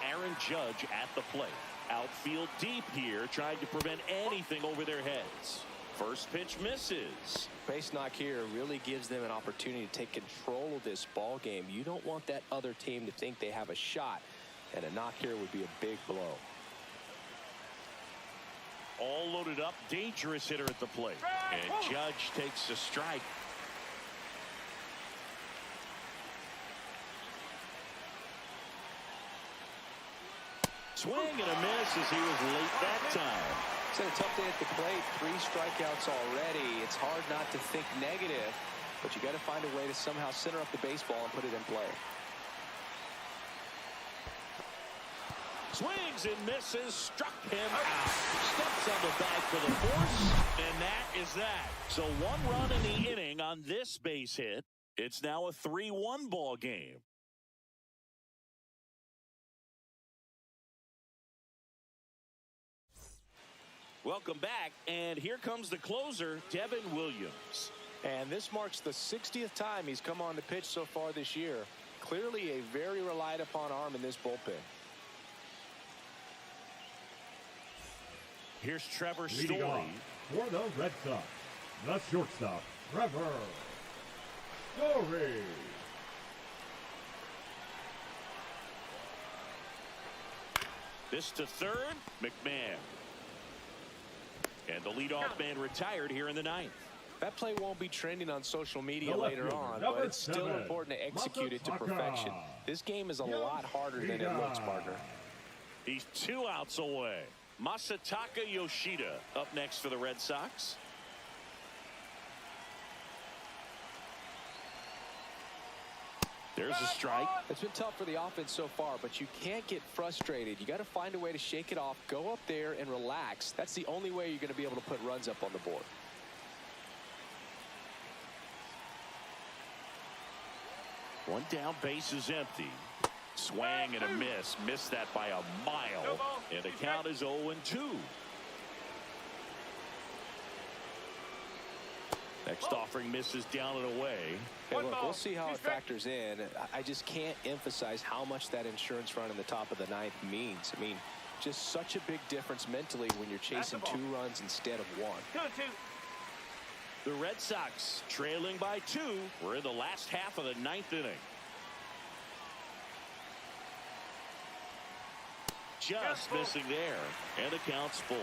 Aaron Judge at the plate. Outfield deep here, trying to prevent anything over their heads. First pitch misses. Base knock here really gives them an opportunity to take control of this ball game. You don't want that other team to think they have a shot, and a knock here would be a big blow. All loaded up, dangerous hitter at the plate. And Judge takes a strike. Swing and a miss as he was late that time. It's a tough day at the plate. 3 strikeouts already. It's hard not to think negative, but you got to find a way to somehow center up the baseball and put it in play. Swings and misses, struck him out. Steps on the bag for the force, and that is that. So 1 run in the inning on this base hit. It's now a 3-1 ball game. Welcome back, and here comes the closer, Devin Williams. And this marks the 60th time he's come on to pitch so far this year. Clearly a very relied upon arm in this bullpen. Here's Trevor Leading Story. off for the Red Sox, the shortstop, Trevor Story. This to third, McMahon. And the leadoff man retired here in the 9th. That play won't be trending on social media The left later fielder, on, number but it's still 7, important to execute it to perfection. This game is a lot harder than it looks, partner. He's 2 outs away. Masataka Yoshida up next for the Red Sox. There's a strike. It's been tough for the offense so far, but you can't get frustrated. You got to find a way to shake it off, go up there and relax. That's the only way you're going to be able to put runs up on the board. One down, base is empty. Swing and a miss. Missed that by a mile. And the count is 0-2. Next offering misses down and away. Hey, look, we'll see how it factors in. I just can't emphasize how much that insurance run in the top of the 9th means. I mean, just such a big difference mentally when you're chasing 2 runs instead of 1. 2-2. The Red Sox trailing by 2. We're in the last half of the 9th inning. Just missing there, and the count's full.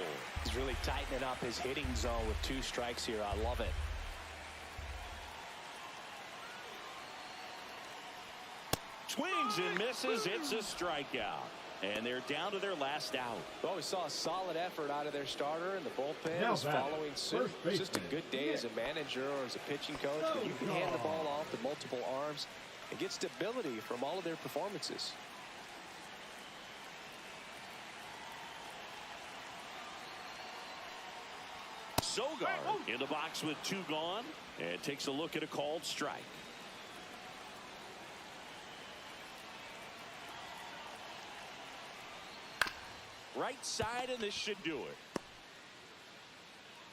He's really tightening up his hitting zone with 2 strikes here. I love it. Swings and misses. It's a strikeout. And they're down to their last out. Well, we saw a solid effort out of their starter, and the bullpen Now is following suit. It's just a good day as a manager or as a pitching coach when you can hand the ball off to multiple arms and get stability from all of their performances. Sogar in the box with 2 gone, and takes a look at a called strike. Right side, and this should do it.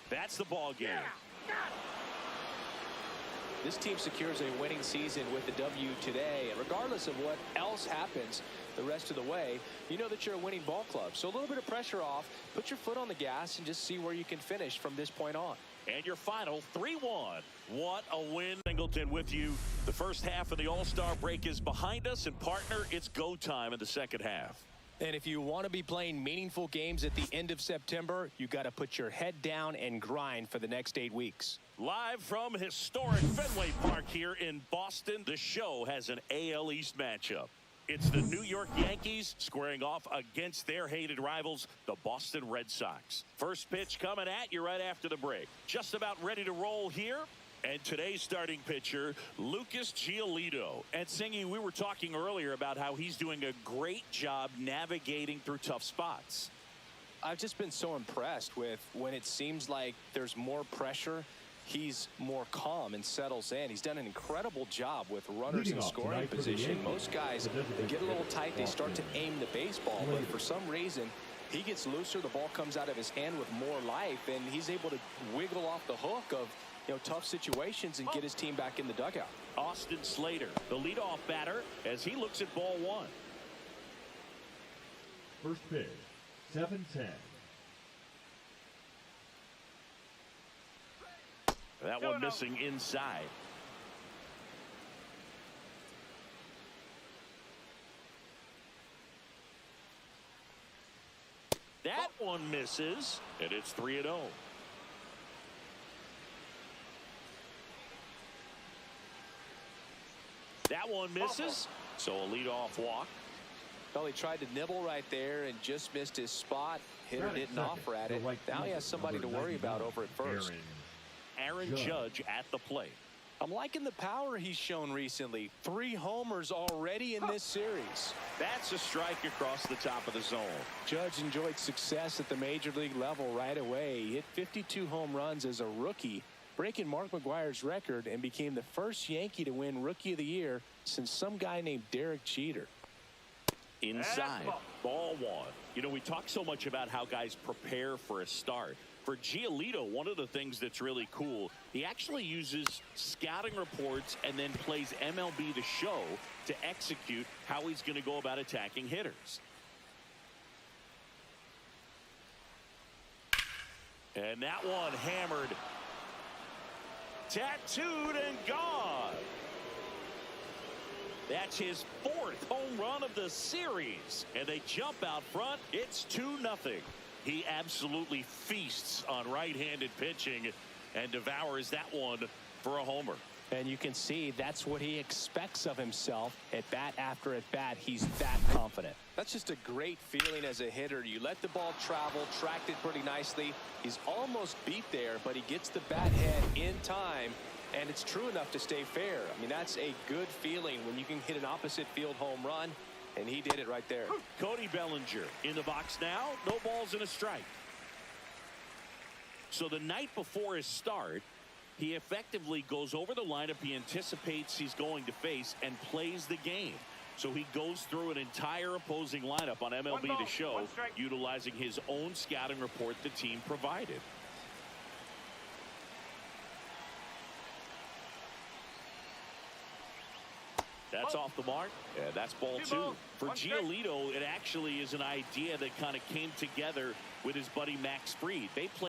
That's the ball game. This team secures a winning season with the W today, and regardless of what else happens the rest of the way, you know that you're a winning ball club. So a little bit of pressure off, put your foot on the gas, and just see where you can finish from this point on. And your final 3-1. What a win. Singleton with you. The first half of the All-Star break is behind us, and partner, it's go time in the second half. And if you want to be playing meaningful games at the end of September, you got to put your head down and grind for the next 8 weeks. Live from historic Fenway Park here in Boston, the show has an AL East matchup. It's the New York Yankees squaring off against their hated rivals, the Boston Red Sox. First pitch coming at you right after the break. Just about ready to roll here. And today's starting pitcher, Lucas Giolito. And Singy, we were talking earlier about how he's doing a great job navigating through tough spots. I've just been so impressed with when it seems like there's more pressure, he's more calm and settles in. He's done an incredible job with runners in scoring position. Most guys, they get a little tight, they start to aim the baseball, but for some reason, he gets looser, the ball comes out of his hand with more life, and he's able to wiggle off the hook of tough situations and get his team back in the dugout. Austin Slater, the leadoff batter, as he looks at ball one. First pitch, 7-10. That one missing inside. That one misses, and it's 3-0. That one misses, so a leadoff walk. Well, he tried to nibble right there and just missed his spot. Hitter didn't offer at it. Now he has somebody to worry about over at first. Aaron Judge at the plate. I'm liking the power he's shown recently. 3 homers already in this series. That's a strike across the top of the zone. Judge enjoyed success at the major league level right away. He hit 52 home runs as a rookie, breaking Mark McGwire's record, and became the first Yankee to win Rookie of the Year since some guy named Derek Jeter. Inside, ball one. We talk so much about how guys prepare for a start. For Giolito, one of the things that's really cool, he actually uses scouting reports and then plays MLB The Show to execute how he's going to go about attacking hitters. And that one hammered, tattooed and gone. That's his 4th home run of the series. And they jump out front. It's 2-0. He absolutely feasts on right-handed pitching and devours that one for a homer. And you can see that's what he expects of himself. At bat after at bat, he's that confident. That's just a great feeling as a hitter. You let the ball travel, tracked it pretty nicely. He's almost beat there, but he gets the bat head in time, and it's true enough to stay fair. I mean, that's a good feeling when you can hit an opposite field home run, and he did it right there. Cody Bellinger in the box now. No balls and a strike. So the night before his start, he effectively goes over the lineup he anticipates he's going to face and plays the game. So he goes through an entire opposing lineup on MLB The Show, utilizing his own scouting report the team provided. That's off the mark. Yeah, that's ball 2. For Giolito, it actually is an idea that kind of came together with his buddy Max Fried. They play